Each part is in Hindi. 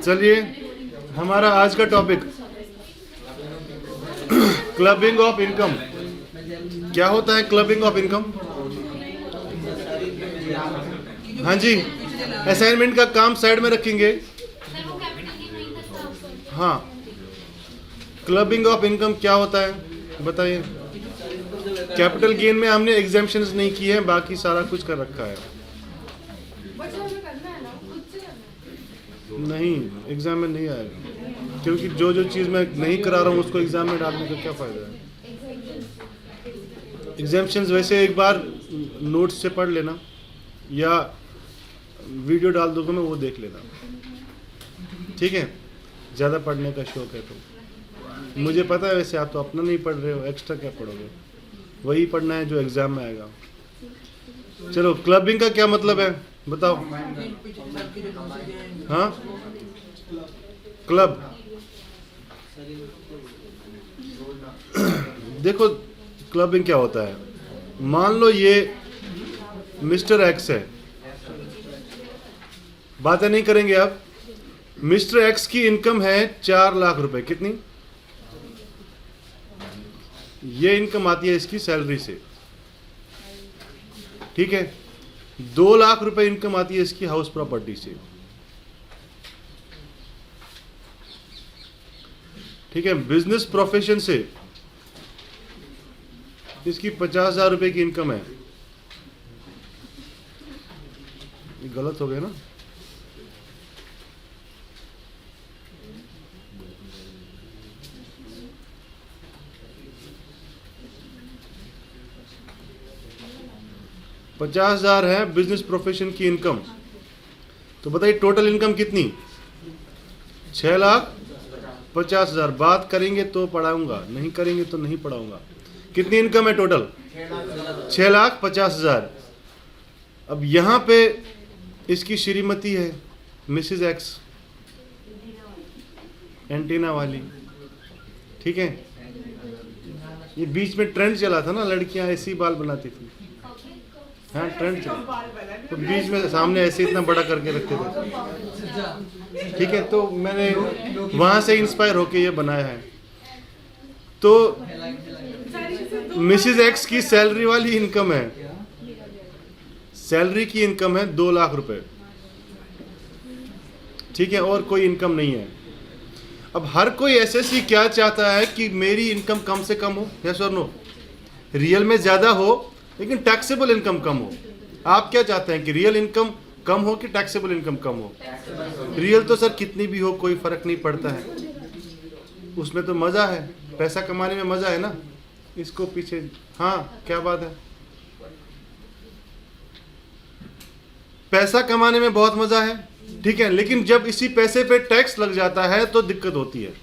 चलिए हमारा आज का टॉपिक क्लबिंग ऑफ इनकम। क्या होता है क्लबिंग ऑफ इनकम? हाँ जी, असाइनमेंट का काम साइड में रखेंगे। हाँ, क्लबिंग ऑफ इनकम क्या होता है बताइए। कैपिटल गेन में हमने एग्जाम्पशंस नहीं किए हैं, बाकी सारा कुछ कर रखा है। नहीं, एग्जाम में नहीं आएगा, क्योंकि जो जो चीज़ मैं नहीं करा रहा हूँ उसको एग्जाम में डालने का क्या फ़ायदा है। एग्जाम्पशंस वैसे एक बार नोट्स से पढ़ लेना या वीडियो डाल दूंगा मैं, वो देख लेना, ठीक है। ज़्यादा पढ़ने का शौक है तो मुझे पता है, वैसे आप तो अपना नहीं पढ़ रहे हो, एक्स्ट्रा क्या पढ़ोगे, वही पढ़ना है जो एग्ज़ाम में आएगा। चलो, क्लबिंग का क्या मतलब है बताओ। हाँ, क्लब, देखो क्लबिंग क्या होता है। मान लो ये मिस्टर एक्स है, बातें नहीं करेंगे अब। मिस्टर एक्स की इनकम है 4 लाख रुपए। कितनी? ये इनकम आती है इसकी सैलरी से, ठीक है। 2 लाख रुपए इनकम आती है इसकी हाउस प्रॉपर्टी से, ठीक है। बिजनेस प्रोफेशन से इसकी 50,000 रुपए की इनकम है। ये गलत हो गया ना। $50,000 है बिजनेस प्रोफेशन की इनकम। तो बताइए टोटल इनकम कितनी? 6,50,000। बात करेंगे तो पढ़ाऊंगा, नहीं करेंगे तो नहीं पढ़ाऊंगा। कितनी इनकम है टोटल? 6,50,000। अब यहां पे इसकी श्रीमती है मिसेज एक्स, एंटीना वाली, ठीक है। ये बीच में ट्रेंड चला था ना, लड़कियां ऐसी बाल बनाती थी। हाँ, ट्रेंड चला, तो बीच में सामने ऐसे इतना बड़ा करके रखते थे, ठीक है। तो मैंने वहां से इंस्पायर होके ये बनाया है। तो मिसेज एक्स की सैलरी वाली इनकम है, सैलरी की इनकम है 2 लाख रुपए, ठीक है, और कोई इनकम नहीं है। अब हर कोई एसएससी क्या चाहता है कि मेरी इनकम कम से कम हो, यस और नो। रियल में ज्यादा हो लेकिन टैक्सेबल इनकम कम हो। आप क्या चाहते हैं कि रियल इनकम कम हो कि टैक्सेबल इनकम कम हो? रियल तो सर कितनी भी हो कोई फर्क नहीं पड़ता है, उसमें तो मजा है, पैसा कमाने में मजा है ना। इसको पीछे, हाँ क्या बात है, पैसा कमाने में बहुत मजा है, ठीक है। लेकिन जब इसी पैसे पे टैक्स लग जाता है तो दिक्कत होती है।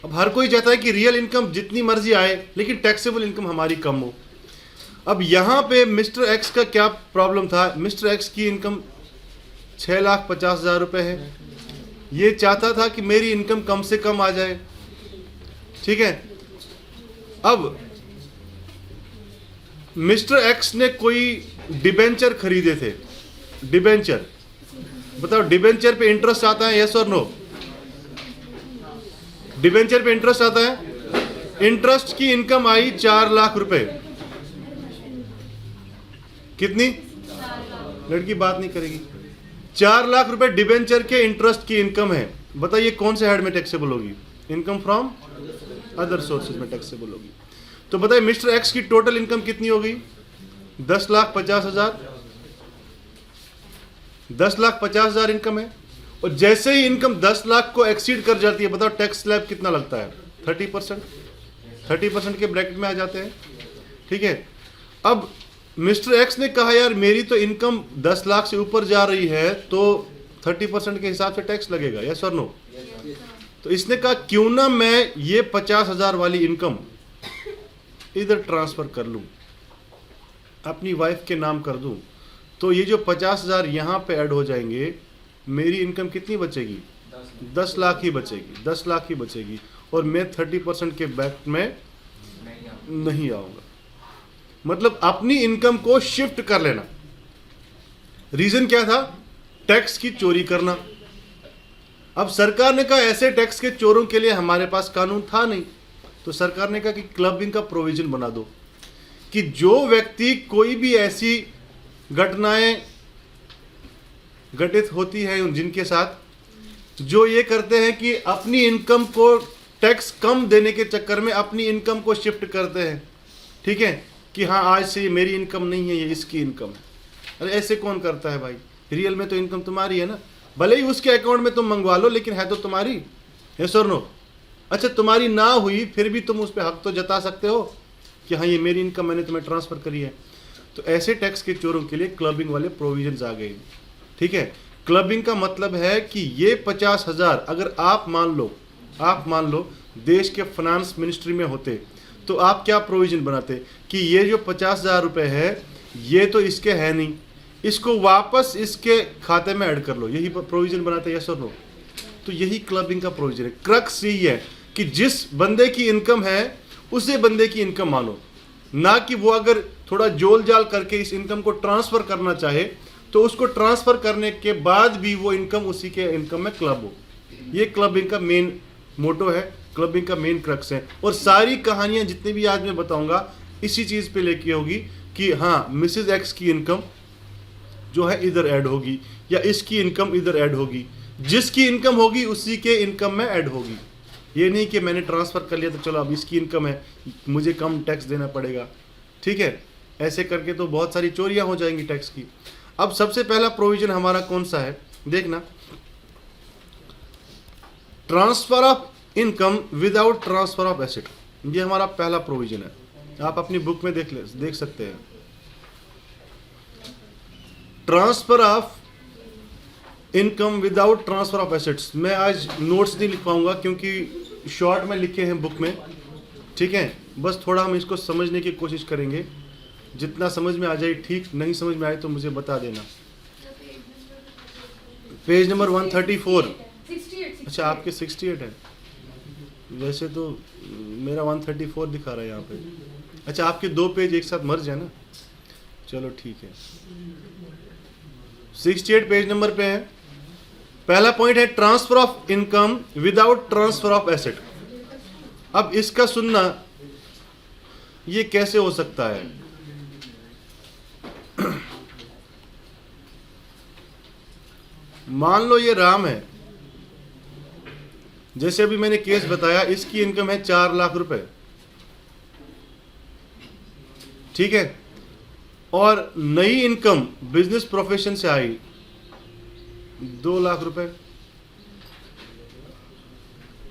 अब हर कोई चाहता है कि रियल इनकम जितनी मर्जी आए लेकिन टैक्सेबल इनकम हमारी कम हो। अब यहां पे मिस्टर एक्स का क्या प्रॉब्लम था? मिस्टर एक्स की इनकम 6,50,000 रुपए है। ये चाहता था कि मेरी इनकम कम से कम आ जाए, ठीक है। अब मिस्टर एक्स ने कोई डिबेंचर खरीदे थे। डिबेंचर, बताओ डिबेंचर पे इंटरेस्ट आता है, यस और नो? डिबेंचर पे इंटरेस्ट आता है। इंटरेस्ट की इनकम आई 4 लाख रुपए। कितनी? लड़की बात नहीं करेगी। 4 लाख रुपए डिबेंचर के इंटरेस्ट की इनकम है। बताइए कौन से हेड में टैक्सेबल होगी? इनकम फ्रॉम अदर सोर्सेज में टैक्सेबल होगी। तो बताइए मिस्टर एक्स की टोटल इनकम कितनी हो गई? 10,50,000। 10,50,000 इनकम है, और जैसे ही इनकम 10 लाख को एक्सीड कर जाती है, बताओ टैक्स स्लैब कितना लगता है? 30%। 30% के ब्रैकेट में आ जाते हैं, ठीक है। अब मिस्टर एक्स ने कहा यार मेरी तो इनकम 10 लाख से ऊपर जा रही है, तो 30% के हिसाब से टैक्स लगेगा, यस और नो? तो इसने कहा क्यों ना मैं ये 50,000 वाली इनकम इधर ट्रांसफर कर लूं, अपनी वाइफ के नाम कर दूं, तो ये जो 50,000 यहां पे ऐड हो जाएंगे, मेरी इनकम कितनी बचेगी? 10 लाख ही बचेगी, 10 लाख ही बचेगी, और मैं 30% के बैक में नहीं आऊंगा। मतलब अपनी इनकम को शिफ्ट कर लेना। रीजन क्या था? टैक्स की चोरी करना। अब सरकार ने कहा ऐसे टैक्स के चोरों के लिए हमारे पास कानून था नहीं, तो सरकार ने कहा कि क्लबिंग का प्रोविजन बना दो कि जो व्यक्ति कोई भी ऐसी घटनाएं घटित होती है जिनके साथ जो ये करते हैं कि अपनी इनकम को टैक्स कम देने के चक्कर में अपनी इनकम को शिफ्ट करते हैं, ठीक है, कि हाँ आज से ये मेरी इनकम नहीं है, ये इसकी इनकम है। अरे ऐसे कौन करता है भाई? रियल में तो इनकम तुम्हारी है ना, भले ही उसके अकाउंट में तुम मंगवा लो, लेकिन है तो तुम्हारी। यस और नो? अच्छा तुम्हारी ना हुई फिर भी तुम उस पर हक तो जता सकते हो कि हाँ ये मेरी इनकम मैंने तुम्हें ट्रांसफर करी है। तो ऐसे टैक्स के चोरों के लिए क्लबिंग वाले प्रोविजंस आ गए, ठीक है। क्लबिंग का मतलब है कि ये 50,000 अगर आप मान लो देश के फाइनेंस मिनिस्ट्री में होते तो आप क्या प्रोविजन बनाते कि ये जो 50,000 रुपए है ये तो इसके है नहीं, इसको वापस इसके खाते में ऐड कर लो, यही प्रोविजन बनाते। यस और नो? तो यही क्लबिंग का प्रोविजन है। क्रक्स यही है कि जिस बंदे की इनकम है उसे बंदे की इनकम मानो, ना कि वो अगर थोड़ा जोल जाल करके इस इनकम को ट्रांसफर करना चाहे तो उसको ट्रांसफर करने के बाद भी वो इनकम उसी के इनकम में क्लब हो। ये क्लबिंग का मेन मोटो है, क्लबिंग का मेन क्रक्स है। और सारी कहानियां जितनी भी आज मैं बताऊंगा इसी चीज पे लेके होगी कि हाँ मिसेज एक्स की इनकम जो है इधर ऐड होगी या इसकी इनकम इधर ऐड होगी, जिसकी इनकम होगी उसी के इनकम में ऐड होगी। ये नहीं कि मैंने ट्रांसफर कर लिया तो चलो अब इसकी इनकम है मुझे कम टैक्स देना पड़ेगा, ठीक है। ऐसे करके तो बहुत सारी चोरियां हो जाएंगी टैक्स की। अब सबसे पहला प्रोविजन हमारा कौन सा है देखना, transfer of income without transfer of asset. ये हमारा पहला प्रोविजन है, आप अपनी बुक में देख सकते हैं। Transfer of income without transfer of assets. मैं आज नोट्स नहीं लिख पाऊंगा क्योंकि शॉर्ट में लिखे हैं बुक में, ठीक है। बस थोड़ा हम इसको समझने की कोशिश करेंगे, जितना समझ में आ जाए ठीक, नहीं समझ में आए तो मुझे बता देना। Page number 134। अच्छा आपके 68 है, वैसे तो मेरा 134 दिखा रहा है यहाँ पे। अच्छा आपके 2 पेज एक साथ मर्ज है ना, चलो ठीक है। 68 पेज नंबर पे है। पहला पॉइंट है transfer of income without transfer of asset. अब इसका सुनना, ये कैसे हो सकता है? मान लो ये राम है, जैसे अभी मैंने केस बताया, इसकी इनकम है 4 लाख रुपए, ठीक है, और नई इनकम बिजनेस प्रोफेशन से आई 2 लाख रुपए,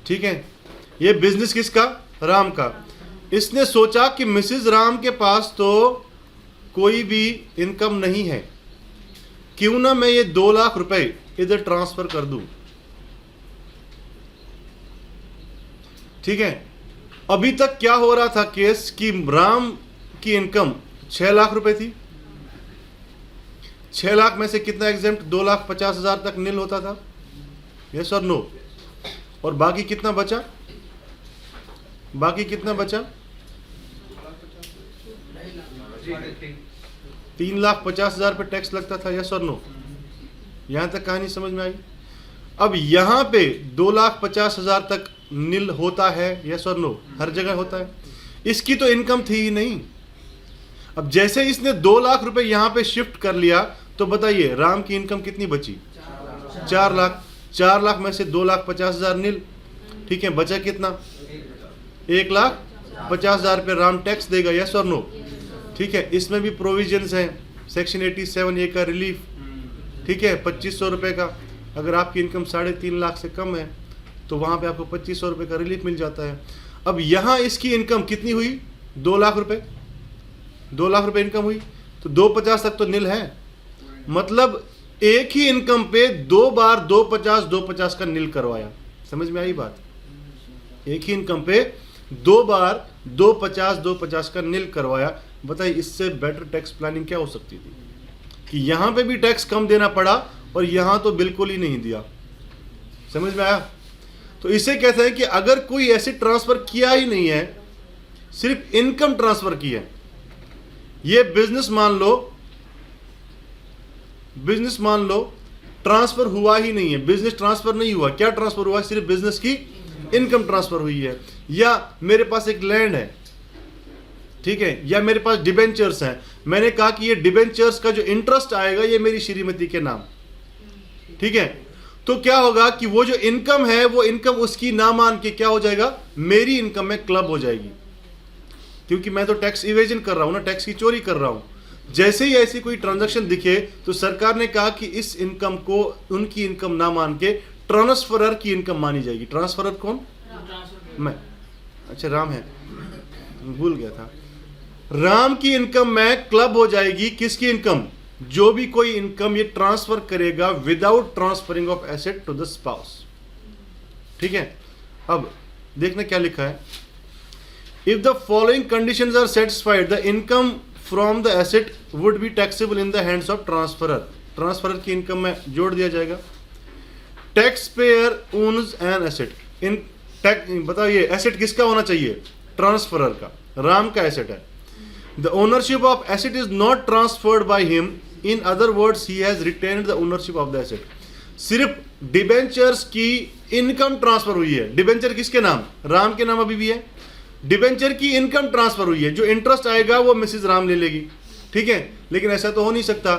ठीक है। ये बिजनेस किसका? राम का। इसने सोचा कि मिसेज राम के पास तो कोई भी इनकम नहीं है, क्यों ना मैं ये 2 लाख रुपए इधर ट्रांसफर कर दूं, ठीक है। अभी तक क्या हो रहा था केस कि राम की इनकम 6 लाख रुपए थी, 6 लाख में से कितना एग्जेम्प्ट? 2,50,000 तक नील होता था, यस और नो? और बाकी कितना बचा? 3,50,000 पे टैक्स लगता था, यस और नो? यहां तक कहानी समझ में आई? अब यहां पे 2,50,000 तक नील होता है, यस और नो? हर जगह होता है। इसकी तो इनकम थी ही नहीं। अब जैसे इसने 2 लाख रुपए यहां पे शिफ्ट कर लिया तो बताइए राम की इनकम कितनी बची? 4 लाख। 4 लाख में से 2,50,000 नील, ठीक है। बचा कितना? 1,50,000 पे राम टैक्स देगा, यस और नो? ठीक है। इसमें भी प्रोविजंस हैं, सेक्शन 87A का रिलीफ, ठीक है, 2,500 रुपए का। अगर आपकी इनकम 3.5 लाख से कम है तो वहां पे आपको 2,500 रुपए का रिलीफ मिल जाता है। अब यहां इसकी इनकम कितनी हुई? 2 लाख रुपए। 2 लाख रुपए इनकम हुई तो 250 तक तो नील है। मतलब एक ही इनकम पे 2 बार 250 का नील करवाया। समझ में आई बात? एक ही इनकम पे 2 बार 250 का नील करवाया। बताइए इससे बेटर टैक्स प्लानिंग क्या हो सकती थी कि यहां पे भी टैक्स कम देना पड़ा और यहां तो बिल्कुल ही नहीं दिया। समझ में आया? तो इसे कहते हैं कि अगर कोई ऐसे ट्रांसफर किया ही नहीं है, सिर्फ इनकम ट्रांसफर की है, ये बिजनेस मान लो ट्रांसफर हुआ ही नहीं है, बिजनेस ट्रांसफर नहीं हुआ। क्या ट्रांसफर हुआ? सिर्फ बिजनेस की इनकम ट्रांसफर हुई है। या मेरे पास एक लैंड है, ठीक है, या मेरे पास डिबेंचर्स हैं, मैंने कहा कि ये डिबेंचर्स का जो इंटरेस्ट आएगा ये मेरी श्रीमती के नाम, ठीक है। तो क्या होगा कि वो जो इनकम है वो इनकम उसकी ना मान के क्या हो जाएगा, मेरी इनकम में क्लब हो जाएगी, क्योंकि मैं तो टैक्स इवेजन कर रहा हूं ना, टैक्स की चोरी कर रहा हूं। जैसे ही ऐसी कोई ट्रांजैक्शन दिखे तो सरकार ने कहा कि इस इनकम को उनकी इनकम ना मान के ट्रांसफरर की इनकम मानी जाएगी। ट्रांसफरर कौन? मैं। अच्छा, राम है, भूल गया था। राम की इनकम में क्लब हो जाएगी किसकी इनकम? जो भी कोई इनकम ये ट्रांसफर करेगा without transferring of asset to the spouse, ठीक है। अब देखना क्या लिखा है। If the following conditions are satisfied the income from the asset would be taxable in the hands of transferor. Transferor की इनकम में जोड़ दिया जाएगा। Tax payer owns an asset. इन बताइए एसेट किसका होना चाहिए? ट्रांसफरर का। राम का एसेट है। The ownership of asset is not transferred by him, in other words he has retained the ownership of the asset. सिर्फ डिबेंचर्स की इनकम ट्रांसफर हुई है। डिबेंचर किसके नाम? राम के नाम अभी भी है। डिबेंचर की इनकम ट्रांसफर हुई है, जो इंटरेस्ट आएगा वो मिसेस राम ले लेगी, ठीक है। लेकिन ऐसा तो हो नहीं सकता।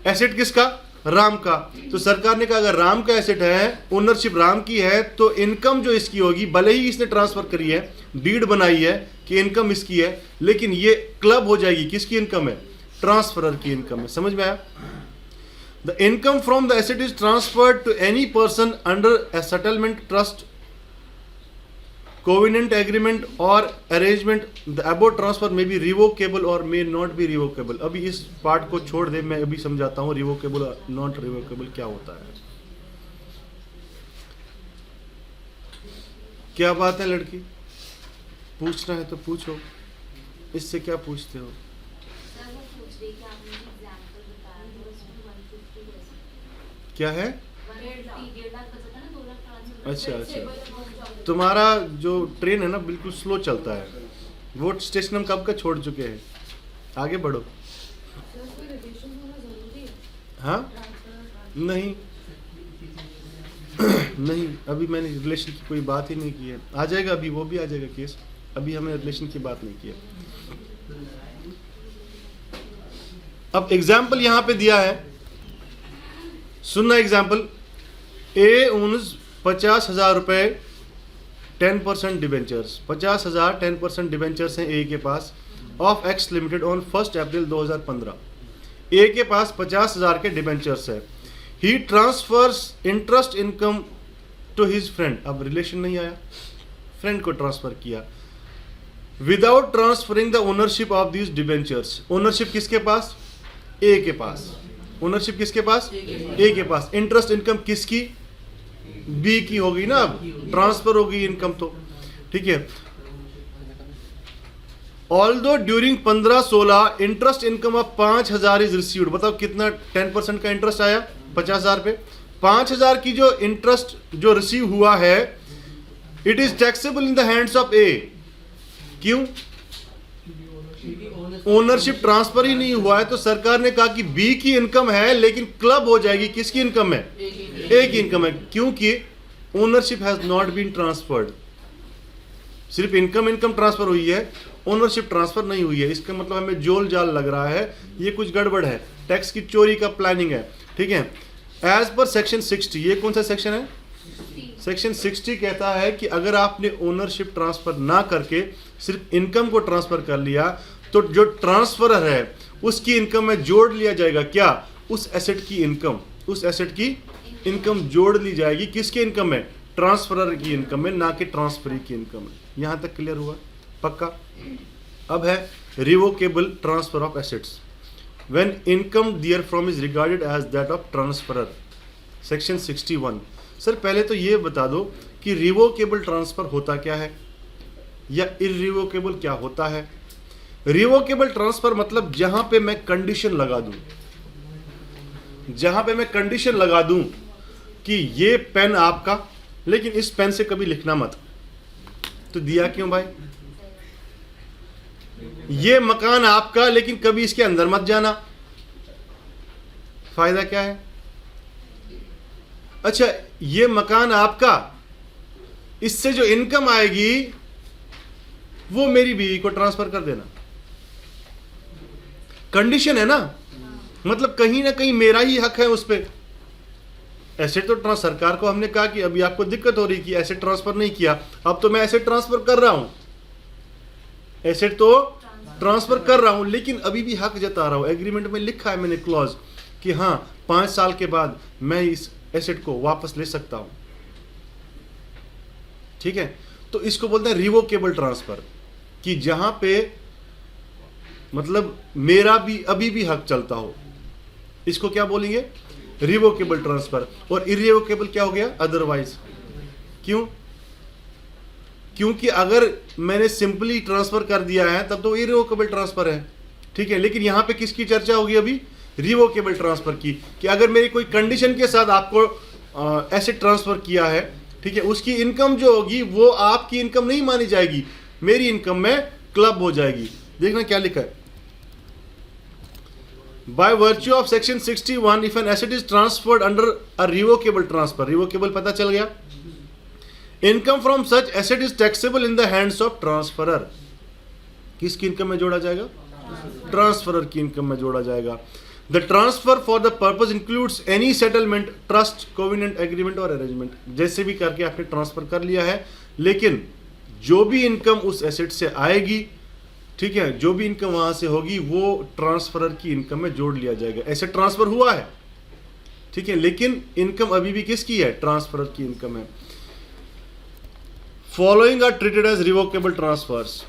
एसेट किसका? राम का। तो सरकार ने कहा अगर राम का एसेट है, ओनरशिप राम की है, तो इनकम जो इसकी होगी, भले ही इसने ट्रांसफर करी है, डीड बनाई है कि इनकम इसकी है, लेकिन ये क्लब हो जाएगी किसकी इनकम है? ट्रांसफरर की इनकम है। समझ में आया? The income from the asset is transferred to any person under a settlement, trust, covenant agreement or arrangement. The above transfer may be revocable or may not be revocable. अभी इस पार्ट को छोड़ दे, मैं अभी समझाता हूँ revocable not revocable क्या होता है। क्या बात है लड़की? पूछना है तो पूछो, इससे क्या पूछते हो? क्या है? अच्छा, तुम्हारा जो ट्रेन है ना बिल्कुल स्लो चलता है। वो स्टेशन हम कब का छोड़ चुके हैं, आगे बढ़ो। हाँ, नहीं नहीं, अभी मैंने रिलेशन की कोई बात ही नहीं की है। आ जाएगा अभी, वो भी आ जाएगा केस। अभी हमने रिलेशन की बात नहीं की है। अब एग्जाम्पल यहां पे दिया है, सुनना एग्जाम्पल। ए ओन्स 50,000 रुपए 10% डिबेंचर्स, 50,000 10% डिबेंचर्स हैं ए के पास of X limited on 1 April 2015। A के पास 50,000 के डिबेंचर्स है। He transfers interest income to his friend. अब रिलेशन नहीं आया, फ्रेंड को ट्रांसफर किया without transferring the ownership of these debentures. Ownership किसके पास? ए के पास। ओनरशिप किसके पास? ए के पास। इंटरेस्ट इनकम किसकी? बी की होगी ना, अब ट्रांसफर होगी इनकम तो, ठीक है। Although during 15-16 interest income of 5,000 is received. बताओ कितना 10% का इंटरेस्ट आया 50,000 पे? 5,000 की जो इंटरेस्ट जो रिसीव हुआ है, it is taxable in the hands of A. क्यों? ओनरशिप ट्रांसफर ही नहीं हुआ है, तो सरकार ने कहा कि बी की इनकम है लेकिन क्लब हो जाएगी किसकी इनकम है? ए की इनकम है, क्योंकि ownership has not been transferred. सिर्फ इनकम ट्रांसफर हुई है, ओनरशिप ट्रांसफर नहीं हुई है। इसका मतलब हमें जोल जाल लग रहा है, ये कुछ गड़बड़ है, टैक्स की चोरी का प्लानिंग है, ठीक है। एज पर सेक्शन 60, ये कौन सा सेक्शन है? सेक्शन 60 कहता है कि अगर आपने ओनरशिप ट्रांसफर ना करके सिर्फ इनकम को ट्रांसफर कर लिया, तो जो ट्रांसफरर है उसकी इनकम में जोड़ लिया जाएगा क्या? उस एसेट की इनकम, उस एसेट की इनकम जोड़ ली जाएगी किसके इनकम में? ट्रांसफरर की इनकम में, ना कि ट्रांसफरी की इनकम में। यहां तक क्लियर हुआ? पक्का? अब है revocable transfer of assets when income there from is regarded as that of transferor, section 61। Sir पहले तो ये बता दो कि रिवोकेबल ट्रांसफर होता क्या है या इररिवोकेबल क्या होता है। रिवोकेबल ट्रांसफर मतलब जहां पे मैं कंडीशन लगा दूं, जहां पे मैं कंडीशन लगा दूं कि ये पेन आपका, लेकिन इस पेन से कभी लिखना मत। तो दिया क्यों भाई? ये मकान आपका, लेकिन कभी इसके अंदर मत जाना। फायदा क्या है? अच्छा, ये मकान आपका, इससे जो इनकम आएगी वो मेरी बीवी को ट्रांसफर कर देना। कंडीशन है ना, मतलब कहीं ना कहीं मेरा ही हक है उस पे। एसेट तो सरकार को हमने कहा कि अभी आपको दिक्कत हो रही कि एसेट ट्रांसफर नहीं किया, अब तो मैं एसेट ट्रांसफर कर रहा हूं, एसेट तो ट्रांसफर कर रहा हूं, लेकिन अभी भी हक जता रहा हूं। एग्रीमेंट में लिखा है मैंने क्लॉज कि हाँ 5 साल के बाद मैं इस एसेट को वापस ले सकता हूं। ठीक है, तो इसको बोलते हैं रिवोकेबल ट्रांसफर, कि जहां पे मतलब मेरा भी अभी भी हक चलता हो, इसको क्या बोलेंगे? Revocable transfer. और इरिवोकेबल क्या हो गया? अदरवाइज। क्यों? क्योंकि अगर मैंने सिंपली ट्रांसफर कर दिया है तब तो इरिवोकेबल ट्रांसफर है। ठीक है, लेकिन यहां पे किसकी चर्चा होगी अभी? रिवोकेबल ट्रांसफर की, कि अगर मेरी कोई कंडीशन के साथ आपको एसेट ट्रांसफर किया है, ठीक है, उसकी इनकम जो होगी वो आपकी इनकम नहीं मानी जाएगी, मेरी इनकम में क्लब हो जाएगी। देखना क्या लिखा है, by virtue of section 61 if an asset is transferred under a revocable transfer, revocable पता चल गया, income from such asset is taxable in the hands of transferor। किसकी इनकम में जोड़ा जाएगा? ट्रांसफरर की इनकम में जोड़ा जाएगा। The transfer for the purpose includes any settlement, trust, covenant, agreement और arrangement। जैसे भी करके आपने ट्रांसफर कर लिया है, लेकिन जो भी इनकम उस एसेट से आएगी, ठीक है, जो भी इनकम वहां से होगी वो ट्रांसफरर की इनकम में जोड़ लिया जाएगा। एसेट ट्रांसफर हुआ है, ठीक है, लेकिन इनकम अभी भी किसकी है? ट्रांसफरर की इनकम है। Following are treated as revocable transfers.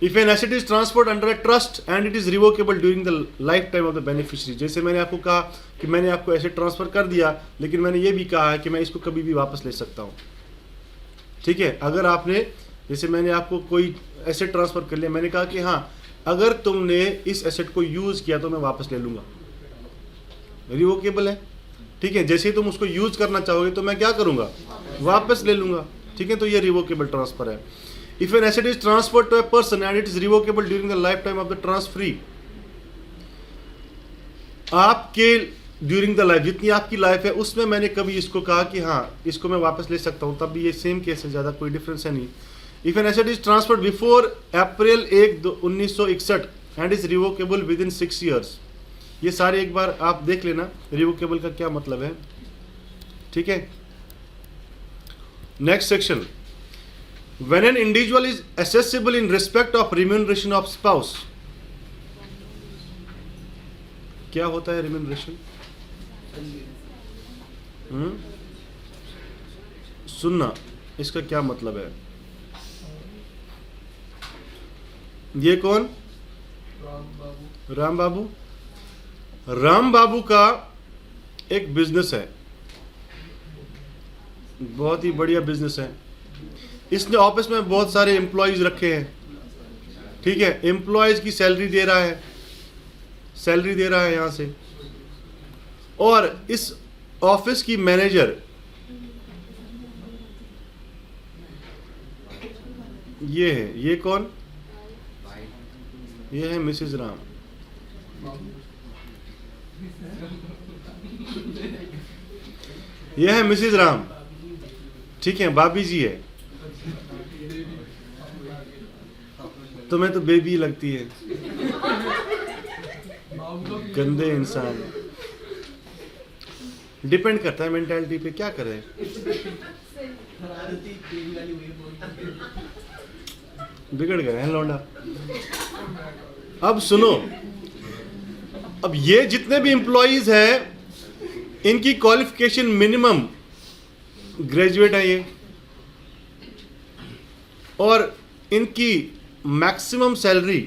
If an asset is transferred under a trust and it is revocable during the lifetime of the beneficiary. जैसे मैंने आपको कहा कि मैंने आपको एसेट ट्रांसफर कर दिया, लेकिन मैंने ये भी कहा है कि मैं इसको कभी भी वापस ले सकता हूं। ठीक है, अगर आपने, जैसे मैंने आपको कोई एसेट ट्रांसफर कर लिया, मैंने कहा कि हाँ अगर तुमने इस एसेट को यूज किया तो मैं वापस ले लूंगा, रिवोकेबल है। ठीक है, जैसे ही तुम उसको यूज करना चाहोगे तो मैं क्या करूंगा? वापस ले लूंगा। ठीक है, तो ये रिवोकेबल ट्रांसफर है। If an asset is transferred to a person and it is revocable during the lifetime of the transferee, आपके ड्यूरिंग द लाइफ, जितनी आपकी लाइफ है उसमें मैंने कभी इसको कहा कि हाँ इसको मैं वापस ले सकता हूं, तब भी ये सेम केस है, ज़्यादा कोई डिफरेंस है नहीं। If an asset is transferred before April 1, 1961 and is revocable with in 6 years, ये सारे एक बार आप देख लेना रिवोकेबल का क्या मतलब है। ठीक है, next section, when an individual is accessible in respect of remuneration of spouse. क्या होता है रिम्यूनरेशन? सुनना, इसका क्या मतलब है? ये कौन? राम बाबू। राम बाबू का एक बिजनेस है, बहुत ही बढ़िया बिजनेस है। इसने ऑफिस में बहुत सारे एम्प्लॉयज रखे हैं। ठीक है, एम्प्लॉयज की सैलरी दे रहा है, सैलरी दे रहा है यहां से, और इस ऑफिस की मैनेजर ये है। ये कौन? ये है मिसेज राम। ये है मिसेज राम। ठीक है, भाभी जी है। तुम्हें तो बेबी लगती है, गंदे इंसान। डिपेंड करता है मेंटालिटी पे, क्या करें। बिगड़ गए हैं लौंडा। अब सुनो, अब ये जितने भी एम्प्लॉइज हैं इनकी क्वालिफिकेशन मिनिमम ग्रेजुएट है ये, और इनकी मैक्सिमम सैलरी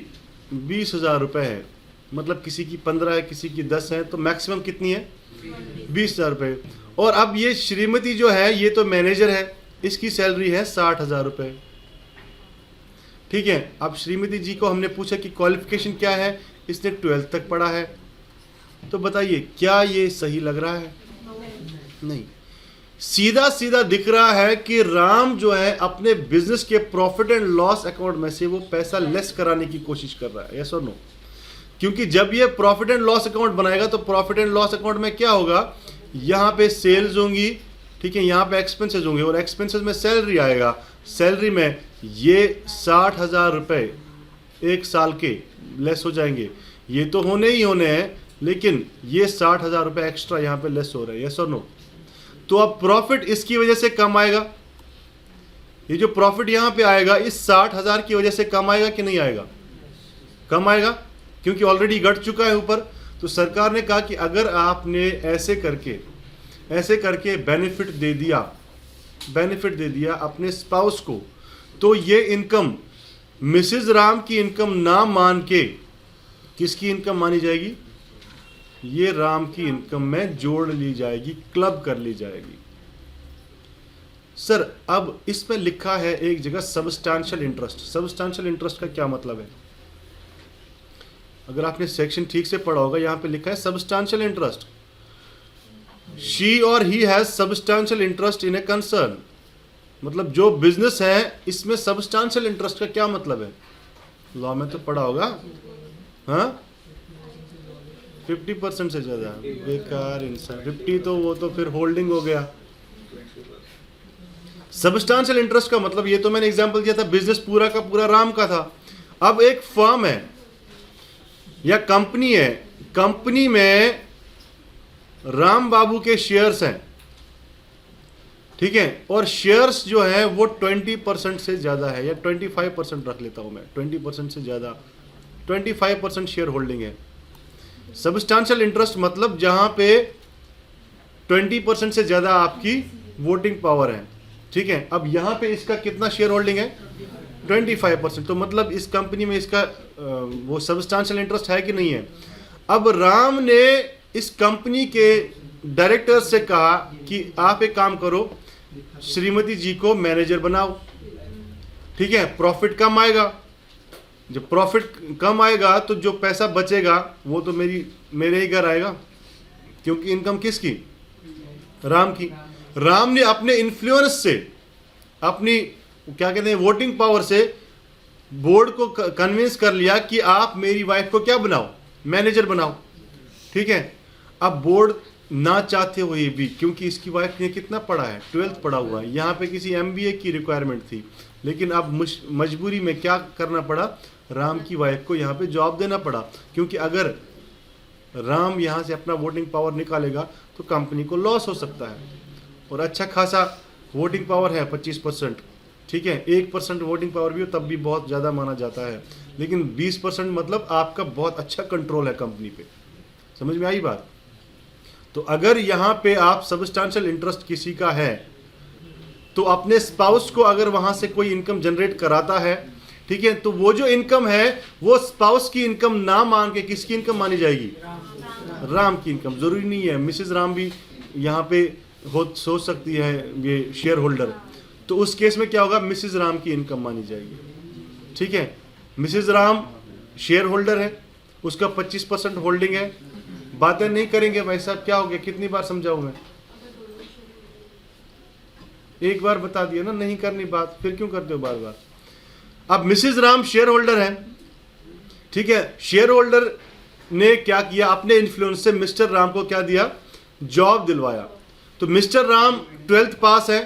20,000 रुपये है। मतलब किसी की 15 है, किसी की 10 है, तो मैक्सिमम कितनी है? 20,000 रुपये। और अब ये श्रीमती जो है ये तो मैनेजर है, इसकी सैलरी है 60,000 रुपये। ठीक है, अब श्रीमती जी को हमने पूछा कि क्वालिफिकेशन क्या है, इसने 12th तक पढ़ा है, तो बताइए क्या ये सही लग रहा है? नहीं। सीधा सीधा दिख रहा है कि राम जो है अपने बिजनेस के प्रॉफिट एंड लॉस अकाउंट में से वो पैसा लेस कराने की कोशिश कर रहा है। यस और नो? क्योंकि जब ये प्रॉफिट एंड लॉस अकाउंट बनाएगा तो प्रॉफिट एंड लॉस अकाउंट में क्या होगा, यहाँ पे सेल्स होंगी, ठीक है, यहाँ पे एक्सपेंसेस होंगे और एक्सपेंसेस में सैलरी आएगा। सैलरी में ये 60,000 रुपये एक साल के लेस हो जाएंगे। ये तो होने ही होने हैं, लेकिन ये 60,000 रुपये एक्स्ट्रा यहाँ पे लेस हो रहे हैं, यस और नो। तो अब प्रॉफिट इसकी वजह से कम आएगा। ये जो प्रॉफिट यहाँ पे आएगा इस 60,000 की वजह से कम आएगा कि नहीं आएगा? कम आएगा, क्योंकि ऑलरेडी घट चुका है ऊपर। तो सरकार ने कहा कि अगर आपने ऐसे करके बेनिफिट दे दिया अपने स्पाउस को, तो ये इनकम मिसेज राम की इनकम ना मान के किसकी इनकम मानी जाएगी? ये राम की इनकम में जोड़ ली जाएगी, क्लब कर ली जाएगी। सर अब इसमें लिखा है एक जगह सब्सटेंशियल इंटरेस्ट। सब्सटेंशियल इंटरेस्ट का क्या मतलब है? अगर आपने सेक्शन ठीक से पढ़ा होगा, यहां पे लिखा है substantial interest, she or he has substantial interest in a concern. मतलब जो बिजनेस है इसमें सब्सटेंशियल इंटरेस्ट का क्या मतलब है? लॉ में तो पढ़ा होगा, हाँ 50% से ज्यादा बेकार इंसान। 50 तो वो तो फिर होल्डिंग हो गया। सब्सटेंशियल इंटरेस्ट का मतलब, ये तो मैंने एग्जांपल दिया था, बिजनेस पूरा का पूरा राम का था। अब एक फर्म है या कंपनी है, कंपनी में राम बाबू के शेयर्स हैं, ठीक है, और शेयर्स जो है वो 20% से ज्यादा है, या 25% रख लेता हूं मैं, 20% से ज्यादा, 25% शेयर होल्डिंग है। सब्सटेंशियल इंटरेस्ट मतलब जहां पे 20% से ज्यादा आपकी वोटिंग पावर है, ठीक है। अब यहां पे इसका कितना शेयर होल्डिंग है? 25%। तो मतलब इस कंपनी में इसका वो सब्सटेंशियल इंटरेस्ट है कि नहीं है? अब राम ने इस कंपनी के डायरेक्टर से कहा कि आप एक काम करो, श्रीमती जी को मैनेजर बनाओ, ठीक है, प्रॉफिट कम आएगा। जब प्रॉफिट कम आएगा तो जो पैसा बचेगा वो तो मेरे ही घर आएगा, क्योंकि इनकम किसकी? राम की। राम ने अपने इन्फ्लुएंस से, अपनी क्या कहते हैं वोटिंग पावर से बोर्ड को कन्विंस कर लिया कि आप मेरी वाइफ को क्या बनाओ? मैनेजर बनाओ, ठीक है। अब बोर्ड ना चाहते हुए भी, क्योंकि इसकी वाइफ ने कितना पढ़ा है? 12th पढ़ा हुआ है, यहाँ पे किसी MBA की रिक्वायरमेंट थी, लेकिन अब मजबूरी में क्या करना पड़ा? राम की वाइफ को यहाँ पे जॉब देना पड़ा, क्योंकि अगर राम यहाँ से अपना वोटिंग पावर निकालेगा तो कंपनी को लॉस हो सकता है। और अच्छा खासा वोटिंग पावर है 25%, ठीक है। 1% वोटिंग पावर भी हो तब भी बहुत ज़्यादा माना जाता है, लेकिन 20% मतलब आपका बहुत अच्छा कंट्रोल है कंपनी पे। समझ में आई बात? तो अगर यहाँ पे आप सब्सटेंशियल इंटरेस्ट किसी का है, तो अपने स्पाउस को अगर वहाँ से कोई इनकम जनरेट कराता है, ठीक है, तो वो जो इनकम है वो स्पाउस की इनकम ना मान के किसकी इनकम मानी जाएगी? राम की इनकम। जरूरी नहीं है मिसेज राम भी यहाँ पे सोच सकती है ये शेयर होल्डर, तो उस केस में क्या होगा? मिसेज राम की इनकम मानी जाएगी, ठीक है। मिसेज राम शेयर होल्डर है, उसका 25% होल्डिंग है। बातें नहीं करेंगे भाई साहब, क्या हो गया? कितनी बार समझाऊं मैं? एक बार बता दिया ना, नहीं करनी बात, फिर क्यों करते हो बार बार? अब मिसेज राम शेयर होल्डर है, ठीक है। शेयर होल्डर ने क्या किया? अपने इन्फ्लुएंस से मिस्टर राम को क्या दिया? जॉब दिलवाया। तो मिस्टर राम 12th पास है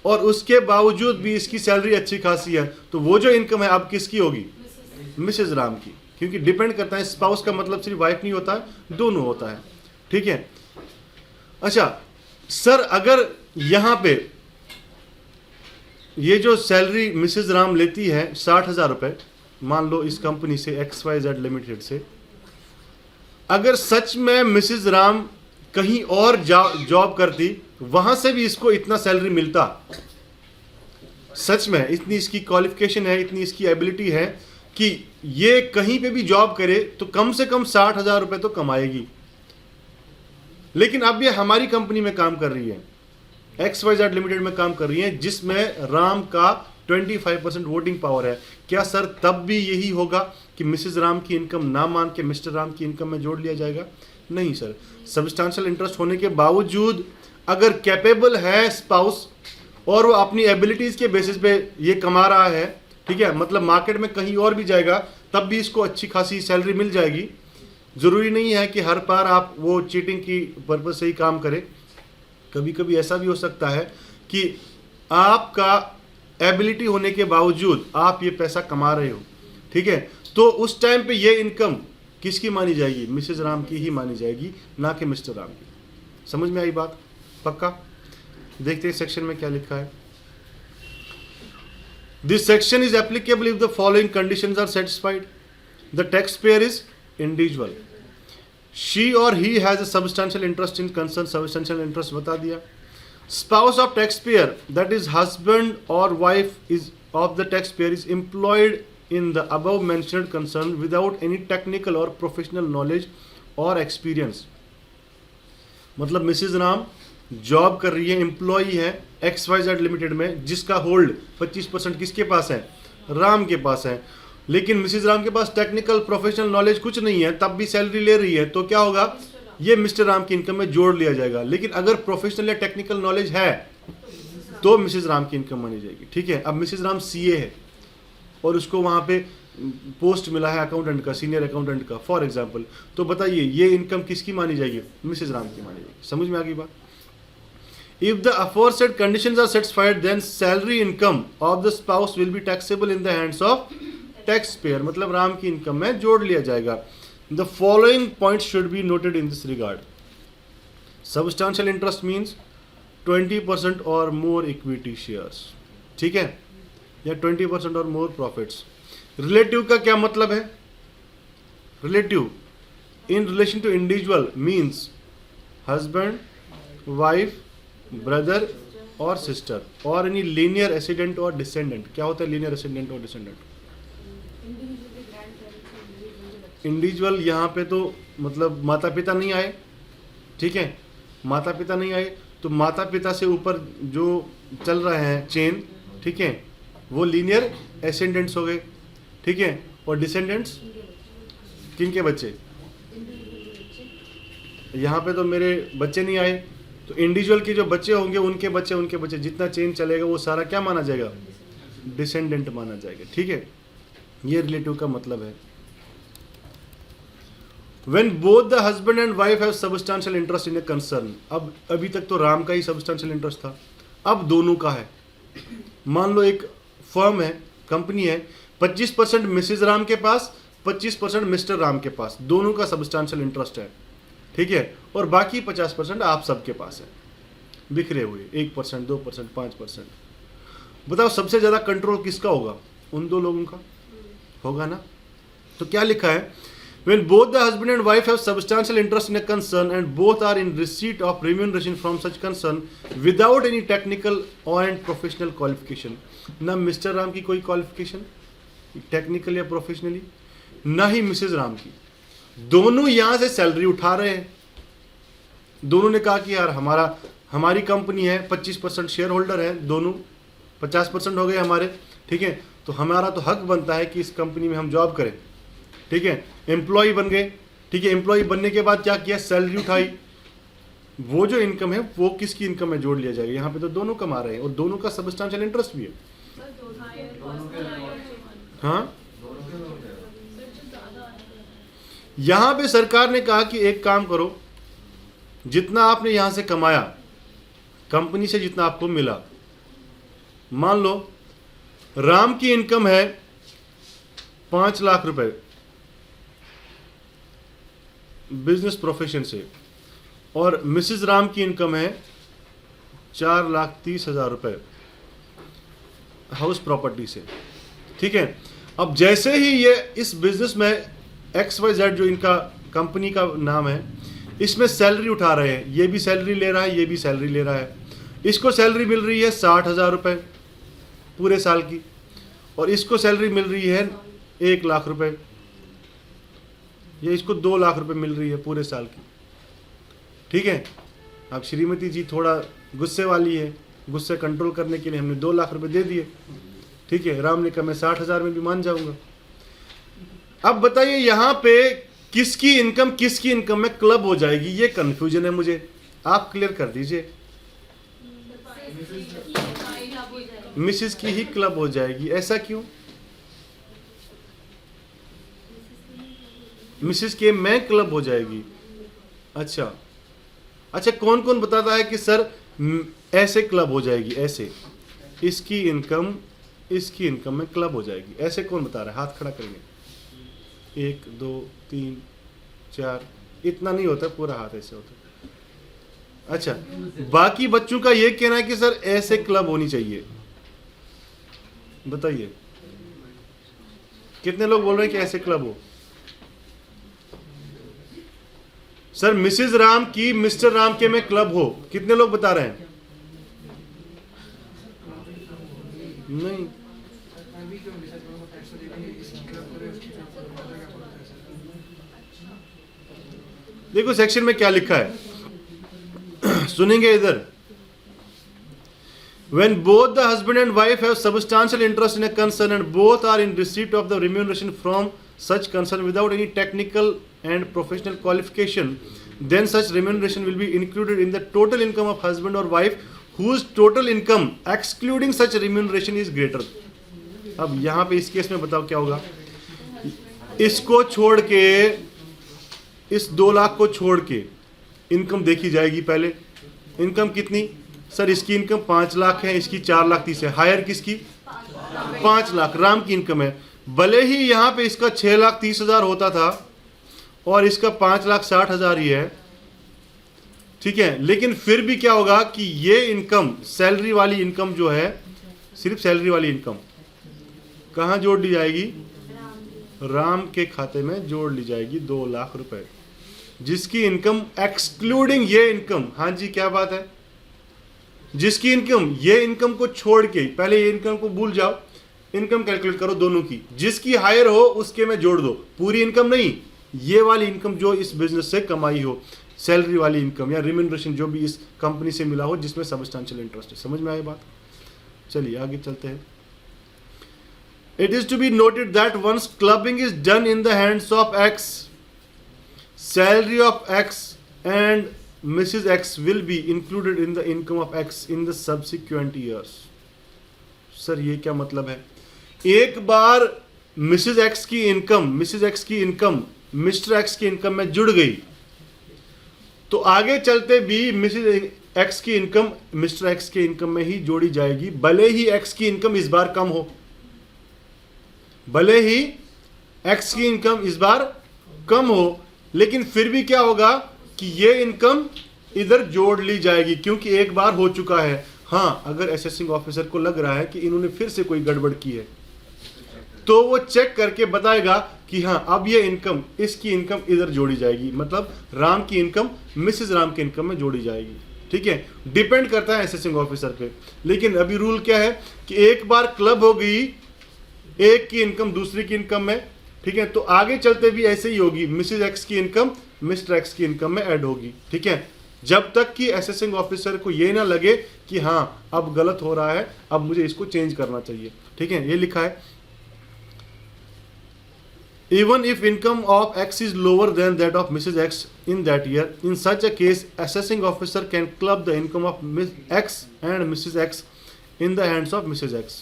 और उसके बावजूद भी इसकी सैलरी अच्छी खासी है, तो वो जो इनकम है अब किसकी होगी? मिसेज राम की, क्योंकि डिपेंड करता है। स्पाउस का मतलब सिर्फ वाइफ नहीं होता है, दोनों होता है, ठीक है। अच्छा सर, अगर यहां पे ये जो सैलरी मिसेज राम लेती है 60,000 रुपये, मान लो इस कंपनी से XYZ लिमिटेड से, अगर सच में मिसेज राम कहीं और जॉब करती, वहां से भी इसको इतना सैलरी मिलता, सच में इतनी इसकी क्वालिफिकेशन है, इतनी इसकी एबिलिटी है कि ये कहीं पे भी जॉब करे तो कम से कम 60,000 रुपये तो कमाएगी। लेकिन अब ये हमारी कंपनी में काम कर रही है, XYZ लिमिटेड में काम कर रही है, जिसमें राम का 25% वोटिंग पावर है। क्या सर तब भी यही होगा कि मिसेज राम की इनकम ना मान के मिस्टर राम की इनकम में जोड़ लिया जाएगा? नहीं सर। सब्सटेंशियल इंटरेस्ट होने के बावजूद अगर कैपेबल है स्पाउस और वो अपनी एबिलिटीज के बेसिस पे ये कमा रहा है, ठीक है, मतलब मार्केट में कहीं और भी जाएगा तब भी इसको अच्छी खासी सैलरी मिल जाएगी, ज़रूरी नहीं है कि हर बार आप वो चीटिंग की पर्पज से ही काम करें। कभी कभी ऐसा भी हो सकता है कि आपका एबिलिटी होने के बावजूद आप ये पैसा कमा रहे हो, ठीक है, तो उस टाइम पे ये इनकम किसकी मानी जाएगी? मिसेज राम की ही मानी जाएगी, ना कि मिस्टर राम की। समझ में आई बात? पक्का? देखते हैं सेक्शन में क्या लिखा है। This section is applicable if the following conditions are satisfied. The tax payer is individual, she or he has a substantial interest in concern, substantial interest बता दिया। Spouse of tax payer that is husband or wife is of the tax payer is employed in the above mentioned concern without any technical or professional knowledge or experience। मतलब मिसेज राम जॉब कर रही है, एम्प्लॉई है XYZ लिमिटेड में, जिसका होल्ड 25% किसके पास है? राम के पास है। लेकिन मिसेज राम के पास टेक्निकल प्रोफेशनल नॉलेज कुछ नहीं है, तब भी सैलरी ले रही है, तो क्या होगा? ये मिस्टर राम की इनकम में जोड़ लिया जाएगा। लेकिन अगर प्रोफेशनल या टेक्निकल नॉलेज है तो मिसेज राम की इनकम मानी जाएगी, ठीक है। अब मिसेज राम CA है और उसको वहाँ पे पोस्ट मिला है अकाउंटेंट का, सीनियर अकाउंटेंट का फॉर एग्जांपल, तो बताइए ये इनकम किसकी मानी जाएगी? मिसेज राम की मानी जाएगी। समझ में आ गई बात? If the aforesaid conditions are satisfied then salary income of the spouse will be taxable in the hands of tax payer, मतलब राम की इनकम में जोड़ लिया जाएगा। The following points should be noted in this regard. Substantial interest means 20% और मोर इक्विटी शेयर्स, ठीक है, या 20% और मोर प्रॉफिट्स। रिलेटिव का क्या मतलब है? Relative in relation to individual means husband, wife, brother और सिस्टर, और एनी लीनियर एसेंडेंट और डिसेंडेंट। क्या होता है लीनियर एसेंडेंट और डिसेंडेंट? इंडिविजुअल यहाँ पे तो मतलब माता पिता नहीं आए, ठीक है, माता पिता नहीं आए, तो माता पिता से ऊपर जो चल रहे हैं चेन, ठीक है, वो लीनियर एसेंडेंट्स हो गए, ठीक है। और डिसेंडेंट्स किन के बच्चे? यहाँ पे तो मेरे बच्चे नहीं आए, तो इंडिविजुअल के जो बच्चे होंगे उनके बच्चे, जितना चेन चलेगा वो सारा क्या माना जाएगा? डिसेंडेंट माना जाएगा, ठीक है। ये रिलेटिव का मतलब है। When both the husband and wife have substantial interest in a concern, अब अभी तक तो राम का ही substantial interest था, अब दोनों का है। मान लो एक फर्म है, कंपनी है, 25% मिसेज राम के पास, 25% मिस्टर राम के पास, दोनों का सब्सटेंशियल इंटरेस्ट है, ठीक है, और बाकी 50% आप सबके पास है, बिखरे हुए 1%, 2%, 5%। बताओ सबसे ज़्यादा कंट्रोल किसका होगा? उन दो लोगों का होगा ना। तो क्या लिखा है? When both the husband and wife have substantial interest in a concern and both are in receipt of remuneration from such concern without any technical or and professional qualification, ना मिस्टर राम की कोई क्वालिफिकेशन टेक्निकल या प्रोफेशनली, ना ही मिसेज राम की, दोनों यहाँ से सैलरी उठा रहे हैं। दोनों ने कहा कि यार हमारी कंपनी है, 25% शेयर होल्डर है, दोनों 50% हो गए हमारे, ठीक है, तो हमारा तो हक बनता है कि इस कंपनी में हम जॉब करें, ठीक है। एम्प्लॉय बन गए, ठीक है, एम्प्लॉय बनने के बाद क्या किया? सैलरी उठाई, वो जो इनकम है वो किसकी इनकम में जोड़ लिया जाएगा? यहाँ पे तो दोनों कमा रहे हैं और दोनों का सब्सटेंशियल इंटरेस्ट भी है। हाँ, यहाँ पे सरकार ने कहा कि एक काम करो, जितना आपने यहाँ से कमाया, कंपनी से जितना आपको मिला, मान लो राम की इनकम है 5 लाख रुपए बिजनेस प्रोफेशन से, और मिसेज राम की इनकम है 4,30,000 रुपए हाउस प्रॉपर्टी से, ठीक है। अब जैसे ही ये इस बिजनेस में XYZ जो इनका कंपनी का नाम है, इसमें सैलरी उठा रहे हैं, ये भी सैलरी ले रहा है, ये भी सैलरी ले रहा है, इसको सैलरी मिल रही है 60,000 रुपए पूरे साल की, और इसको सैलरी मिल रही है 1 लाख रुपए, ये इसको 2 लाख रुपए मिल रही है पूरे साल की, ठीक है। अब श्रीमती जी थोड़ा गुस्से वाली है, गुस्से कंट्रोल करने के लिए हमने 2 लाख रुपए दे दिए, ठीक है। राम ने कहा मैं 60,000 में भी मान जाऊंगा। अब बताइए यहाँ पे किसकी इनकम में क्लब हो जाएगी? ये कंफ्यूजन है मुझे, आप क्लियर कर दीजिए। मिसेस की ही क्लब हो जाएगी, ऐसा क्यों? मिसेस के में क्लब हो जाएगी। अच्छा अच्छा, कौन कौन बताता है कि सर ऐसे क्लब हो जाएगी, ऐसे इसकी इनकम में क्लब हो जाएगी, ऐसे कौन बता रहा है? हाथ खड़ा करेंगे। 1 2 3 4, इतना नहीं होता, पूरा हाथ ऐसे होता है। अच्छा, बाकी बच्चों का ये कहना है कि सर ऐसे क्लब होनी चाहिए। बताइए कितने लोग बोल रहे हैं कि ऐसे क्लब हो? सर मिसेस राम की मिस्टर राम के में क्लब हो, कितने लोग बता रहे हैं? नहीं, देखो सेक्शन में क्या लिखा है, सुनेंगे इधर। When both the husband and wife have substantial interest in a concern and both are in receipt of the remuneration from such concern without any technical and professional qualification, then such remuneration will be included in the total income of husband or wife whose total income excluding such remuneration is greater. अब यहाँ पे इस केस में बताओ क्या होगा? इसको छोड़ के, इस 2 लाख को छोड़ के इनकम देखी जाएगी। पहले इनकम कितनी? सर इसकी इनकम 5 लाख है, इसकी 4,30,000 है। हायर किसकी? 5 लाख राम की इनकम है। भले ही यहाँ पे इसका 6,30,000 होता था और इसका 5,60,000 ही है, ठीक है, लेकिन फिर भी क्या होगा कि ये इनकम, सैलरी वाली इनकम जो है, सिर्फ सैलरी वाली इनकम कहाँ जोड़ ली जाएगी? राम के खाते में जोड़ ली जाएगी 2 लाख रुपए, जिसकी इनकम एक्सक्लूडिंग ये इनकम। हाँ जी, क्या बात है? जिसकी इनकम, ये इनकम को छोड़ के, पहले ये इनकम को भूल जाओ, इनकम कैलकुलेट करो दोनों की, जिसकी हायर हो उसके में जोड़ दो। पूरी इनकम नहीं, ये वाली इनकम जो इस बिजनेस से कमाई हो, सैलरी वाली इनकम या रिम्यूनरेशन जो भी इस कंपनी से मिला हो जिसमें सब्सटेंशियल इंटरेस्ट है। समझ में आई बात? चलिए आगे चलते हैं। It is to be noted that once clubbing is done in the hands of X, salary of X and Mrs. X will be included in the income of X in the subsequent years. Sir ये क्या मतलब है? एक बार Mrs. X की इनकम, Mr. X की इनकम में जुड़ गई तो आगे चलते भी Mrs. X की इनकम Mr. X के इनकम में ही जोड़ी जाएगी, भले ही X की इनकम इस बार कम हो, भले ही X की इनकम इस बार कम हो, लेकिन फिर भी क्या होगा कि ये इनकम इधर जोड़ ली जाएगी क्योंकि एक बार हो चुका है। हाँ, अगर असेसिंग ऑफिसर को लग रहा है कि इन्होंने फिर से कोई गड़बड़ की है तो वो चेक करके बताएगा कि हाँ अब ये इनकम, इसकी इनकम इधर जोड़ी जाएगी, मतलब राम की इनकम मिसेस राम की इनकम में जोड़ी जाएगी। ठीक है, डिपेंड करता है असेसिंग ऑफिसर पे। लेकिन अभी रूल क्या है कि एक बार क्लब हो गई एक की इनकम दूसरी की इनकम में, ठीक है, तो आगे चलते भी ऐसे ही होगी, मिसेज एक्स की इनकम मिस्टर एक्स की इनकम में ऐड होगी। ठीक है, जब तक कि असेसिंग ऑफिसर को ये ना लगे कि हाँ अब गलत हो रहा है, अब मुझे इसको चेंज करना चाहिए। ठीक है, ये लिखा है even if income of X is lower than that of Mrs. X in that year, in such a case assessing officer can club the income of Miss X and Mrs. X in the hands of Mrs. X।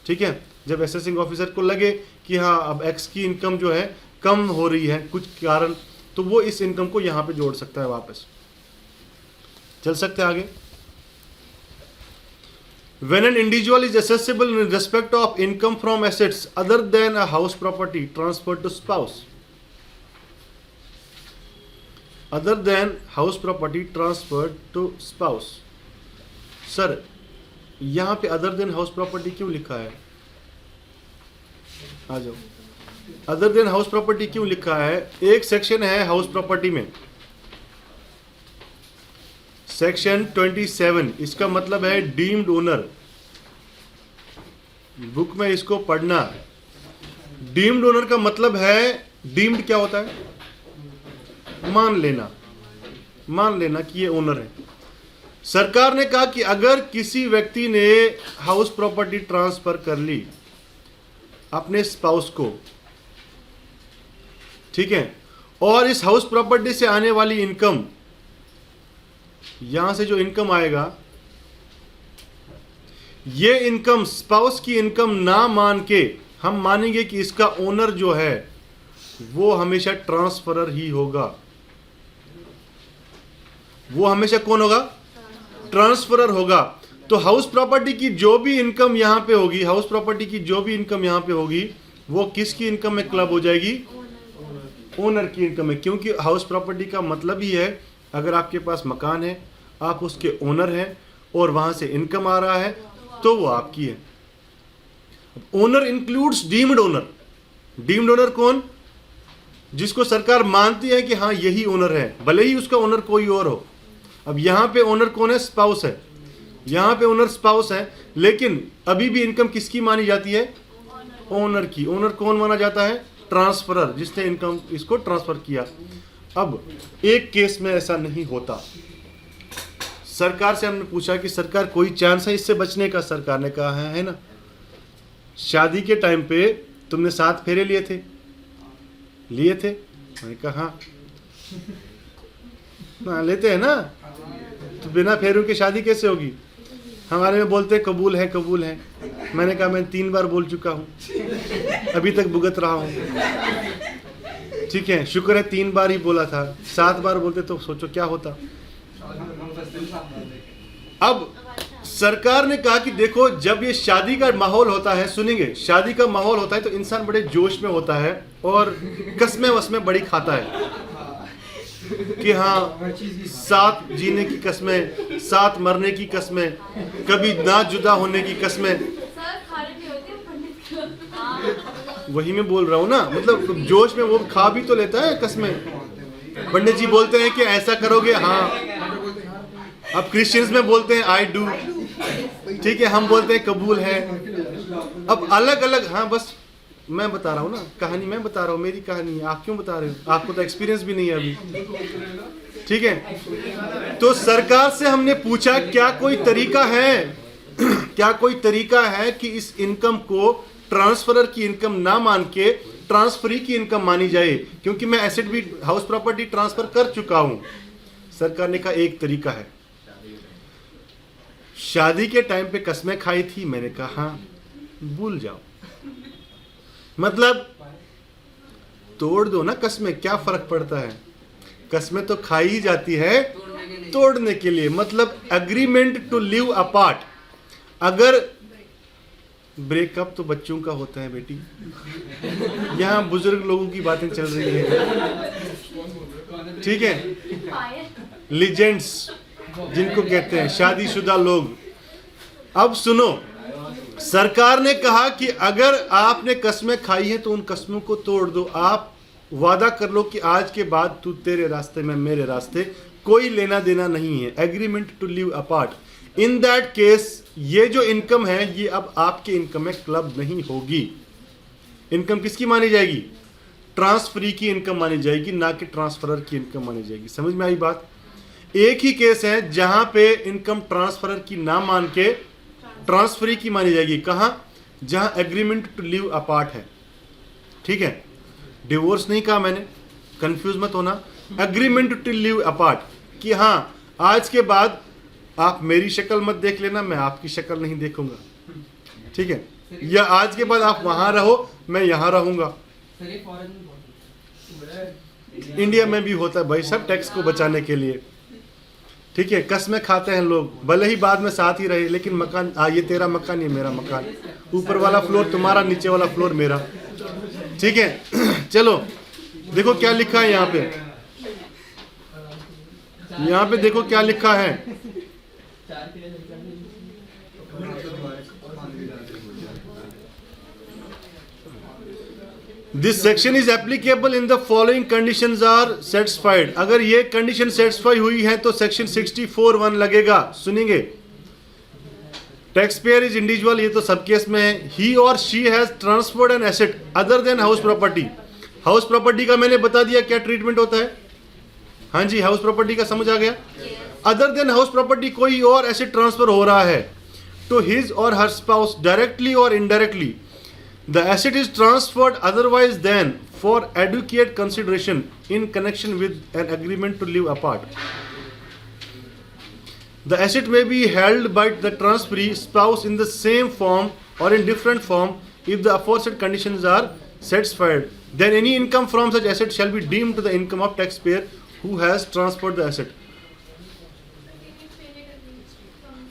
ठीक है, जब असेसिंग ऑफिसर को लगे कि हाँ अब X की इनकम जो है कम हो रही है कुछ कारण, तो वो इस इनकम को यहाँ पे जोड़ सकता है वापस। चल सकते हैं आगे। When an individual is assessable in respect of income from assets other than a house property transferred to spouse, other than house property transferred to spouse, sir यहाँ पे other than house property क्यों लिखा है? आ जाओ, other than house property क्यों लिखा है? एक सेक्शन है हाउस प्रॉपर्टी में, सेक्शन 27, इसका मतलब है डीम्ड ओनर। बुक में इसको पढ़ना। डीम्ड ओनर का मतलब है, डीम्ड क्या होता है? मान लेना, मान लेना कि ये ओनर है। सरकार ने कहा कि अगर किसी व्यक्ति ने हाउस प्रॉपर्टी ट्रांसफर कर ली अपने स्पाउस को, ठीक है, और इस हाउस प्रॉपर्टी से आने वाली इनकम, यहां से जो इनकम आएगा, ये इनकम स्पाउस की इनकम ना मान के हम मानेंगे कि इसका ओनर जो है वो हमेशा ट्रांसफरर ही होगा। वो हमेशा कौन होगा? ट्रांसफरर होगा। तो हाउस प्रॉपर्टी की जो भी इनकम यहां पे होगी, हाउस प्रॉपर्टी की जो भी इनकम यहां पे होगी, वो किसकी इनकम में क्लब हो जाएगी? ओनर की इनकम में। क्योंकि हाउस प्रॉपर्टी का मतलब ही है, अगर आपके पास मकान है, आप उसके ओनर हैं और वहां से इनकम आ रहा है, तो वो आपकी है। Owner includes deemed owner. Deemed owner कौन? जिसको सरकार मानती है कि हाँ यही ओनर है, भले ही उसका ओनर कोई और हो। अब यहां पे ओनर कौन है? स्पाउस है। यहां पे ओनर स्पाउस है, लेकिन अभी भी इनकम किसकी मानी जाती है? ओनर की। ओनर कौन माना जाता है? ट्रांसफरर, जिसने इनकम इसको ट्रांसफर किया। अब एक केस में ऐसा नहीं होता। सरकार से हमने पूछा कि सरकार कोई चांस है इससे बचने का? सरकार ने कहा है ना, शादी के टाइम पे तुमने 7 फेरे लिए थे? मैंने कहा हाँ लेते हैं ना, तो बिना फेरों की शादी कैसे होगी? हमारे में बोलते हैं कबूल है कबूल है। मैंने कहा मैं 3 बार बोल चुका हूँ, अभी तक भुगत रहा हूँ। ठीक है, शुक्र है 3 बार ही बोला था, 7 बार बोलते तो सोचो क्या होता। अब सरकार ने कहा कि देखो, जब ये शादी का माहौल होता है, सुनेंगे, शादी का माहौल होता है तो इंसान बड़े जोश में होता है और कसमें वस्में बड़ी खाता है कि हाँ 7 जीने की कसमें, 7 मरने की कसमें, कभी ना जुदा होने की कसमें। वही मैं बोल रहा हूँ ना, मतलब जोश में वो खा भी तो लेता है कसमें। पंडित जी बोलते हैं कि ऐसा करोगे, हाँ। अब क्रिश्चियंस में बोलते हैं आई डू, ठीक है, हम बोलते हैं कबूल है। अब अलग अलग, हाँ बस मैं बता रहा हूँ ना, कहानी मैं बता रहा हूँ, मेरी कहानी, आप क्यों बता रहे हो? आपको तो एक्सपीरियंस भी नहीं है अभी, ठीक है। तो सरकार से हमने पूछा क्या कोई तरीका है, क्या कोई तरीका है कि इस इनकम को ट्रांसफरर की इनकम ना मान के ट्रांसफरी की इनकम मानी जाए, क्योंकि मैं एसेट भी हाउस प्रॉपर्टी ट्रांसफर कर चुका हूं। सरकार ने कहा एक तरीका है। शादी के टाइम पे कसमें खाई थी? मैंने कहा हाँ, भूल जाओ, मतलब तोड़ दो ना कसमें, क्या फर्क पड़ता है? कसमें तो खाई ही जाती है तोड़ने के लिए, मतलब एग्रीमेंट टू लिव अपार्ट। अगर ब्रेकअप तो बच्चों का होता है बेटी, यहाँ बुजुर्ग लोगों की बातें चल रही है, ठीक है, लीजेंड्स जिनको कहते हैं, शादीशुदा लोग। अब सुनो, सरकार ने कहा कि अगर आपने कसमें खाई हैं तो उन कसमों को तोड़ दो। आप वादा कर लो कि आज के बाद तू तेरे रास्ते में मेरे रास्ते, कोई लेना देना नहीं है, agreement to live apart. In that case ये जो इनकम है ये अब आपके इनकम में क्लब नहीं होगी। इनकम किसकी मानी जाएगी? ट्रांसफरी की इनकम मानी जाएगी, ना कि ट्रांसफरर की इनकम मानी जाएगी। समझ में आई बात? एक ही केस है जहां पे इनकम ट्रांसफरर की ना मान के ट्रांसफरी की मानी जाएगी। कहां? जहां एग्रीमेंट टू लिव अपार्ट है, ठीक है। डिवोर्स नहीं कहा मैंने, कंफ्यूज मत होना। एग्रीमेंट टू लिव अपार्ट कि हाँ आज के बाद आप मेरी शक्ल मत देख लेना, मैं आपकी शक्ल नहीं देखूंगा, ठीक है, या आज के बाद आप वहां रहो मैं यहां रहूंगा। इंडिया में भी होता है भाई, सब टैक्स को बचाने के लिए, ठीक है। कसमें खाते हैं लोग, भले ही बाद में साथ ही रहे, लेकिन मकान ये तेरा मकान, ये मेरा मकान, ऊपर वाला फ्लोर तुम्हारा, नीचे वाला फ्लोर मेरा, ठीक है। चलो देखो क्या लिखा है यहाँ पे, यहाँ पे देखो क्या लिखा है। This section is applicable in the following conditions are satisfied. अगर ये कंडीशन सेटिस्फाई हुई है तो सेक्शन 64(1) लगेगा। सुनेंगे, टैक्स पेयर इज इंडिविजुअल, ये तो सब केस में है। ही or she has transferred an asset other than house property. House property का मैंने बता दिया क्या ट्रीटमेंट होता है। हाँ जी, हाउस प्रॉपर्टी का समझ आ गया। अदर देन हाउस प्रॉपर्टी कोई और एसेट ट्रांसफर हो रहा है to his or her spouse directly और indirectly. The asset is transferred otherwise than for adequate consideration in connection with an agreement to live apart. The asset may be held by the transferee spouse in the same form or in different form if the aforesaid conditions are satisfied, then any income from such asset shall be deemed to the income of taxpayer who has transferred the asset.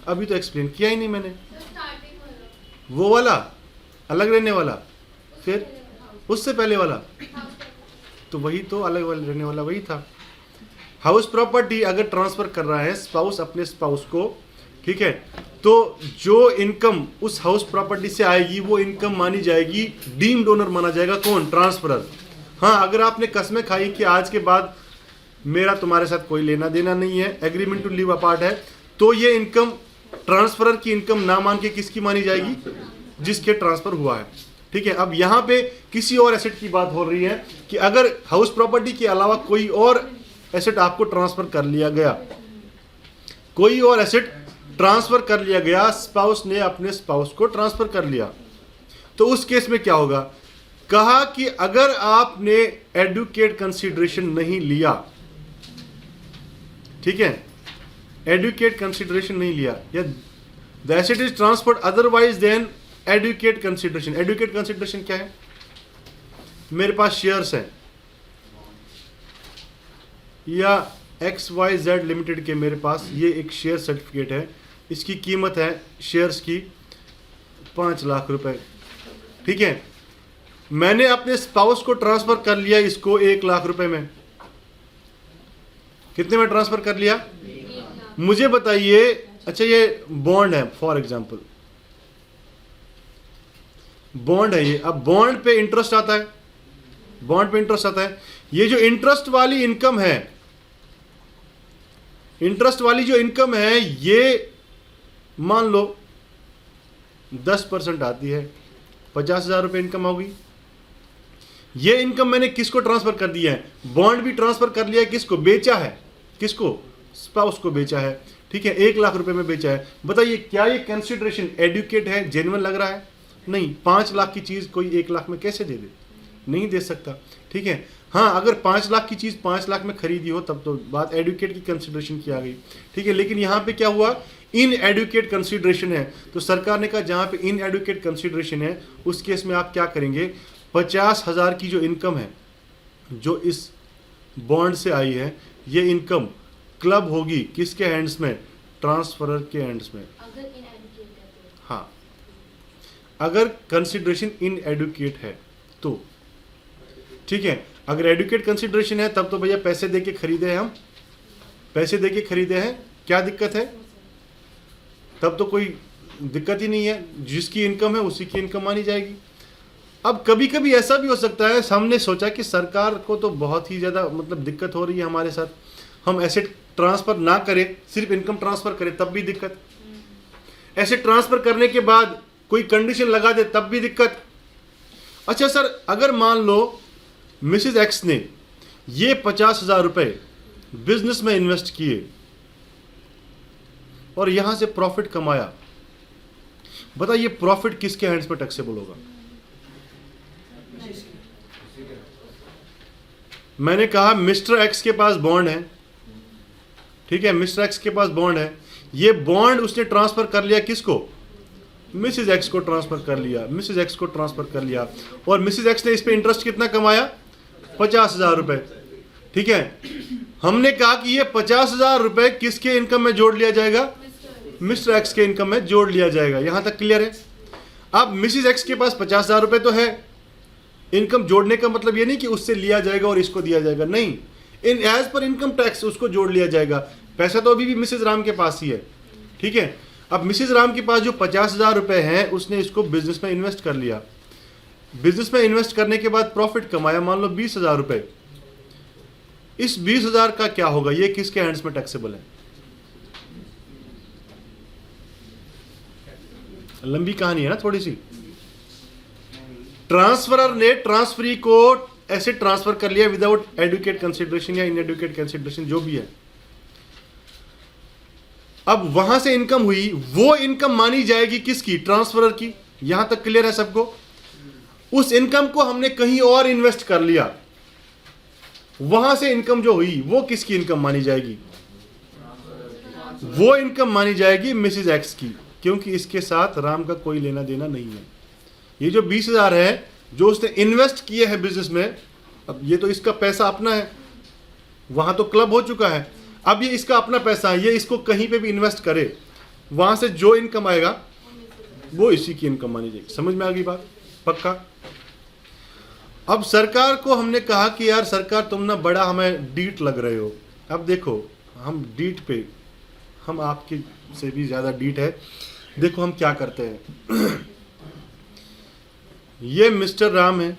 अभी तो एक्सप्लेन किया ही नहीं मैंने। वो वाला अलग रहने वाला, फिर उससे पहले वाला, तो वही तो अलग रहने वाला वही था। हाउस प्रॉपर्टी अगर ट्रांसफर कर रहा है स्पाउस अपने स्पाउस को, ठीक है, तो जो इनकम उस हाउस प्रॉपर्टी से आएगी वो इनकम मानी जाएगी, डीम्ड ओनर माना जाएगा कौन? ट्रांसफरर। हाँ, अगर आपने कसमें खाई कि आज के बाद मेरा तुम्हारे साथ कोई लेना देना नहीं है, एग्रीमेंट टू लिव अपार्ट है, तो ये इनकम ट्रांसफरर की इनकम ना मान के किसकी मानी जाएगी? जिसके ट्रांसफर हुआ है। ठीक है, अब यहाँ पे किसी और एसेट की बात हो रही है कि अगर हाउस प्रॉपर्टी के अलावा कोई और एसेट आपको ट्रांसफर कर लिया गया, कोई और एसेट ट्रांसफर कर लिया गया, स्पाउस ने अपने स्पाउस को ट्रांसफर कर लिया, तो उस केस में क्या होगा? कहा कि अगर आपने एडुकेट कंसीडरेशन नहीं लिया, ठीक है, एडुकेट कंसीडरेशन नहीं लिया, या the asset is transferred otherwise than adequate consideration. Adequate consideration क्या है? मेरे पास शेयर्स हैं या XYZ लिमिटेड के मेरे पास ये एक शेयर सर्टिफिकेट है, इसकी कीमत है शेयर्स की 5 लाख रुपए, ठीक है, मैंने अपने स्पाउस को ट्रांसफर कर लिया इसको 1 लाख रुपए में। कितने में ट्रांसफर कर लिया? मुझे बताइए, अच्छा ये बॉन्ड है फॉर एग्जांपल, बॉन्ड है ये, अब बॉन्ड पे इंटरेस्ट आता है, बॉन्ड पे इंटरेस्ट आता है, ये जो इंटरेस्ट वाली इनकम है, इंटरेस्ट वाली जो इनकम है, ये मान लो 10% आती है, 50,000 रुपये इनकम होगी। ये इनकम मैंने किसको ट्रांसफर कर दिया है? बॉन्ड भी ट्रांसफर कर लिया है, किसको? बेचा है, किसको? स्पाउस को बेचा है, ठीक है, 1 लाख रुपए में बेचा है। बताइए क्या ये कंसिडरेशन एडुकेट है, जेन्युइन लग रहा है? नहीं। 5 लाख की चीज कोई 1 लाख में कैसे दे दे? नहीं दे सकता, ठीक है। हाँ, अगर 5 लाख की चीज 5 लाख में खरीदी हो तब तो बात एडुकेट की कंसिडरेशन की आ गई, ठीक है। लेकिन यहाँ पे क्या हुआ? इन एडुकेट कंसिडरेशन है, तो सरकार ने कहा जहाँ पे इन एडुकेट कंसिडरेशन है उस केस में आप क्या करेंगे? 50,000 की जो इनकम है जो इस बॉन्ड से आई है, ये इनकम क्लब होगी किसके हैंड्स में? ट्रांसफरर के हैंड्स में। हाँ, अगर कंसिडरेशन इन एडुकेट है तो, ठीक है। अगर एडुकेट कंसिडरेशन है तब तो भैया पैसे दे के खरीदे हैं, हम पैसे दे के खरीदे हैं, क्या दिक्कत है? तब तो कोई दिक्कत ही नहीं है, जिसकी इनकम है उसी की इनकम मानी जाएगी। अब कभी कभी ऐसा भी हो सकता है, हमने सोचा कि सरकार को तो बहुत ही ज़्यादा मतलब दिक्कत हो रही है हमारे साथ, हम एसेट ट्रांसफ़र ना करें, सिर्फ इनकम ट्रांसफ़र करें तब भी दिक्कत, एसेट ट्रांसफ़र करने के बाद कोई कंडीशन लगा दे तब भी दिक्कत। अच्छा सर, अगर मान लो मिसेज एक्स ने ये 50,000 रुपये बिजनेस में इन्वेस्ट किए और यहां से प्रॉफिट कमाया, बताइए प्रॉफिट किसके हैंड्स में टैक्सेबल होगा? मैंने कहा मिस्टर एक्स के पास बॉन्ड है, ठीक है, मिस्टर एक्स के पास बॉन्ड है, ये बॉन्ड उसने ट्रांसफर कर लिया किसको? मिसेज एक्स को ट्रांसफर कर लिया, मिसेज एक्स को ट्रांसफर कर लिया, और मिसेज एक्स ने इस पे इंटरेस्ट कितना कमाया? 50,000 रुपए, ठीक है। हमने कहा कि ये 50,000 रुपए किसके इनकम में जोड़ लिया जाएगा? मिस्टर एक्स के इनकम में जोड़ लिया जाएगा। यहां तक क्लियर है? अब मिसेज एक्स के पास 50,000 रुपए तो है, इनकम जोड़ने का मतलब ये नहीं कि उससे लिया जाएगा और इसको दिया जाएगा, नहीं, इन एज पर इनकम टैक्स उसको जोड़ लिया जाएगा। पैसा तो अभी भी मिसेज राम के पास ही है, ठीक है। अब मिसेज राम के पास जो 50,000 रुपए हैं उसने इसको बिजनेस में इन्वेस्ट कर लिया, बिजनेस में इन्वेस्ट करने के बाद प्रॉफिट कमाया, मान लो 20,000 रुपए। इस 20,000 का क्या होगा? ये किसके हैंड्स में टैक्सेबल है? लंबी कहानी है ना थोड़ी सी। ट्रांसफरर ने ट्रांसफरी को ऐसे ट्रांसफर कर लिया विदाउट एडुकेट कंसिडरेशन या इनएडुकेट कंसिडरेशन जो भी है। अब वहां से इनकम हुई, वो इनकम मानी जाएगी किसकी? ट्रांसफरर की। यहां तक क्लियर है सबको? उस इनकम को हमने कहीं और इन्वेस्ट कर लिया, वहां से इनकम जो हुई वो किसकी इनकम मानी जाएगी? वो इनकम मानी जाएगी मिसेज एक्स की, क्योंकि इसके साथ राम का कोई लेना देना नहीं है। ये जो 20,000 है जो उसने इन्वेस्ट किए हैं बिजनेस में, अब ये तो इसका पैसा अपना है, वहां तो क्लब हो चुका है, अब ये इसका अपना पैसा है, ये इसको कहीं पे भी इन्वेस्ट करे, वहां से जो इनकम आएगा वो इसी की इनकम मानी जाएगी। समझ में आ गई बात? पक्का? अब सरकार को हमने कहा कि यार सरकार तुम ना बड़ा हमें डीट लग रहे हो। अब देखो हम डीट पे, हम आपके से भी ज़्यादा डीट है। देखो हम क्या करते हैं। ये मिस्टर राम है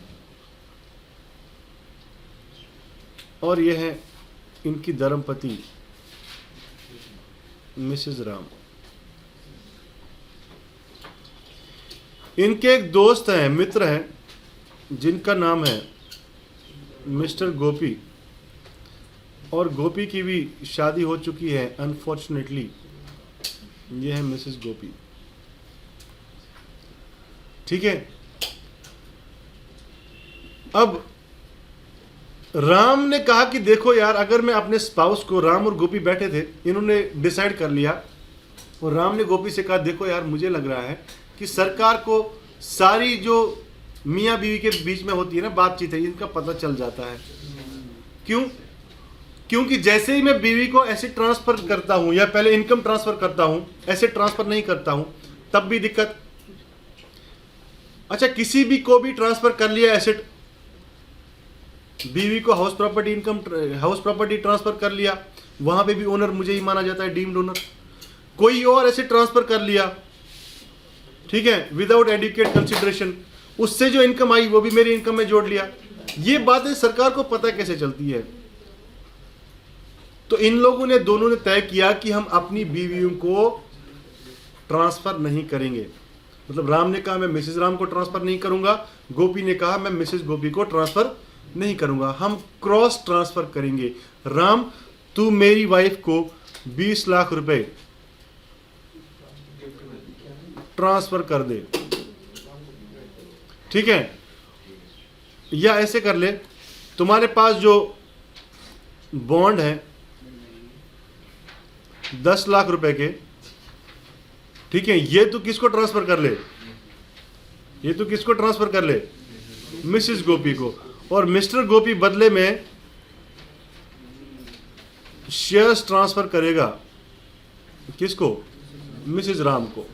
और ये है इनकी धर्मपति मिसेस राम। इनके एक दोस्त हैं, मित्र हैं, जिनका नाम है मिस्टर गोपी, और गोपी की भी शादी हो चुकी है अनफॉर्चुनेटली। ये है मिसेस गोपी, ठीक है। अब राम ने कहा कि देखो यार, अगर मैं अपने स्पाउस को, राम और गोपी बैठे थे, इन्होंने डिसाइड कर लिया, और राम ने गोपी से कहा देखो यार मुझे लग रहा है कि सरकार को सारी जो मियाँ बीवी के बीच में होती है ना बातचीत है, इनका पता चल जाता है। क्यों? क्योंकि जैसे ही मैं बीवी को ऐसे ट्रांसफर करता हूं, या पहले इनकम ट्रांसफर करता हूं, ऐसे ट्रांसफर नहीं करता हूं, तब भी दिक्कत। अच्छा, किसी भी को भी ट्रांसफर कर लिया एसेट, बीवी को house property income, house property transfer कर लिया, वहां पे भी ओनर मुझे ही माना जाता है, डीम्ड ओनर। कोई और ऐसे ट्रांसफर कर लिया, ठीक है, विदाउट एडुकेट कंसिडरेशन, उससे जो इनकम आई वो भी मेरी इनकम में जोड़ लिया। ये बातें सरकार को पता कैसे चलती है? तो इन लोगों ने, दोनों ने तय किया कि हम अपनी बीवियों को ट्रांसफर नहीं करेंगे। मतलब राम ने कहा मैं मिसेस राम को ट्रांसफर नहीं करूंगा, गोपी ने कहा मैं मिसेस गोपी को ट्रांसफर नहीं करूंगा, हम क्रॉस ट्रांसफर करेंगे। राम तू मेरी वाइफ को 20 लाख रुपए ट्रांसफर कर दे, ठीक है, या ऐसे कर ले, तुम्हारे पास जो बॉन्ड है 10 लाख रुपए के, ठीक है, ये तू किसको ट्रांसफर कर ले, ये तू किसको ट्रांसफर कर ले, मिसेस गोपी को, और मिस्टर गोपी बदले में शेयर्स ट्रांसफर करेगा किसको, मिसेस राम को।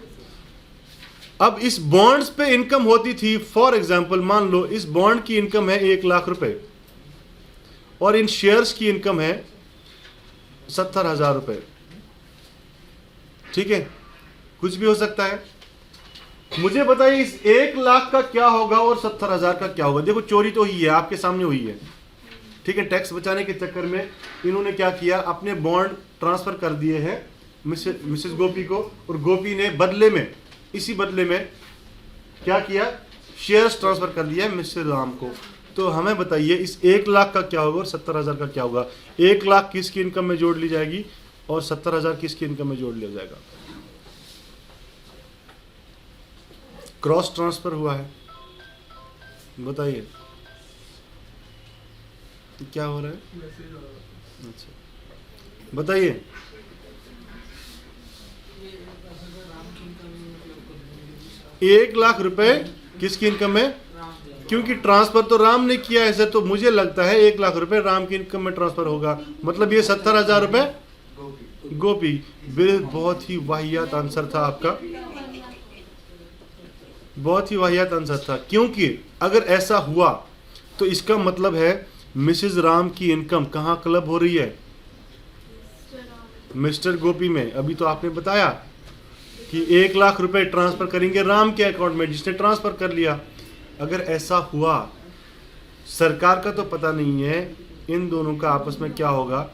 अब इस बॉन्ड्स पे इनकम होती थी, फॉर एग्जांपल मान लो इस बॉन्ड की इनकम है 1 लाख रुपए, और इन शेयर्स की इनकम है 70,000 रुपए, ठीक है, कुछ भी हो सकता है। मुझे बताइए इस 1 लाख का क्या होगा और 70,000 का क्या होगा? देखो चोरी तो हुई है, आपके सामने हुई है, ठीक है। टैक्स बचाने के चक्कर में इन्होंने क्या किया, अपने बॉन्ड ट्रांसफर कर दिए हैं मिसेस गोपी को, और गोपी ने बदले में, इसी बदले में क्या किया, शेयर्स ट्रांसफर कर दिया है मिस्टर राम को। तो हमें बताइए इस 1 लाख का क्या होगा और 70,000 का क्या होगा? 1 लाख किसकी इनकम में जोड़ ली जाएगी और 70,000 किसकी इनकम में जोड़ लिया जाएगा? क्रॉस ट्रांसफर हुआ है, बताइए क्या हो रहा है? अच्छा बताइए। एक लाख रुपए किसकी इनकम में? क्योंकि ट्रांसफर तो राम ने किया है सर, तो मुझे लगता है 1 लाख रुपए राम की इनकम में ट्रांसफर होगा, मतलब ये 70,000 रुपए गोपी। बहुत ही वाहियात आंसर था आपका, बहुत ही वाहियात आंसर था, क्योंकि अगर ऐसा हुआ तो इसका मतलब है मिसेस राम की इनकम कहाँ क्लब हो रही है? मिस्टर गोपी में। अभी तो आपने बताया कि 1 लाख रुपए ट्रांसफर करेंगे राम के अकाउंट में, जिसने ट्रांसफर कर लिया। अगर ऐसा हुआ, सरकार का तो पता नहीं है, इन दोनों का आपस में क्या होगा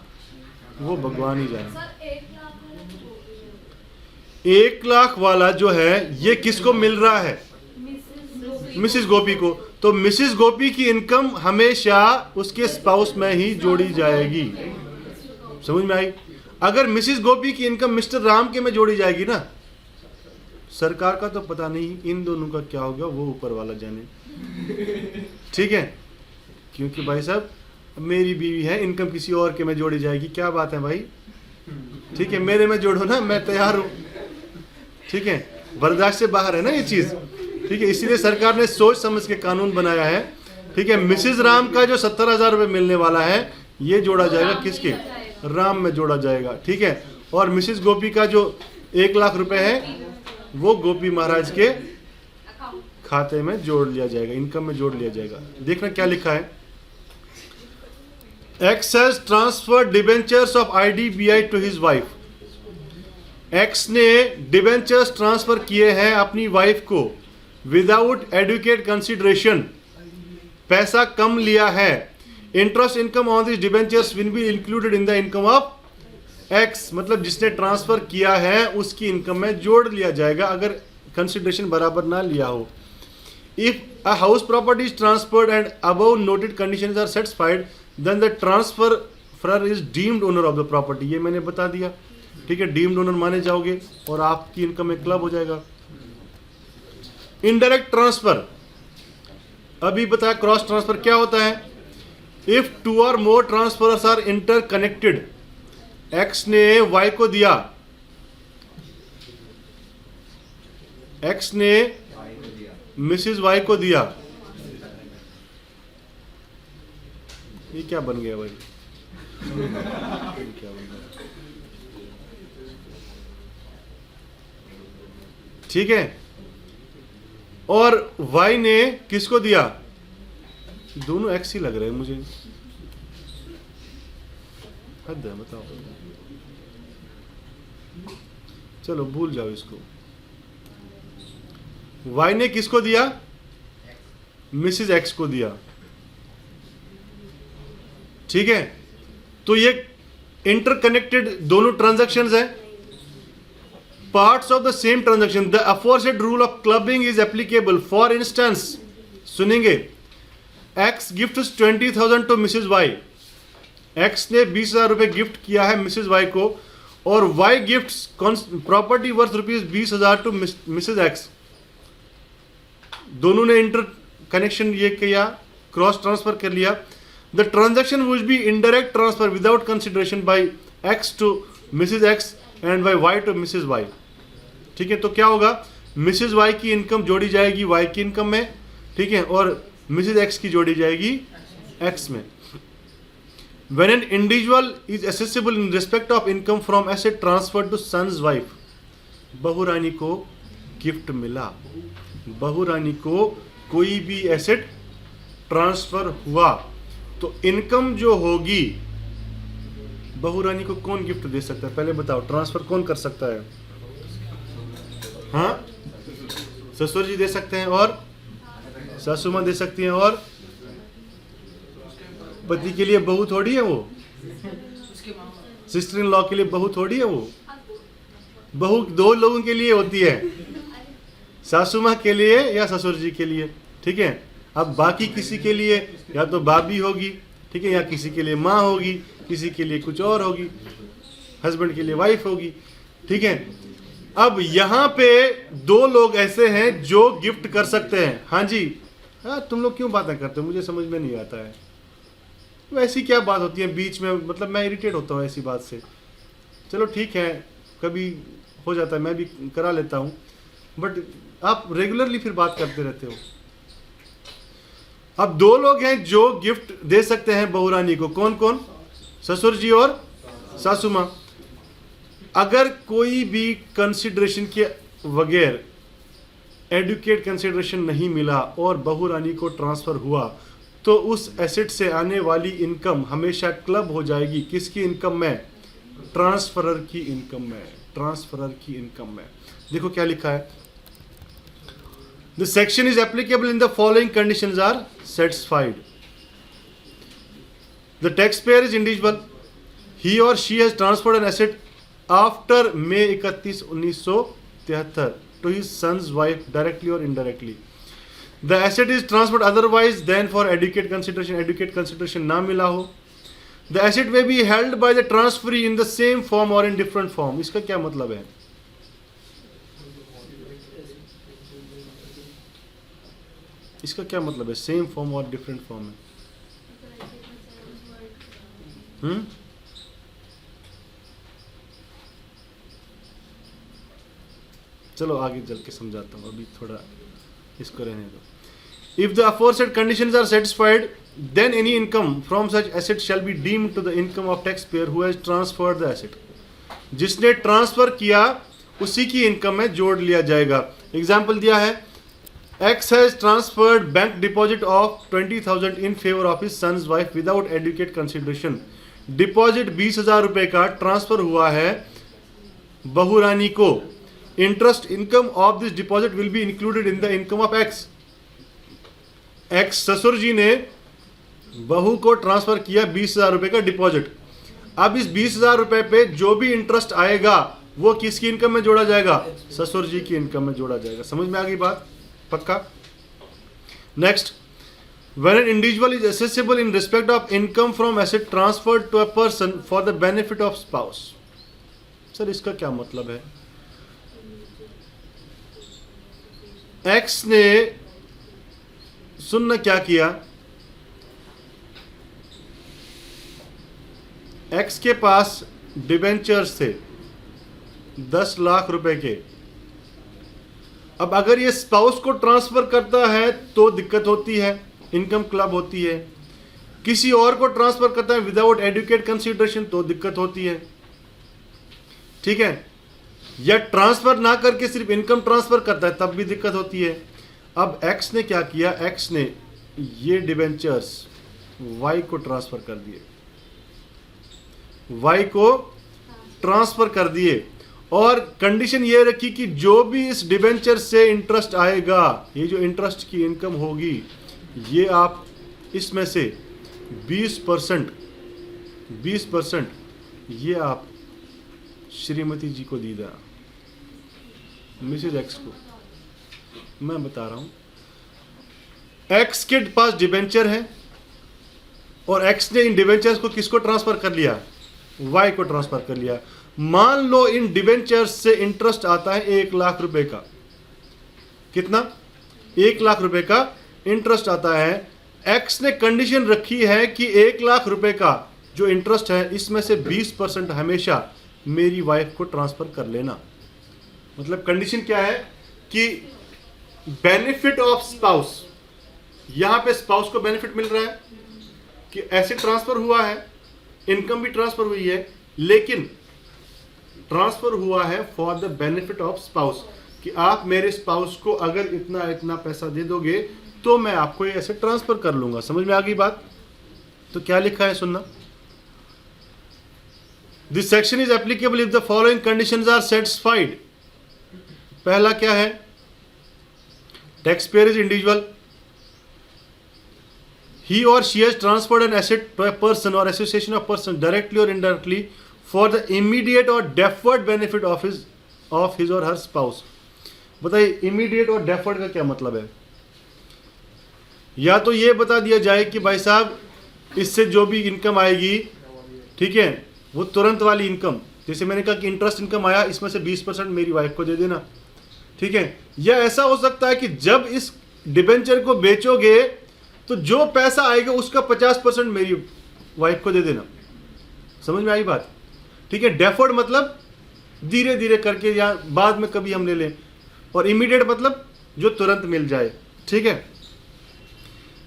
वो भगवान ही जाने। 1 लाख वाला जो है ये किसको मिल रहा है? मिसेस गोपी को। तो मिसेस गोपी की इनकम हमेशा उसके स्पाउस में ही जोड़ी जाएगी। समझ में आई? अगर मिसेस गोपी की इनकम मिस्टर राम के में जोड़ी जाएगी ना, सरकार का तो पता नहीं, इन दोनों का क्या होगा वो ऊपर वाला जाने, ठीक है। क्योंकि भाई साहब मेरी बीवी है, इनकम किसी और के में जोड़ी जाएगी, क्या बात है भाई, ठीक है, मेरे में जोड़ो ना, मैं तैयार हूं, ठीक है। बर्दाश्त से बाहर है ना ये चीज, ठीक है, इसीलिए सरकार ने सोच समझ के कानून बनाया है। ठीक है, मिसेज राम का जो 70,000 रुपये मिलने वाला है ये जोड़ा जाएगा किसके? राम में जोड़ा जाएगा। ठीक है, और मिसेज गोपी का जो 1 लाख रुपए है वो गोपी महाराज के खाते में जोड़ लिया जाएगा, इनकम में जोड़ लिया जाएगा। देखना क्या लिखा है, X has transferred debentures of IDBI to his wife. X ने डिबेंचर्स ट्रांसफर किए हैं अपनी वाइफ को विदाउट एडुकेट कंसिडरेशन, पैसा कम लिया है। Interest income on this debentures will be included in the income of x, मतलब जिसने ट्रांसफर किया है उसकी इनकम में जोड़ लिया जाएगा अगर कंसिडरेशन बराबर ना लिया हो। If a house property is transferred and above noted conditions are satisfied then the transferor is deemed owner of the property. ये मैंने बता दिया। ठीक है, डीम्ड ओनर माने जाओगे और आपकी इनकम में क्लब हो जाएगा। इनडायरेक्ट ट्रांसफर अभी बताया, क्रॉस ट्रांसफर क्या होता है? If 2 or more transfers are interconnected, X ने वाई को दिया, एक्स ने मिसेज वाई को दिया, ये क्या बन गया भाई? क्या बन गया? ठीक है, और वाई ने किसको दिया? दोनों एक्स ही लग रहे हैं मुझे, हद है, बताओ। चलो भूल जाओ इसको। वाई ने किसको दिया? मिसेज एक्स को दिया। ठीक है, तो ये इंटरकनेक्टेड दोनों ट्रांजैक्शंस है, parts of the same transaction. The aforesaid rule of clubbing is applicable. For instance, सुनेंगे, X gifts 20,000 to Mrs Y. X ने 20,000 रुपए गिफ्ट किया है मिसेज वाई को, और Y gifts property worth ₹20,000 to Mrs X. दोनों ने इंटर कनेक्शन ये किया, क्रॉस ट्रांसफर कर लिया। The transaction would be indirect transfer without consideration by X to Mrs X and by Y to Mrs Y. ठीक है, तो क्या होगा? मिसेज वाई की इनकम जोड़ी जाएगी वाई की इनकम में, ठीक है, और मिसेज एक्स की जोड़ी जाएगी एक्स में। When an individual is accessible in respect of income from asset transferred to son's wife, बहू रानी को गिफ्ट मिला, बहू रानी को कोई भी एसेट ट्रांसफर हुआ तो इनकम जो होगी, बहू रानी को कौन गिफ्ट दे सकता है? पहले बताओ, ट्रांसफर कौन कर सकता है? हाँ, ससुर जी दे सकते हैं, और सासू माँ दे सकती हैं, और पति के लिए बहू थोड़ी है वो, सिस्टर इन लॉ के लिए बहू थोड़ी है वो। बहू 2 लोगों के लिए होती है, सासू माँ के लिए या ससुर जी के लिए। ठीक है, अब बाकी किसी के लिए या तो भाभी होगी, ठीक है, या किसी के लिए माँ होगी, किसी के लिए कुछ और होगी, हस्बैंड के लिए वाइफ होगी। ठीक है, अब यहाँ पे 2 लोग ऐसे हैं जो गिफ्ट कर सकते हैं। हाँ जी, हाँ, तुम लोग क्यों बातें करते हो? मुझे समझ में नहीं आता है, वैसी क्या बात होती है बीच में, मतलब मैं इरिटेट होता हूँ ऐसी बात से। चलो ठीक है, कभी हो जाता है, मैं भी करा लेता हूँ, बट आप रेगुलरली फिर बात करते रहते हो। अब 2 लोग हैं जो गिफ्ट दे सकते हैं बहू रानी को, कौन कौन? ससुर जी और सासू माँ। अगर कोई भी कंसिडरेशन के बगैर, एडुकेट कंसिडरेशन नहीं मिला और बहू रानी को ट्रांसफर हुआ, तो उस एसेट से आने वाली इनकम हमेशा क्लब हो जाएगी किसकी इनकम में? ट्रांसफरर की इनकम में, ट्रांसफरर की इनकम में। देखो क्या लिखा है, the section is applicable in the following conditions are satisfied. The tax payer is individual, he or she has transferred an asset after May 31, 1973 to his son's wife directly or indirectly. The asset is transferred otherwise than for adequate consideration. Adequate consideration ना मिला हो. The asset may be held by the transferee in the same form or in different form. इसका क्या मतलब है? इसका क्या मतलब है? सेम फॉर्म और डिफरेंट फॉर्म है? चलो आगे चल के समझाता हूँ, अभी थोड़ा इसको रहने दो। If the aforesaid conditions are satisfied then any income from such asset shall be deemed to the income of tax payer who has transferred the asset. जिसने ट्रांसफर किया उसी की इनकम में जोड़ लिया जाएगा। एग्जाम्पल दिया है, X has transferred bank deposit of 20,000 in favor of his son's wife without adequate consideration. Deposit 20,000 रुपए का ट्रांसफर हुआ है बहू रानी को। Interest income of this deposit will be included in the income of x. X ससुर जी ने बहू को ट्रांसफर किया 20,000 रुपए का डिपॉजिट। अब इस 20,000 रुपए पे जो भी इंटरेस्ट आएगा वो किसकी इनकम में जोड़ा जाएगा? ससुर जी की इनकम में जोड़ा जाएगा। समझ में आ गई बात? पक्का। Next, when an individual is assessable in respect of income from asset transferred to a person for the benefit of spouse। Sir इसका क्या मतलब है? एक्स ने सुनना क्या किया, एक्स के पास डिबेंचर्स थे 10 लाख रुपए के। अब अगर ये स्पाउस को ट्रांसफर करता है तो दिक्कत होती है, इनकम क्लब होती है। किसी और को ट्रांसफर करता है विदाउट एडुकेट कंसीडरेशन तो दिक्कत होती है, ठीक है। या ट्रांसफर ना करके सिर्फ इनकम ट्रांसफर करता है तब भी दिक्कत होती है। अब एक्स ने क्या किया, एक्स ने ये डिबेंचर्स वाई को ट्रांसफर कर दिए, वाई को ट्रांसफर कर दिए और कंडीशन ये रखी कि जो भी इस डिबेंचर से इंटरेस्ट आएगा, ये जो इंटरेस्ट की इनकम होगी, ये आप इसमें से 20% ये आप श्रीमती जी को दी दा, मिसेज एक्स को। मैं बता रहा हूं एक्स के पास डिबेंचर है और एक्स ने इन डिबेंचर्स को किसको ट्रांसफर कर लिया? वाई को ट्रांसफर कर लिया। मान लो इन डिबेंचर्स से इंटरेस्ट आता है 1 लाख रुपए का। कितना? 1 लाख रुपए का इंटरेस्ट आता है। एक्स ने कंडीशन रखी है कि 1 लाख रुपए का जो इंटरेस्ट है इसमें से 20% हमेशा मेरी वाइफ को ट्रांसफर कर लेना। मतलब कंडीशन क्या है कि बेनिफिट ऑफ स्पाउस, यहां पे स्पाउस को बेनिफिट मिल रहा है कि एसेट ट्रांसफर हुआ है, इनकम भी ट्रांसफर हुई है, लेकिन ट्रांसफर हुआ है for the benefit of spouse, कि आप मेरे स्पाउस को अगर इतना इतना पैसा दे दोगे तो मैं आपको ये ऐसे ट्रांसफर कर लूंगा। समझ में आ गई बात? तो क्या लिखा है सुनना, this section is applicable if the following conditions are satisfied. पहला क्या है? Tax payer is individual, he or she has transferred an asset to a person or association of persons directly or indirectly for the immediate or deferred benefit of his or her spouse। बताइए immediate और deferred का क्या मतलब है? या तो ये बता दिया जाए कि भाई साहब इससे जो भी इनकम आएगी, ठीक है, वो तुरंत वाली इनकम, जैसे मैंने कहा कि इंटरेस्ट इनकम आया इसमें से 20% मेरी वाइफ को दे देना, ठीक है। या ऐसा हो सकता है कि जब इस डिबेंचर को बेचोगे तो जो पैसा आएगा उसका 50% मेरी वाइफ को दे देना। समझ में आई बात? ठीक है। डेफर्ड मतलब धीरे धीरे करके या बाद में कभी हम ले लें, और इमीडिएट मतलब जो तुरंत मिल जाए, ठीक है।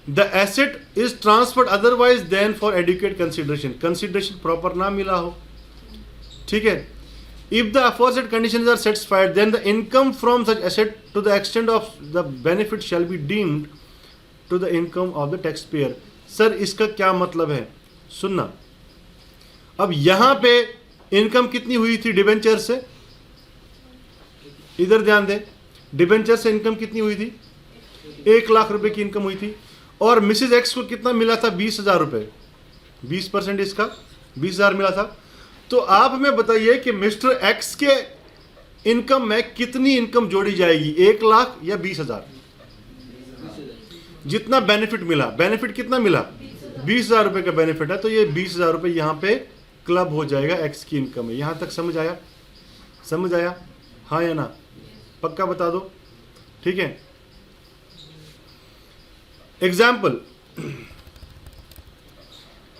The asset is transferred otherwise than for adequate consideration, consideration proper ना मिला हो, ठीक है। If the aforesaid conditions are satisfied then the income from such asset to the extent of the benefit shall be deemed to the income of the tax payer. Sir इसका क्या मतलब है? सुनना, अब यहां पे इनकम कितनी हुई थी डिबेंचर से? इधर ध्यान दें, डिबेंचर से इनकम कितनी हुई थी? 1 लाख रुपए की इनकम हुई थी, और मिसेज एक्स को कितना मिला था? 20,000 रुपए। 20% इसका 20,000 मिला था। तो आप हमें बताइए कि मिस्टर एक्स के इनकम में कितनी इनकम जोड़ी जाएगी, 1 लाख या 20,000? जितना बेनिफिट मिला, बेनिफिट कितना मिला? 20,000 रुपए का बेनिफिट है, तो ये 20,000 रुपए यहां पे क्लब हो जाएगा एक्स की इनकम में। यहां तक समझ आया? समझ आया? हाँ या ना? पक्का बता दो, ठीक है। Example,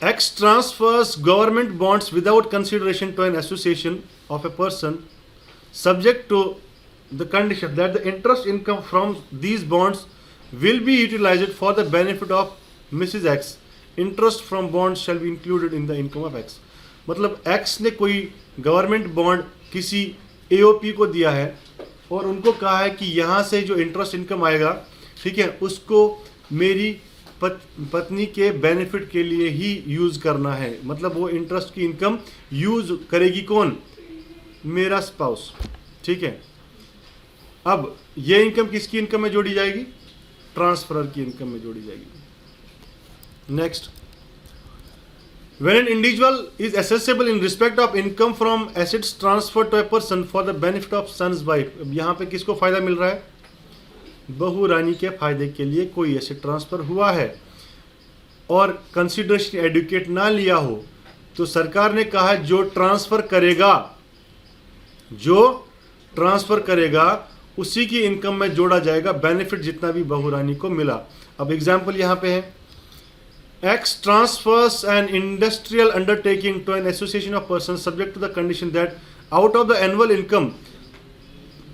X transfers government bonds without consideration to an association of a person subject to the condition that the interest income from these bonds will be utilized for the benefit of Mrs. X. Interest from bonds shall be included in the income of X. मतलब X ने कोई गवर्नमेंट बॉन्ड किसी AOP को दिया है और उनको कहा है कि यहाँ से जो इंटरेस्ट इनकम आएगा, ठीक है, उसको मेरी पत्नी के बेनिफिट के लिए ही यूज़ करना है। मतलब वो इंटरेस्ट की इनकम यूज़ करेगी कौन? मेरा स्पाउस, ठीक है। अब ये इनकम किसकी इनकम में जोड़ी जाएगी? ट्रांसफरर की इनकम में जोड़ी जाएगी। Next, when an individual is assessable in respect of income from assets transferred to a person for the benefit of son's wife, अब यहाँ पे किसको फायदा मिल रहा है? बहू रानी के फायदे के लिए कोई एसेट ट्रांसफर हुआ है और कंसिडरेशन एडुकेट ना लिया हो, तो सरकार ने कहा जो ट्रांसफर करेगा उसी की इनकम में जोड़ा जाएगा बेनिफिट जितना भी बहू रानी को मिला। अब एग्जाम्पल यहाँ पे है, X transfers an industrial undertaking to an association of persons subject to the condition that out of the annual income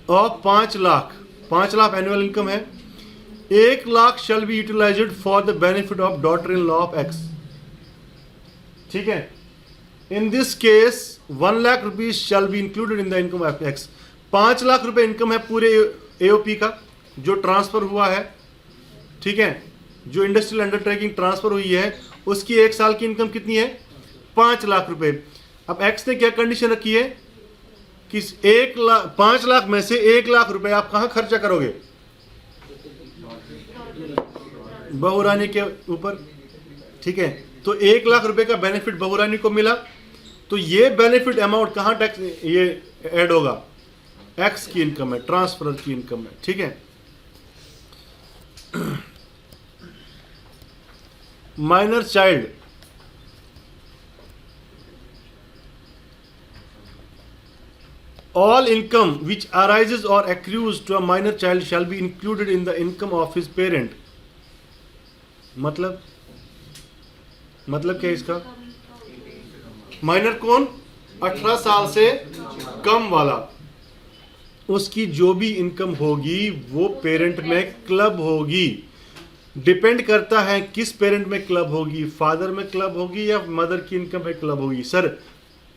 of 5 lakh annual income है, 1 lakh shall be utilized for the benefit of daughter-in-law of X, ठीक है। In this case 1 lakh rupees shall be included in the income of X. 5 lakh रुपए इनकम है पूरे AOP का जो ट्रांसफर हुआ है, ठीक है, जो इंडस्ट्रियल अंडरटेकिंग ट्रांसफर हुई है उसकी 1 साल की इनकम कितनी है? 5 लाख रुपए। अब एक्स ने क्या कंडीशन रखी है कि 5 लाख में से 1 लाख रुपए आप कहां खर्चा करोगे? बहू रानी के ऊपर, ठीक है। तो 1 लाख रुपए का बेनिफिट बहू रानी को मिला, तो ये बेनिफिट अमाउंट कहां टैक्स ये ऐड होगा? एक्स की इनकम है, ट्रांसफर की इनकम है, ठीक है। minor child, all income which arises or accrues to a minor child shall be included in the income of his parent. मतलब क्या है इसका? माइनर कौन? 18 साल से कम वाला, उसकी जो भी इनकम होगी वो पेरेंट में क्लब होगी। डिपेंड करता है किस पेरेंट में क्लब होगी, फादर में क्लब होगी या मदर की इनकम में क्लब होगी। सर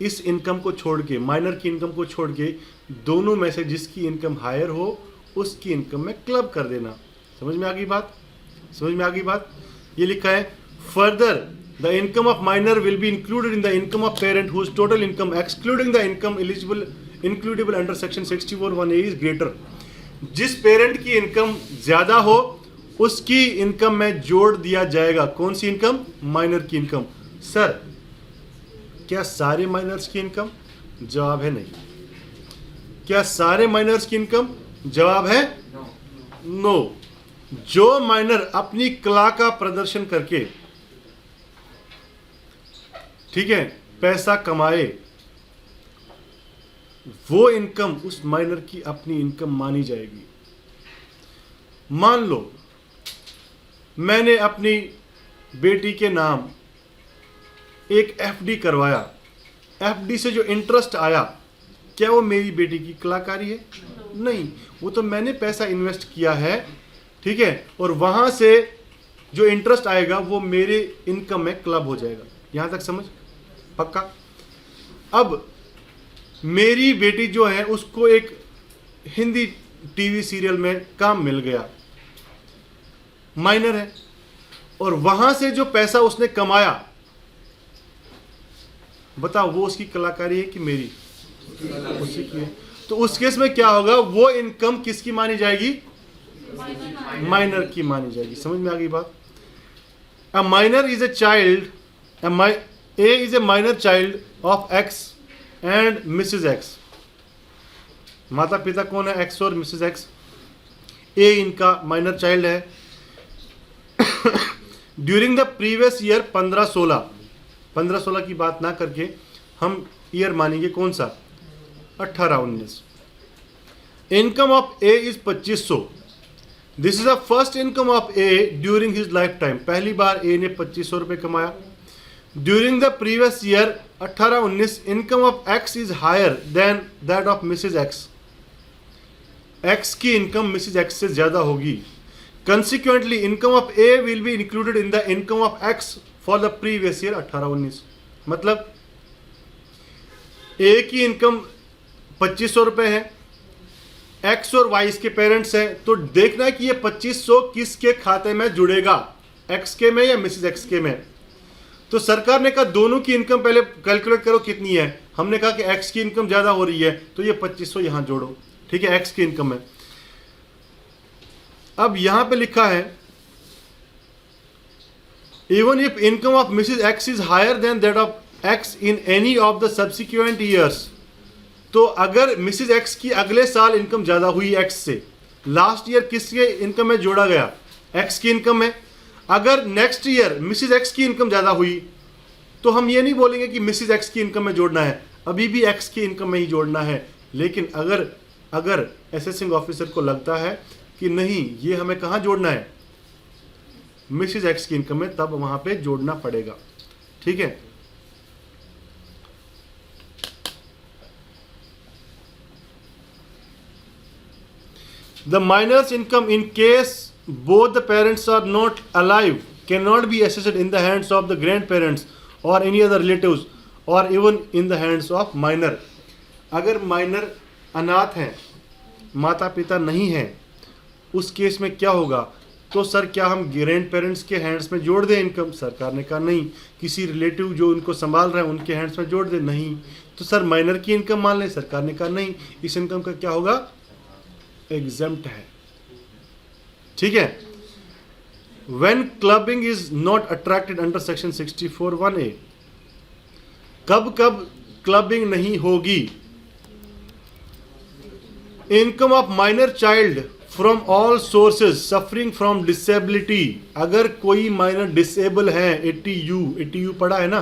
इस इनकम को छोड़ के, माइनर की इनकम को छोड़ के, दोनों में से जिसकी इनकम हायर हो उसकी इनकम में क्लब कर देना। समझ में आ गई बात? ये लिखा है, further the income of minor will be included in the income of parent whose total income excluding the income includable under section 64(1)(a) is greater. जिस पेरेंट की इनकम ज्यादा हो उसकी इनकम में जोड़ दिया जाएगा। कौन सी इनकम? माइनर की इनकम। सर क्या सारे माइनर्स की इनकम? जवाब है नहीं। क्या सारे माइनर्स की इनकम? जवाब है नो। जो माइनर अपनी कला का प्रदर्शन करके, ठीक है, पैसा कमाए, वो इनकम उस माइनर की अपनी इनकम मानी जाएगी। मान लो मैंने अपनी बेटी के नाम एक FD करवाया, FD से जो इंटरेस्ट आया, क्या वो मेरी बेटी की कलाकारी है? नहीं, वो तो मैंने पैसा इन्वेस्ट किया है, ठीक है, और वहां से जो इंटरेस्ट आएगा वो मेरे इनकम में क्लब हो जाएगा। यहां तक समझ पक्का? अब मेरी बेटी जो है उसको एक हिंदी टीवी सीरियल में काम मिल गया, माइनर है, और वहां से जो पैसा उसने कमाया, बताओ वो उसकी कलाकारी है कि मेरी? उसी की है। तो उस केस में क्या होगा? वो इनकम किसकी मानी जाएगी? माइनर की मानी जाएगी। समझ में आ गई बात? A minor is a child, A is a minor child of X and Mrs. X. माता पिता कौन है? X और Mrs. X। A इनका माइनर चाइल्ड है। ड्यूरिंग द प्रीवियस ईयर 15-16 की बात ना करके हम ईयर मानेंगे कौन सा? 18-19। Income of A is 2500। This is the first income of A during his lifetime. पहली बार A ने 2500 रुपये कमाया। During the previous year 18-19 income of X is higher than that of Mrs. X। X की इनकम मिसेज एक्स से ज़्यादा होगी। Consequently income of A will be included in the income of X for the previous year 18-19। मतलब ए की इनकम 2500 रुपये है, एक्स और वाई इसके पेरेंट्स हैं, तो देखना है कि ये 2500 किसके खाते में जुड़ेगा, एक्स के में या मिसेज एक्स के में। तो सरकार ने कहा दोनों की इनकम पहले कैलकुलेट करो कितनी है। हमने कहा कि एक्स की इनकम ज़्यादा हो रही है तो ये 2500 यहाँ जोड़ो, ठीक है, एक्स की इनकम है। अब यहाँ पे लिखा है even if income of Mrs X is higher than that of X in any of the subsequent years. तो अगर मिसेज एक्स की अगले साल इनकम ज़्यादा हुई एक्स से, लास्ट ईयर किसके इनकम में जोड़ा गया, एक्स की इनकम में। अगर नेक्स्ट ईयर मिसेज एक्स की इनकम ज़्यादा हुई तो हम ये नहीं बोलेंगे कि मिसेज एक्स की इनकम में जोड़ना है, अभी भी एक्स की इनकम में ही जोड़ना है। लेकिन अगर असेसिंग ऑफिसर को लगता है कि नहीं ये हमें कहाँ जोड़ना है, मिसेज एक्स की इनकम में, तब वहाँ पे जोड़ना पड़ेगा, ठीक है। The minor's income in case both the parents are not alive cannot be assessed in the hands of the grandparents or any other relatives or even in the hands of minor। अगर माइनर अनाथ हैं, माता पिता नहीं हैं, उस केस में क्या होगा, तो सर क्या हम ग्रैंड पेरेंट्स के हैंड्स में जोड़ दें इनकम? सरकार ने कहा नहीं। किसी रिलेटिव जो उनको संभाल रहे हैं उनके हैंड्स में जोड़ दें? नहीं। तो सर माइनर की इनकम मान लें? सरकार ने कहा नहीं, इस इनकम का क्या होगा, एग्जेम्प्ट है, ठीक है। When clubbing is not attracted under section 64(1)(a, कब कब क्लबिंग नहीं होगी? Income of minor child from all sources suffering from disability. अगर कोई माइनर डिसेबल है, 80U पढ़ा है ना,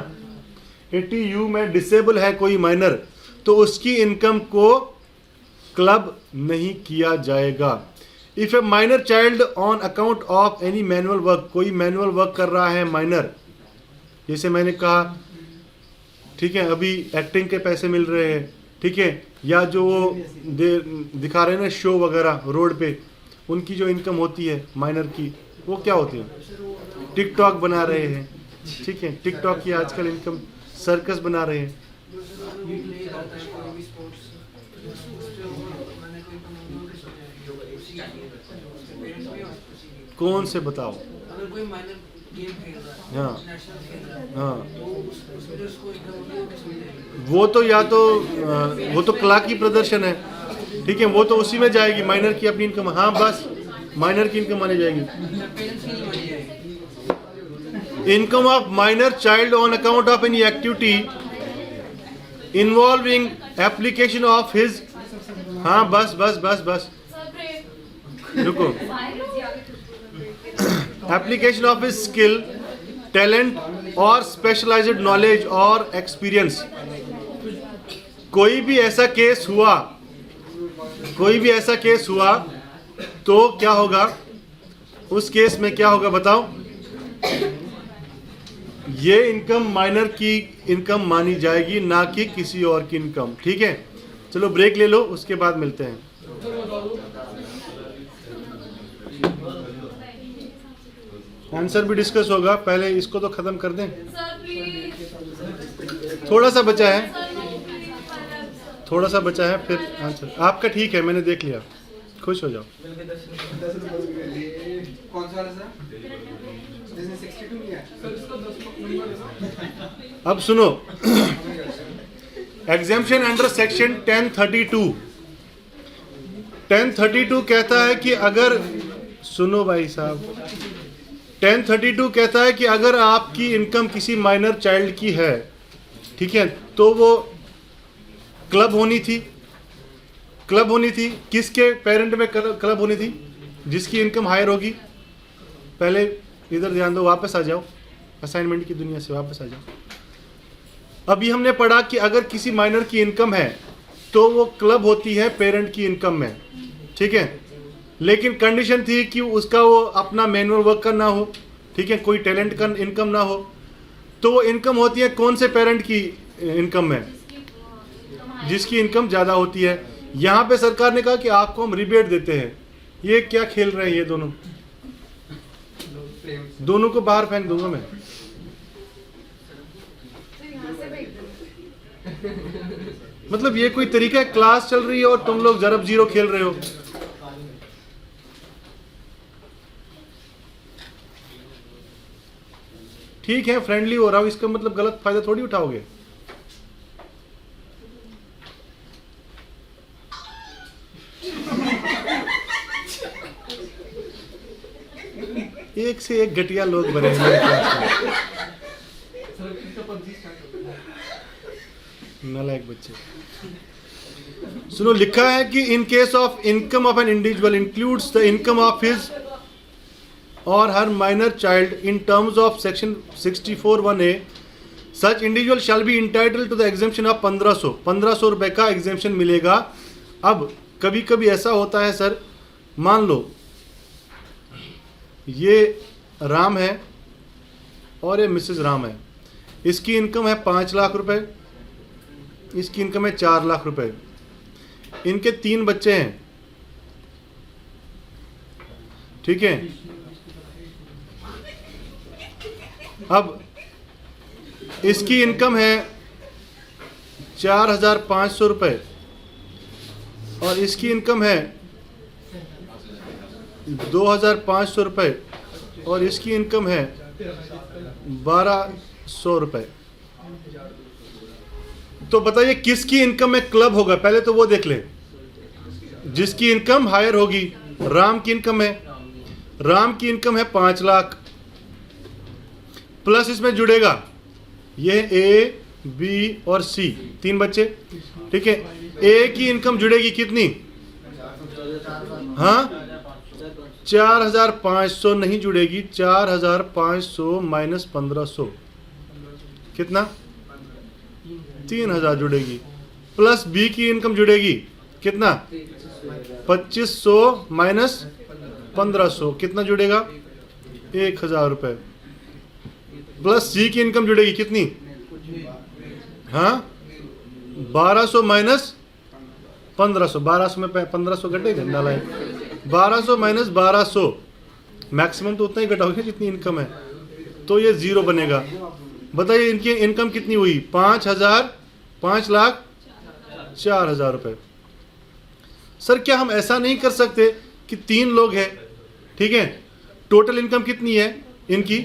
80U में डिसेबल है कोई माइनर, तो उसकी इनकम को क्लब नहीं किया जाएगा। If A minor child on account of any manual work, कोई मैनुअल वर्क कर रहा है माइनर, जैसे मैंने कहा, ठीक है, अभी एक्टिंग के पैसे मिल रहे हैं, ठीक है, या जो वो दिखा रहे हैं ना शो वगैरह रोड पे, उनकी जो इनकम होती है माइनर की, वो क्या होती है, टिकटॉक बना रहे हैं, ठीक है, टिकटॉक की आजकल इनकम, सर्कस बना रहे हैं। कौन से बताओ? अगर कोई माइनर गेम खेल रहा है, हाँ नेशनल खेल रहा है, हाँ, तो उसमें जो उसको इनकम होगी वो किस में जाएगी? वो तो या तो वो तो कला की प्रदर्शन है, ठीक है, वो तो उसी में जाएगी, माइनर की अपनी इनकम। हाँ बस माइनर की इनकम मानी जाएगी। पेरेंट्स की नहीं मानी जाएगी। Income of minor child on account of any activity involving application of his, हाँ बस बस बस बस रुको, application of his skill, talent और स्पेशलाइज्ड नॉलेज और एक्सपीरियंस। कोई भी ऐसा केस हुआ तो क्या होगा, उस केस में क्या होगा बताओ? ये इनकम माइनर की इनकम मानी जाएगी, ना कि किसी और की इनकम, ठीक है। चलो ब्रेक ले लो, उसके बाद मिलते हैं। आंसर भी डिस्कस होगा, पहले इसको तो खत्म कर दें। थोड़ा सा बचा है, फिर आंसर आपका ठीक है, मैंने देख लिया, खुश हो जाओ। कौन सा वाला सर? जिसने 62 लिया सर, इसको 10 अब सुनो, एग्जेम्पशन अंडर सेक्शन 1032 कहता है कि अगर, सुनो भाई साहब, 1032 कहता है कि अगर आपकी इनकम किसी माइनर चाइल्ड की है, ठीक है, तो वो क्लब होनी थी। किसके पेरेंट में क्लब होनी थी? जिसकी इनकम हायर होगी। पहले इधर ध्यान दो, वापस आ जाओ, असाइनमेंट की दुनिया से वापस आ जाओ। अभी हमने पढ़ा कि अगर किसी माइनर की इनकम है तो वो क्लब होती है पेरेंट की इनकम में, ठीक है, लेकिन कंडीशन थी कि उसका वो अपना मैनुअल वर्क का ना हो, ठीक है, कोई टैलेंट का इनकम ना हो। तो वो इनकम होती है कौन से पेरेंट की इनकम में? जिसकी इनकम ज़्यादा होती है। यहाँ पे सरकार ने कहा कि आपको हम रिबेट देते हैं। ये क्या खेल रहे हैं ये दोनों? दोनों को बाहर फेंक दूंगा मैं। मतलब ये कोई तरीका है? क्लास चल रही है और तुम लोग जरब जीरो खेल रहे हो। ठीक है, फ्रेंडली हो रहा हूं, इसका मतलब गलत फायदा थोड़ी उठाओगे। एक से एक घटिया लोग बने हैं मेरे क्लास में। नालायक बच्चे। सुनो, लिखा है कि in case of income of an individual includes the income of his or her minor child in terms of section 64(1)(a), such individual shall be entitled to the exemption of 1500 रुपए का एग्जेम्पशन मिलेगा। अब कभी कभी ऐसा होता है सर, मान लो ये राम है और ये मिसेस राम है, इसकी इनकम है 5 लाख रुपए, इसकी इनकम है 4 लाख रुपए, इनके 3 बच्चे हैं, ठीक है। अब इसकी इनकम है 4,500 रुपए और इसकी इनकम है 2,500 रुपए और इसकी इनकम है 1,200 रुपए। तो बताइए किसकी इनकम में क्लब होगा? पहले तो वो देख ले, जिसकी इनकम हायर होगी। राम की इनकम है, राम की इनकम है 5 लाख, प्लस इसमें जुड़ेगा ये ए, बी और सी, 3 बच्चे, ठीक है। ए की इनकम जुड़ेगी कितनी? हाँ, 4,500 नहीं जुड़ेगी, 4,500 माइनस 1,500 कितना? 3,000 जुड़ेगी। प्लस बी की इनकम जुड़ेगी कितना? 2,500 माइनस 1,500 कितना जुड़ेगा? 1,000 रुपए। प्लस सी की इनकम जुड़ेगी कितनी? हाँ, 1,200 माइनस 1,500, 1,200 में 1,500 घटेगा, डाला है। 1,200 माइनस 1,200, मैक्सिमम तो उतना ही घटाओगे जितनी इनकम है, तो ये 0 बनेगा। बताइए इनकी इनकम कितनी हुई? 5,04,000 रुपए। सर क्या हम ऐसा नहीं कर सकते कि 3 लोग हैं, ठीक है, टोटल इनकम कितनी है इनकी?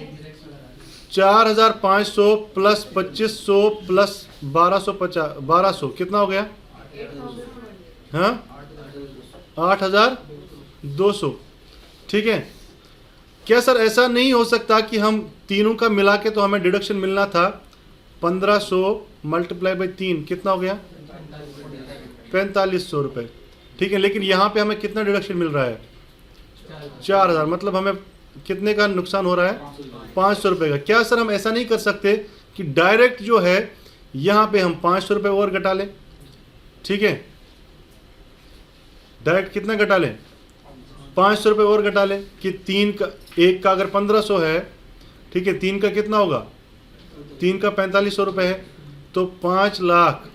4,500 प्लस 2,500 प्लस 1,250 कितना हो गया? हाँ, 8,200, ठीक है। क्या सर ऐसा नहीं हो सकता कि हम तीनों का मिला के, तो हमें डिडक्शन मिलना था 1,500 मल्टीप्लाई बाई 3 कितना हो गया? 4,500 रुपये, ठीक है। लेकिन यहाँ पे हमें कितना डिडक्शन मिल रहा है? 4,000, मतलब हमें कितने का नुकसान हो रहा है? 500 रुपये का। क्या सर हम ऐसा नहीं कर सकते कि डायरेक्ट जो है यहाँ पे हम 500 रुपये और घटा लें, ठीक है। डायरेक्ट कितना घटा लें? 500 रुपये और घटा लें कि 3 का, एक का अगर 1,500 है, ठीक है, 3 का कितना होगा? 3 का 4,500 रुपये है, तो 5 लाख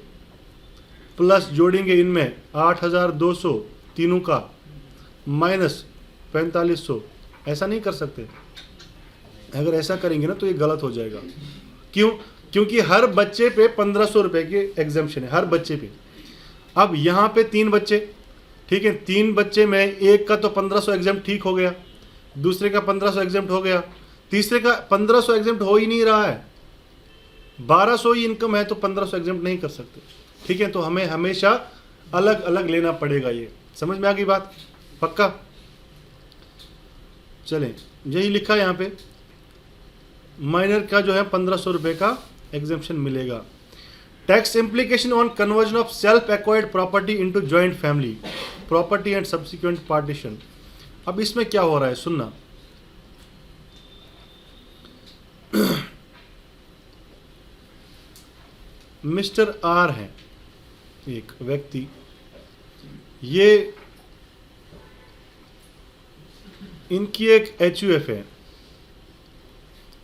प्लस जोड़ेंगे इनमें 8,200 तीनों का, माइनस 4,500। ऐसा नहीं कर सकते? अगर ऐसा करेंगे ना तो ये गलत हो जाएगा। क्यों? क्योंकि हर बच्चे पे 1,500 रुपये की एग्जाम्पशन है, हर बच्चे पे। अब यहाँ पे 3 बच्चे, ठीक है, 3 बच्चे में एक का तो 1,500 एग्जाम्प्ट ठीक हो गया, दूसरे का 1,500 एग्जाम्प्ट हो गया, तीसरे का 1,500 एग्जाम्प्ट हो ही नहीं रहा है। 1,200 ही इनकम है तो 1,500 एग्जाम्प्ट नहीं कर सकते, ठीक है। तो हमें हमेशा अलग अलग लेना पड़ेगा। ये समझ में आ गई बात? पक्का? चलें, यही लिखा है यहाँ पे, माइनर का जो है 1,500 रुपये का एग्जेम्पशन मिलेगा। Tax implication on conversion of self acquired property into joint family property and subsequent partition. अब इसमें क्या हो रहा है सुनना। मिस्टर आर है एक व्यक्ति, ये इनकी एक HUF है,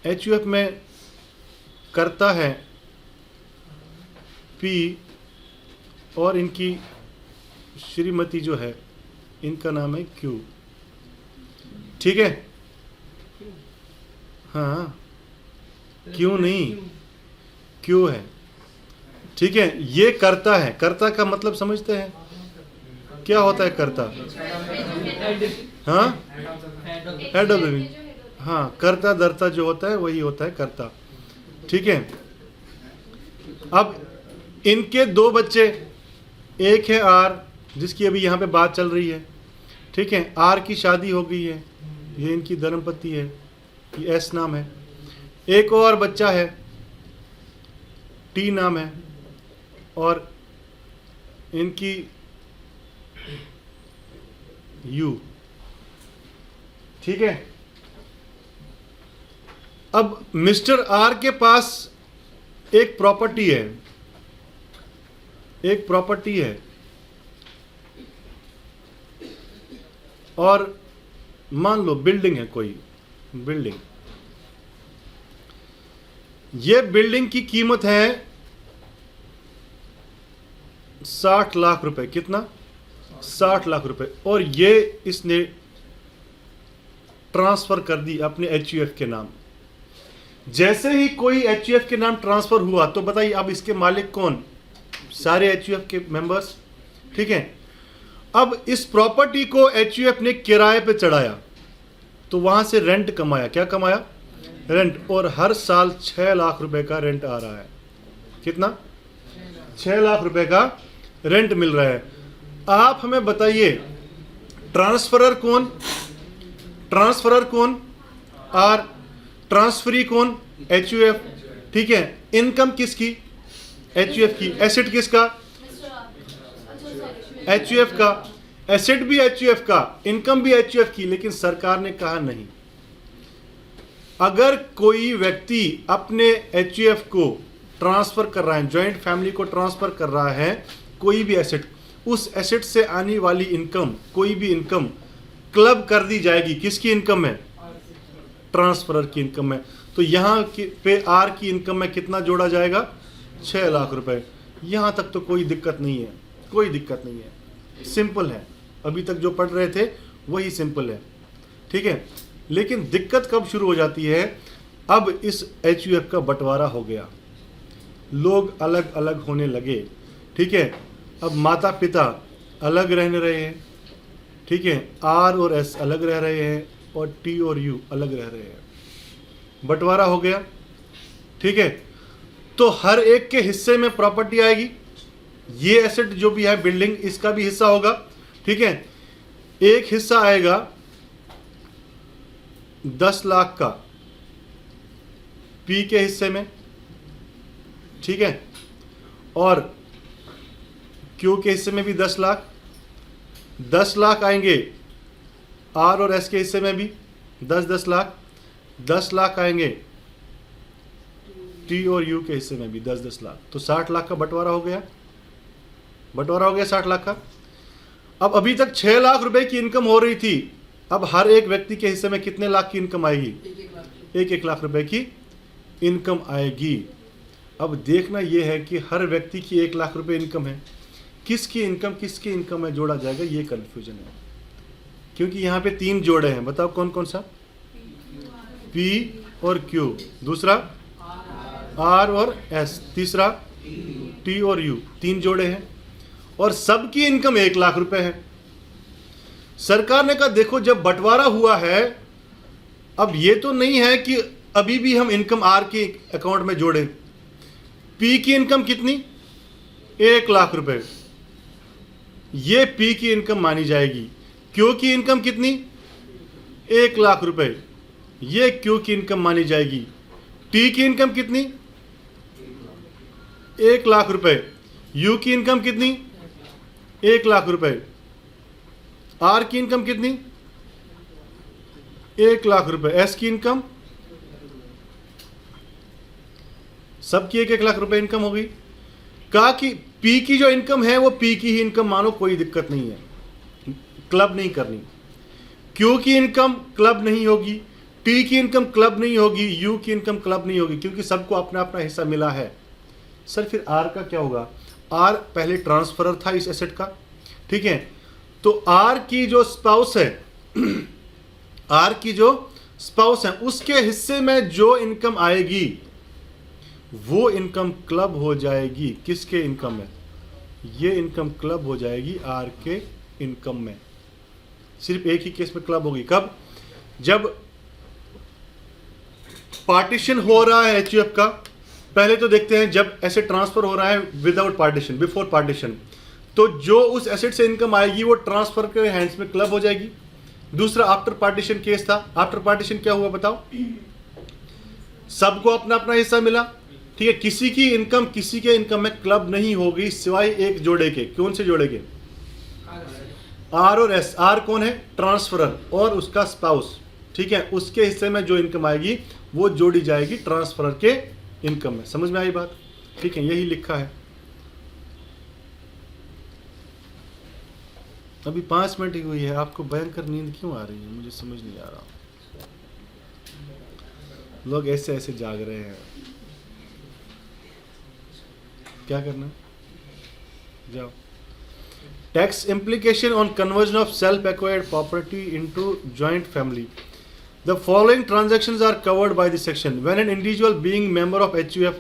HUF में करता है P और इनकी श्रीमती जो है इनका नाम है क्यू, ठीक है। हाँ, क्यों नहीं, क्यों है, ठीक है। ये कर्ता है, कर्ता का मतलब समझते हैं क्या होता है कर्ता? हाँ, हेड ऑफ द, हाँ, कर्ता धर्ता जो होता है वही होता है कर्ता, ठीक है। अब इनके दो बच्चे, एक है आर जिसकी अभी यहाँ पे बात चल रही है, ठीक है। आर की शादी हो गई है, ये इनकी धर्मपत्नी है, ये एस नाम है। एक और बच्चा है, टी नाम है, और इनकी यू, ठीक है। अब मिस्टर आर के पास एक प्रॉपर्टी है, एक प्रॉपर्टी है, और मान लो बिल्डिंग है, कोई बिल्डिंग, ये बिल्डिंग की कीमत है 60 लाख रुपए। कितना? 60 लाख रुपए। और ये इसने ट्रांसफर कर दी अपने एचयूएफ के नाम। जैसे ही कोई एचयूएफ के नाम ट्रांसफर हुआ तो बताइए अब इसके मालिक कौन? सारे एचयूएफ के मेंबर्स, ठीक है। अब इस प्रॉपर्टी को एचयूएफ ने किराए पे चढ़ाया तो वहां से रेंट कमाया। क्या कमाया? रेंट। और हर साल 6 लाख रुपए का रेंट आ रहा है। कितना? 6 लाख रुपए का रेंट मिल रहा है। आप हमें बताइए ट्रांसफरर कौन? ट्रांसफरर कौन? आर। ट्रांसफरी कौन? एचयूएफ, ठीक है। इनकम किसकी? एचयूएफ की। एसेट किसका? एचयूएफ का। एसेट भी एचयूएफ का, इनकम भी एचयूएफ की। लेकिन सरकार ने कहा नहीं, अगर कोई व्यक्ति अपने एचयूएफ को ट्रांसफर कर रहा है, जॉइंट फैमिली को ट्रांसफर कर रहा है कोई भी एसेट, उस एसेट से आने वाली इनकम, कोई भी इनकम क्लब कर दी जाएगी। किसकी इनकम है? ट्रांसफरर की इनकम है। तो यहाँ पे आर की इनकम में कितना जोड़ा जाएगा? 6 लाख रुपए। यहाँ तक तो कोई दिक्कत नहीं है, कोई दिक्कत नहीं है, सिंपल है। अभी तक जो पढ़ रहे थे वही सिंपल है, ठीक है। लेकिन दिक्कत कब शुरू हो जाती है? अब इस एचयूएफ का बंटवारा हो गया, लोग अलग अलग होने लगे, ठीक है। अब माता पिता अलग रहने रहे हैं, ठीक है। आर और एस अलग रह रहे हैं और टी और यू अलग रह रहे हैं। बंटवारा हो गया, ठीक है। तो हर एक के हिस्से में प्रॉपर्टी आएगी। ये एसेट जो भी है बिल्डिंग, इसका भी हिस्सा होगा, ठीक है। एक हिस्सा आएगा 10 लाख का पी के हिस्से में, ठीक है। और क्यू के हिस्से में भी 10 लाख। 10 लाख आएंगे आर और एस के हिस्से में भी 10-10 लाख। 10 लाख आएंगे टी और यू के हिस्से में भी 10-10 लाख। तो 60 लाख का बंटवारा हो गया, बंटवारा हो गया 60 लाख का। अब अभी तक 6 लाख रुपए की इनकम हो रही थी, अब हर एक व्यक्ति के हिस्से में कितने लाख की इनकम आएगी? 1-1 लाख रुपए की इनकम आएगी। अब देखना यह है कि हर व्यक्ति की 1 लाख रुपए इनकम है, किसकी इनकम में जोड़ा जाएगा, ये कंफ्यूजन है। क्योंकि यहाँ पे 3 जोड़े हैं, बताओ कौन कौन सा? पी और क्यू, दूसरा आर और एस, तीसरा टी और यू। 3 जोड़े हैं और सबकी इनकम 1 लाख रुपए है। सरकार ने कहा देखो जब बंटवारा हुआ है, अब ये तो नहीं है कि अभी भी हम इनकम आर के अकाउंट में जोड़े। पी की इनकम कितनी? 1 लाख रुपए, ये पी की इनकम मानी जाएगी। क्यू की इनकम कितनी? 1 लाख रुपए, ये क्यू की इनकम मानी जाएगी। टी की इनकम कितनी? 1 लाख रुपए। यू की इनकम कितनी? 1 लाख रुपए। आर की इनकम कितनी? 1 लाख रुपए। एस की इनकम, सबकी 1-1 लाख रुपए इनकम होगी। कहा कि पी की जो इनकम है वो पी की ही इनकम मानो, कोई दिक्कत नहीं है, क्लब नहीं करनी। क्यू की इनकम क्लब नहीं होगी, टी की इनकम क्लब नहीं होगी, यू की इनकम क्लब नहीं होगी, क्योंकि सबको अपना अपना हिस्सा मिला है। सर फिर आर का क्या होगा? आर पहले ट्रांसफरर था इस एसेट का, ठीक है, तो आर की जो स्पाउस है आर की जो स्पाउस है उसके हिस्से में जो इनकम आएगी वो इनकम क्लब हो जाएगी किसके इनकम में? ये इनकम क्लब हो जाएगी आर के इनकम में। सिर्फ एक ही केस में क्लब होगी, कब? जब पार्टीशन हो रहा है एचयूएफ का। पहले तो देखते हैं जब एसेट ट्रांसफर हो रहा है विदाउट पार्टीशन, बिफोर पार्टीशन, तो जो उस एसेट से इनकम आएगी वो ट्रांसफर के हैंड्स में क्लब हो जाएगी। दूसरा आफ्टर पार्टीशन केस था। आफ्टर पार्टीशन क्या हुआ बताओ? सबको अपना अपना हिस्सा मिला, ठीक है, किसी की इनकम किसी के इनकम में क्लब नहीं होगी सिवाय एक जोड़े के। कौन से जोड़े के? आर और एस। आर कौन है? ट्रांसफरर और उसका स्पाउस, ठीक है, उसके हिस्से में जो इनकम आएगी वो जोड़ी जाएगी ट्रांसफरर के इनकम में। समझ में आई बात? ठीक है, यही लिखा है। अभी 5 मिनट ही हुई है, आपको भयंकर नींद क्यों आ रही है मुझे समझ नहीं आ रहा। लोग ऐसे ऐसे जाग रहे हैं, क्या करना? जाओ। Tax implication on conversion of self-acquired property into joint family. The following transactions are covered by this section. When an individual being member of HUF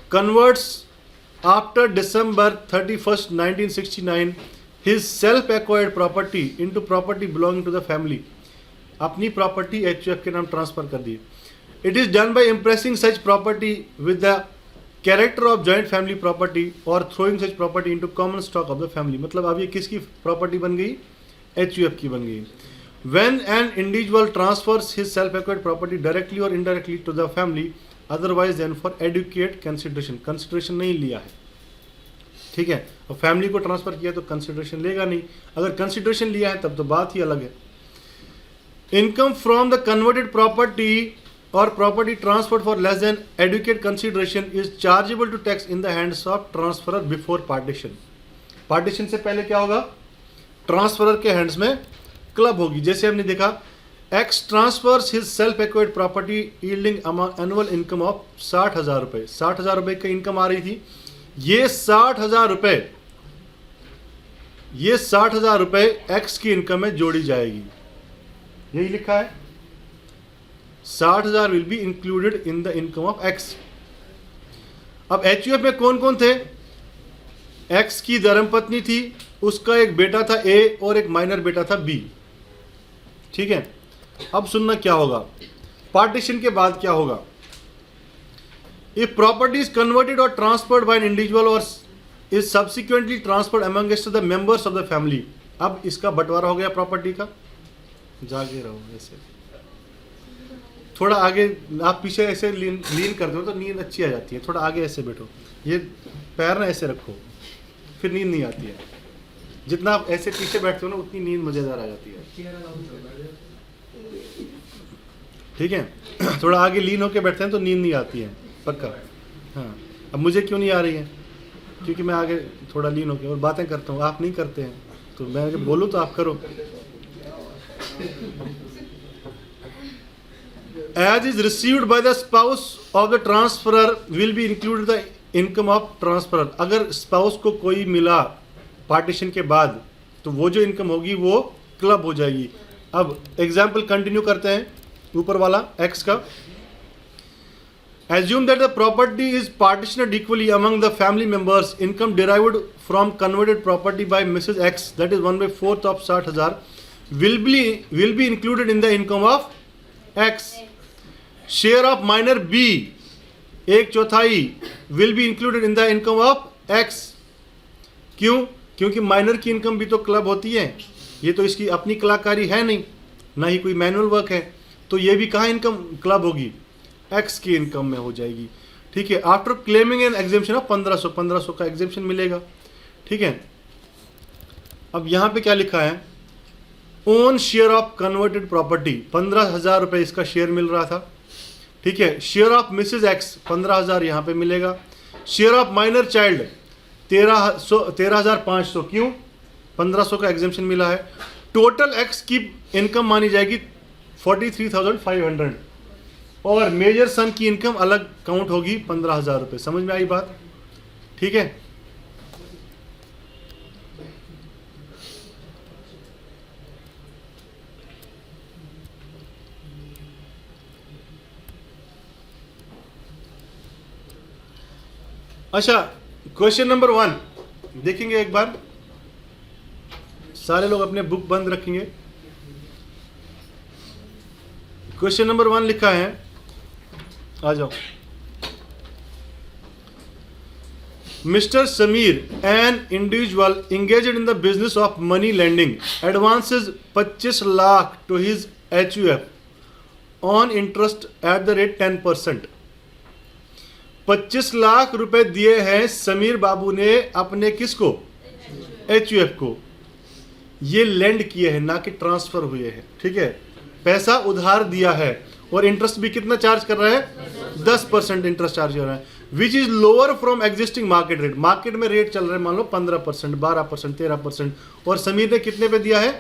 converts after December 31st, 1969 his self-acquired property into property belonging to the family. अपनी प्रॉपर्टी HUF के नाम ट्रांसफर कर दी। It is done by impressing such property with the character of joint family property or throwing such property into common stock of the family. मतलब अब ये किसकी प्रॉपर्टी बन गई? HUF की बन गई। When an individual transfers his self-acquired property directly or indirectly to the family, otherwise than for adequate consideration, consideration नहीं लिया है, ठीक है, और फैमिली को ट्रांसफर किया तो कंसिडरेशन लेगा नहीं। अगर कंसिडरेशन लिया है तब तो बात ही अलग है। Income from the converted property or property transferred for less than adequate consideration is chargeable to tax in the hands of transferor before partition. Partition से पहले क्या होगा? ट्रांसफरर के हैंड्स में क्लब होगी। जैसे हमने देखा, X transfers his self acquired property yielding annual income of 60,000 रुपये। 60,000 रुपये की इनकम आ रही थी। ये 60,000 रुपये एक्स की इनकम में जोड़ी जाएगी। यही लिखा है, 60,000 will be included in the income of x. अब एचयूएफ में कौन कौन थे? एक्स की धर्मपत्नी थी, उसका एक बेटा था ए और एक माइनर बेटा था बी, ठीक है। अब सुनना क्या होगा, पार्टीशन के बाद क्या होगा। इफ प्रॉपर्टी इज कन्वर्टेड और ट्रांसफर्ड बाय एन इंडिविजुअल और is subsequently transferred amongst the members of the family. अब इसका बंटवारा हो गया प्रॉपर्टी का। जागे रहो ऐसे, थोड़ा आगे आप पीछे ऐसे लीन करते हो तो नींद अच्छी आ जाती है। थोड़ा आगे ऐसे बैठो, ये पैर ना ऐसे रखो, फिर नींद नहीं आती है। जितना आप ऐसे पीछे बैठते हो ना उतनी नींद मज़ेदार आ जाती है, ठीक है। थोड़ा आगे लीन होके बैठते हैं तो नींद नहीं आती है, पक्का। हाँ, अब मुझे क्यों नहीं आ रही है? क्योंकि मैं आगे थोड़ा लीन होके और बातें करता हूँ, आप नहीं करते हैं। तो मैं जब बोलूँ तो आप करो। As is received by the spouse of the transferor will be included the income of transferor। अगर स्पाउस को कोई मिला पार्टीशन के बाद तो वो जो इनकम होगी वो क्लब हो जाएगी। अब एग्जाम्पल कंटिन्यू करते हैं, ऊपर वाला एक्स का। Assume that the property is partitioned equally among the family members. Income derived from converted property by Mrs. X, that is 1/4 of 60,000, will be included in the income of X. Share of minor B, 1/4, will be included in the income of X. क्यों? क्योंकि माइनर की इनकम भी तो क्लब होती है। ये तो इसकी अपनी कलाकारी है नहीं, ना ही कोई मैनुअल वर्क है, तो ये भी कहाँ इनकम क्लब होगी? एक्स की इनकम में हो जाएगी, ठीक है। After claiming an exemption of 1500 का एग्जेम्पशन मिलेगा, ठीक है। अब यहाँ पे क्या लिखा है? Own share of converted property 15,000 रुपये इसका शेयर मिल रहा था, ठीक है। शेयर ऑफ मिसेज एक्स 15,000 यहाँ पे मिलेगा। शेयर ऑफ माइनर चाइल्ड 13,500, क्यों? 1500 का एग्जेम्पशन मिला है। टोटल एक्स की इनकम मानी जाएगी 43,500 और मेजर सन की इनकम अलग काउंट होगी 15,000 रुपये। समझ में आई बात? ठीक है। अच्छा, क्वेश्चन नंबर 1 देखेंगे एक बार। सारे लोग अपने बुक बंद रखेंगे। क्वेश्चन नंबर 1 लिखा है, आ जाओ। Mister Sameer, an individual engaged in the business of money lending, advances 25 lakh to his HUF on interest at the rate 10%। 25 lakh रुपए दिए हैं समीर बाबू ने अपने किसको? HUF को। ये लेंड किए हैं, ना कि ट्रांसफर हुए हैं, ठीक है। पैसा उधार दिया है और इंटरेस्ट भी कितना चार्ज कर रहा है? 10% इंटरेस्ट चार्ज कर रहा है, which is lower from existing market rate. Market में रेट चल रहा है मान लो 15%, 12%, 13%, और समीर ने कितने पे दिया है?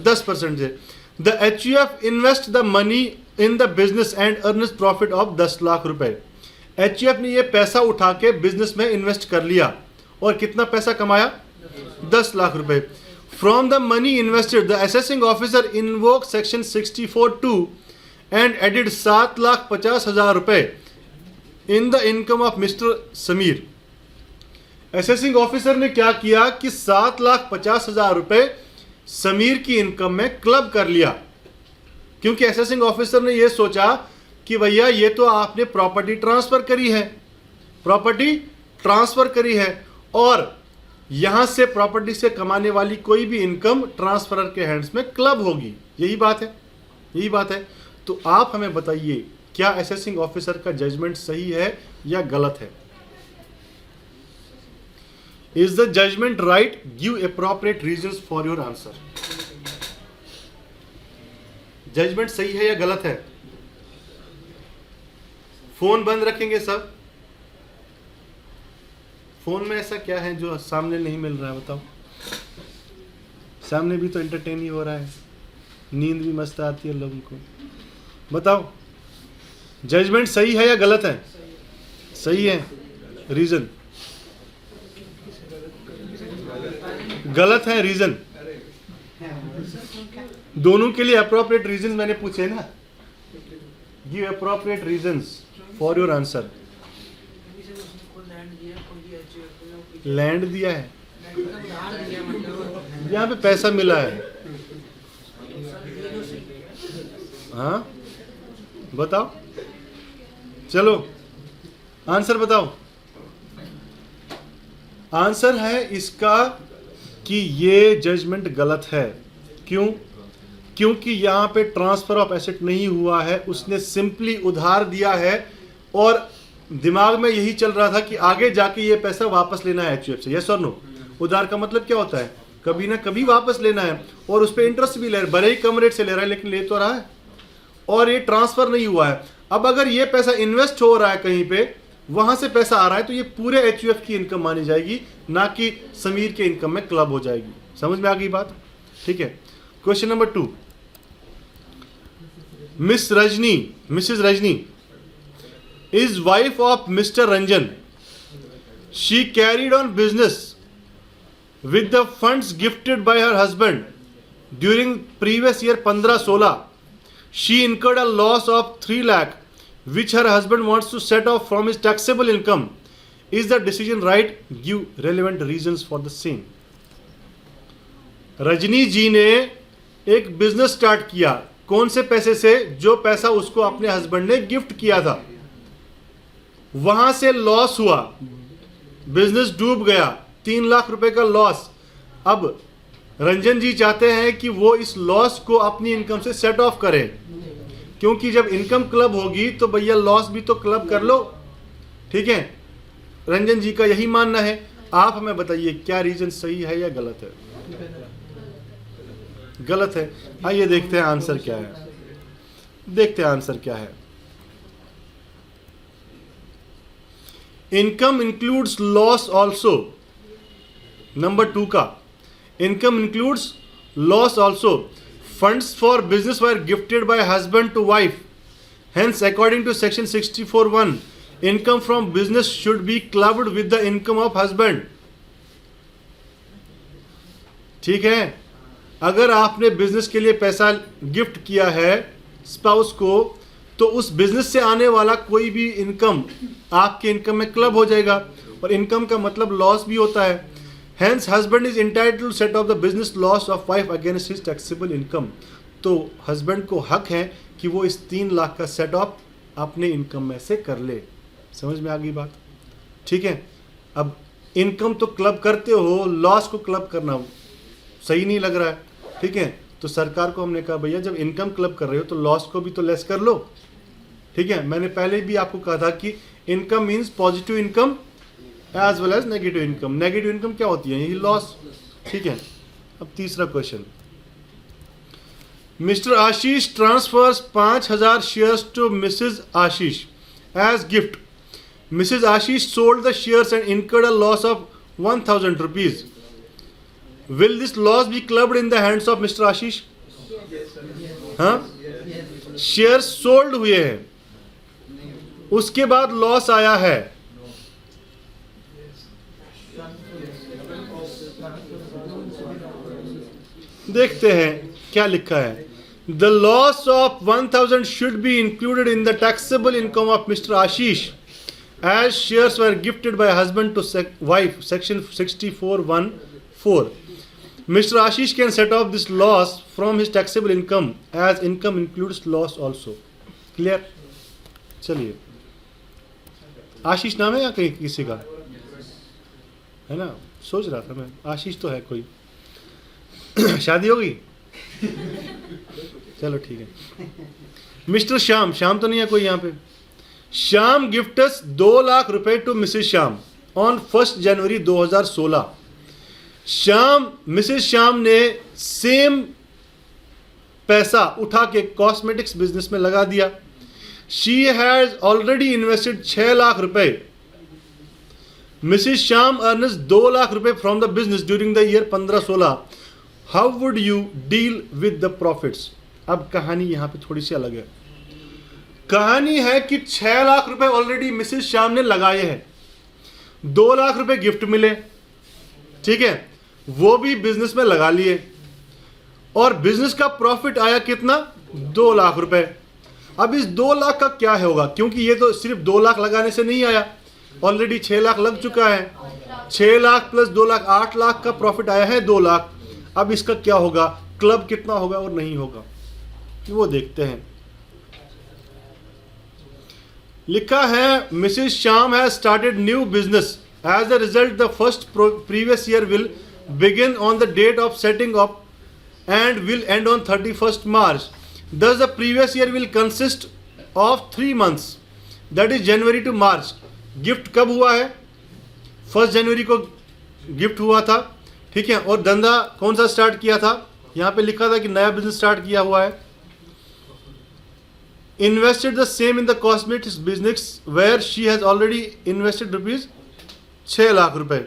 10% से। The HUF invest the money in the business and earns profit of 10 lakh रुपए। HUF ने ये पैसा उठा के बिजनेस में इन्वेस्ट कर लिया और कितना पैसा कमाया? 10 लाख रुपए। From the money invested the assessing officer invoke section 64(2) and added 7,50,000 रुपए इन the income of mister Sameer. Assessing officer ने क्या किया कि 7,50,000 रुपए समीर की इनकम में क्लब कर लिया, क्योंकि असेसिंग ऑफिसर ने यह सोचा कि भैया ये तो आपने प्रॉपर्टी ट्रांसफर करी है, प्रॉपर्टी ट्रांसफर करी है, और यहां से प्रॉपर्टी से कमाने वाली कोई भी इनकम ट्रांसफरर के हैंड्स में क्लब होगी। यही बात है, यही बात है। तो आप हमें बताइए, क्या असेसिंग ऑफिसर का जजमेंट सही है या गलत है? Is the judgement right? Give appropriate reasons for your answer. Judgement सही है या गलत है? फोन बंद रखेंगे सब। फोन में ऐसा क्या है जो सामने नहीं मिल रहा है? बताओ। सामने भी तो एंटरटेन ही हो रहा है, नींद भी मस्त आती है लोगों को। बताओ, जजमेंट सही है या गलत है? सही है। रीजन? गलत है। रीजन? दोनों के लिए अप्रोप्रिएट रीजन मैंने पूछे ना। Give appropriate reasons for your answer. Land दिया है, यहाँ पे पैसा मिला है। हाँ बताओ, चलो आंसर बताओ। आंसर है इसका कि ये जजमेंट गलत है। क्यों? क्योंकि यहाँ पे ट्रांसफर ऑफ एसेट नहीं हुआ है, उसने सिंपली उधार दिया है और दिमाग में यही चल रहा था कि आगे जाके ये पैसा वापस लेना है HUF से। यस और नो? उधार का मतलब क्या होता है? कभी ना कभी वापस लेना है, और उस पर इंटरेस्ट भी ले रहा है, भले ही कम रेट से ले रहा है लेकिन ले तो रहा है, और ये ट्रांसफर नहीं हुआ है। अब अगर ये पैसा इन्वेस्ट हो रहा है कहीं पे, वहां से पैसा आ रहा है, तो ये पूरे HUF की इनकम मानी जाएगी, ना कि समीर के इनकम में क्लब हो जाएगी। समझ में आ गई बात? ठीक है। Question number 2। Mrs Rajni is wife of Mr. Ranjan. She carried on business with the funds gifted by her husband during previous year 15-16. She incurred a loss of 3 lakh which her husband wants to set off from his taxable income. Is the decision right? Give relevant reasons for the same. Rajni ji ने एक बिजनेस स्टार्ट किया। कौन से पैसे से? जो पैसा उसको अपने हस्बैंड ने गिफ्ट किया था, वहां से लॉस हुआ, बिजनेस डूब गया, 3 लाख रुपए का लॉस। अब रंजन जी चाहते हैं कि वो इस लॉस को अपनी इनकम से सेट ऑफ करें, क्योंकि जब इनकम क्लब होगी तो भैया लॉस भी तो क्लब कर लो। ठीक है, रंजन जी का यही मानना है। आप हमें बताइए, क्या रीजन सही है या गलत है? गलत है। आइए देखते हैं आंसर क्या है। देखते हैं आंसर क्या है। Income includes loss also. Number 2 का income includes loss also. Funds for business were gifted by husband to wife, hence according to section 64(1) income from business should be clubbed with the income of husband. ठीक है, अगर आपने बिजनेस के लिए पैसा गिफ्ट किया है स्पाउस को, तो उस बिजनेस से आने वाला कोई भी इनकम आपके इनकम में क्लब हो जाएगा, और इनकम का मतलब लॉस भी होता है। Hence husband is entitled to set off the business loss of wife against his taxable income. तो हस्बैंड को हक है कि वो इस 3 लाख का सेट ऑफ अपने इनकम में से कर ले। समझ में आ गई बात? ठीक है। अब इनकम तो क्लब करते हो, लॉस को क्लब करना सही नहीं लग रहा है। ठीक है, तो सरकार को हमने कहा भैया जब इनकम क्लब कर रहे हो तो लॉस को भी तो लेस कर लो। ठीक है, मैंने पहले भी आपको कहा था कि income means positive income as well as negative income. Negative income क्या होती है? यही लॉस। ठीक है, अब तीसरा question, Mr Ashish transfers 5000 shares to Mrs Ashish as gift. Mrs Ashish sold the shares and incurred a loss of 1000 rupees. Will this loss be clubbed in the hands of Mr Ashish? हाँ, शेयर्स सोल्ड हुए हैं, उसके बाद लॉस आया है। देखते हैं क्या लिखा है। The loss of 1000 should be included in the taxable income of Mr Ashish as shares were gifted by husband to wife, section 64(1)(4). Mr. Ashish can set off this loss from his taxable income as income includes loss also. Clear? चलिए, आशीष नाम है या कहीं किसी का है ना? सोच रहा था मैं, आशीष तो है कोई। शादी हो गई? चलो ठीक है। मिस्टर श्याम, श्याम तो नहीं है कोई यहाँ पे? श्याम गिफ्ट्स 2 लाख रुपए to Mrs Shyam on 1 January 2016। Mrs Shyam ने सेम पैसा उठा के कॉस्मेटिक्स बिजनेस में लगा दिया। She has already invested 6 lakh रुपए। मिसेज श्याम अर्न्स 2 लाख रुपए from the business during the year 15-16। How would you deal with the profits? अब कहानी यहां पे थोड़ी सी अलग है। कहानी है कि 6 लाख रुपए ऑलरेडी मिसेज श्याम ने लगाए हैं, 2 लाख रुपए गिफ्ट मिले। ठीक है, वो भी बिजनेस में लगा लिए और बिजनेस का प्रॉफिट आया कितना? 2 लाख रुपए। अब इस 2 लाख का क्या होगा? क्योंकि ये तो सिर्फ 2 लाख लगाने से नहीं आया, ऑलरेडी 6 लाख लग चुका है। 6 लाख प्लस 2 लाख, 8 लाख का प्रॉफिट आया है, 2 लाख। अब इसका क्या होगा? क्लब कितना होगा और नहीं होगा वो देखते हैं। लिखा है Mrs Shyam has started new business as a result the first previous year will begin on the date of setting up and will end on 31st March. Thus the previous year will consist of 3 months, that is January to March. Gift कब हुआ है? 1 जनवरी को गिफ्ट हुआ था। ठीक है, और धंधा कौन सा स्टार्ट किया था? यहाँ पे लिखा था कि नया बिजनेस स्टार्ट किया हुआ है। Invested the same in the cosmetics business where she has already invested rupees 6 lakh रुपए।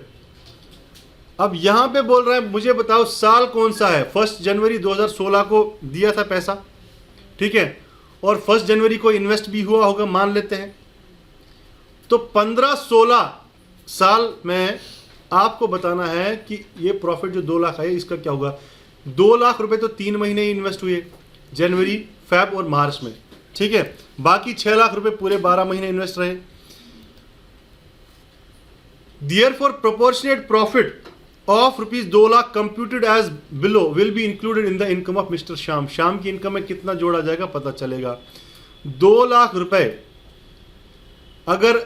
अब यहां पे बोल रहा है मुझे बताओ साल कौन सा है? 1 जनवरी 2016 को दिया था पैसा। ठीक है, और 1 जनवरी को इन्वेस्ट भी हुआ होगा, मान लेते हैं। तो 15-16 साल में आपको बताना है कि ये प्रॉफिट जो 2 लाख है इसका क्या होगा। 2 लाख रुपए तो 3 महीने इन्वेस्ट हुए, जनवरी, फेब और मार्च में। ठीक है, बाकी 6 लाख रुपए पूरे 12 महीने इन्वेस्ट रहे। Therefore, proportionate profit of rupees 2 lakh computed as below will be included in the income of Mr. Shyam. Shyam की इनकम में कितना जोड़ा जाएगा पता चलेगा। 2 लाख रुपए अगर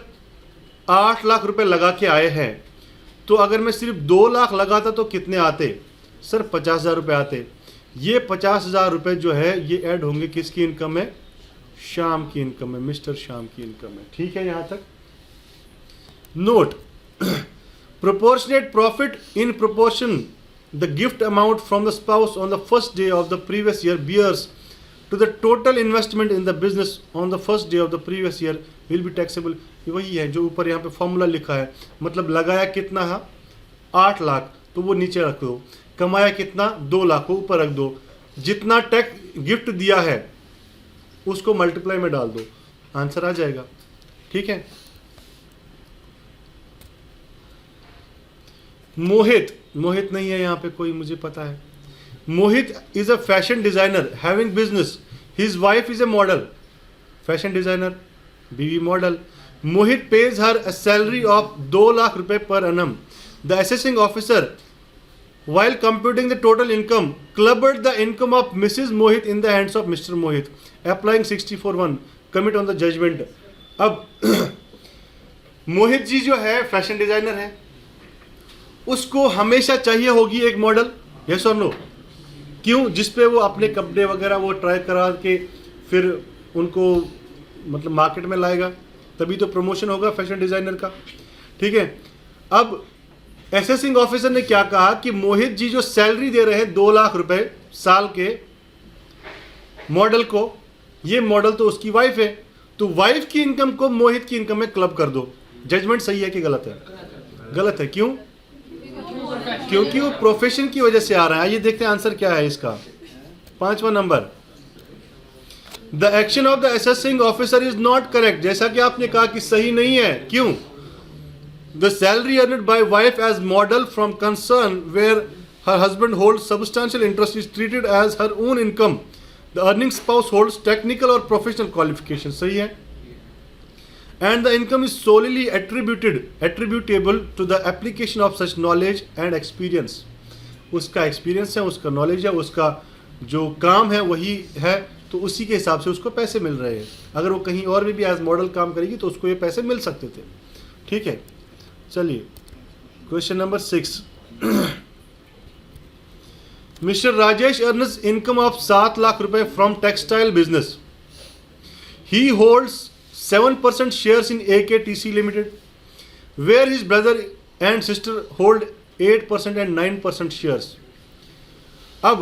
8 लाख रुपए लगा के आए हैं, तो अगर मैं सिर्फ 2 लाख लगाता तो कितने आते? सर 50,000 रुपए आते। ये 50,000 रुपए जो है ये ऐड होंगे किसकी इनकम में? श्याम की इनकम में, मिस्टर श्याम की इनकम में। ठीक है यहां तक? Note, proportionate profit in proportion the gift amount from the spouse on the first day of the previous year bears to the total investment in the business on the first day of the previous year will be taxable। वही है जो ऊपर यहाँ पे फॉर्मूला लिखा है। मतलब लगाया कितना है? 8 लाख, तो वो नीचे रख दो। कमाया कितना? 2 लाख, को ऊपर रख दो। जितना टैक्स गिफ्ट दिया है उसको मल्टीप्लाई में डाल दो, आंसर आ जाएगा। ठीक है, मोहित नहीं है यहाँ पे कोई, मुझे पता है। Mohit is a fashion designer having business, his wife is a model. Fashion designer, बीवी model. Mohit pays her a salary of 2 lakh रुपए per annum. The assessing officer, while computing the total income, clubbed the income of Mrs. Mohit in the hands of Mr. Mohit, applying 64(1). Commit on the judgment. अब मोहित जी जो है फैशन डिजाइनर है, उसको हमेशा चाहिए होगी एक मॉडल, यस और नो? क्यों? जिसपे वो अपने कपड़े वगैरह वो ट्राई करा के फिर उनको मतलब मार्केट में लाएगा, तभी तो प्रमोशन होगा फैशन डिजाइनर का, ठीक है। अब असेसिंग ऑफिसर ने क्या कहा कि मोहित जी जो सैलरी दे रहे हैं 2 लाख रुपए साल के मॉडल को, ये मॉडल तो उसकी वाइफ है, तो वाइफ की इनकम को मोहित की इनकम में क्लब कर दो। जजमेंट सही है कि गलत है? गलत है। क्यों? क्योंकि वो प्रोफेशन की वजह से आ रहा है। आइए देखते हैं आंसर क्या है इसका। 5वां number, the action of the assessing officer is not correct. जैसा कि आपने कहा कि सही नहीं है। क्यों? The salary earned by wife as model from concern where her husband holds substantial interest is treated as her own income. The earning spouse holds technical or professional qualification. सही है। And the income is solely attributable to the application of such knowledge and experience. उसका एक्सपीरियंस है, उसका नॉलेज है, उसका जो काम है वही है, तो उसी के हिसाब से उसको पैसे मिल रहे हैं। अगर वो कहीं और भी एज मॉडल काम करेगी तो उसको ये पैसे मिल सकते थे, ठीक है। चलिए question number 6। Mr Rajesh earns income of 7 lakh रुपए from textile business. He holds 7% shares in AKTC Limited, where his brother and sister hold 8% and 9% shares. अब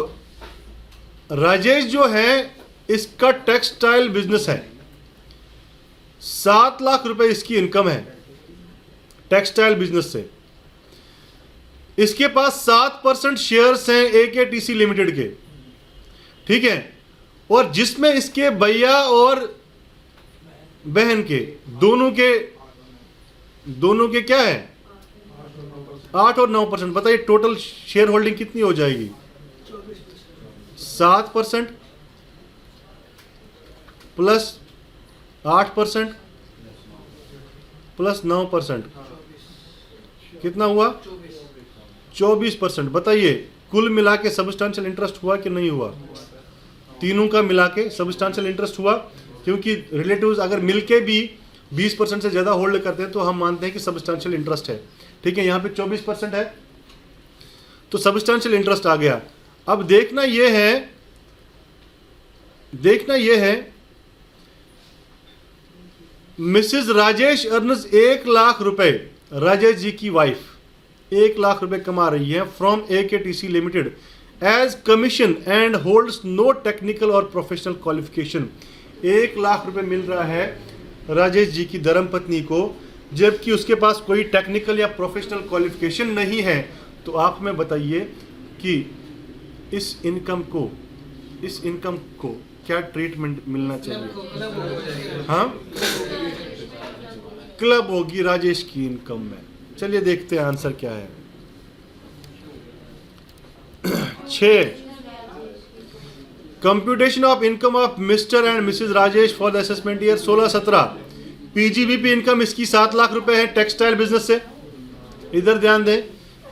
राजेश जो है इसका टेक्सटाइल बिजनेस है, 7 लाख रुपए इसकी इनकम है टेक्सटाइल बिजनेस से। इसके पास 7% शेयर्स हैं AKTC लिमिटेड के, ठीक है। और जिसमें इसके भैया और बहन के दोनों के क्या है 8 और 9%। बताइए टोटल शेयर होल्डिंग कितनी हो जाएगी? 7% प्लस 8% प्लस 9%, कितना हुआ? 24%। बताइए कुल मिला के सब्सटेंशियल इंटरेस्ट हुआ कि नहीं हुआ? तीनों का मिला के सब्सटेंशियल इंटरेस्ट हुआ, क्योंकि रिलेटिव्स अगर मिलके भी 20% से ज़्यादा होल्ड करते हैं तो हम मानते हैं कि सब्सटेंशियल इंटरेस्ट है, ठीक है। यहाँ पे 24% है तो सब्सटेंशियल इंटरेस्ट आ गया। अब देखना यह है मिसेस राजेश अर्न्स 1 लाख रुपए, राजेश जी की वाइफ 1 लाख रुपए कमा रही है from AKTC limited as commission and holds no technical or professional qualification. 1 lakh रुपए मिल रहा है राजेश जी की धर्मपत्नी को, जबकि उसके पास कोई टेक्निकल या प्रोफेशनल क्वालिफिकेशन नहीं है। तो आप हमें बताइए कि इस इनकम को क्या ट्रीटमेंट मिलना चाहिए? हाँ, क्लब होगी राजेश की इनकम में। चलिए देखते हैं आंसर क्या है। 6, computation of income of mister and Mrs Rajesh for the assessment year 16-17। PGBP income इसकी 7 लाख रुपए है टेक्सटाइल बिजनेस से। इधर ध्यान दें,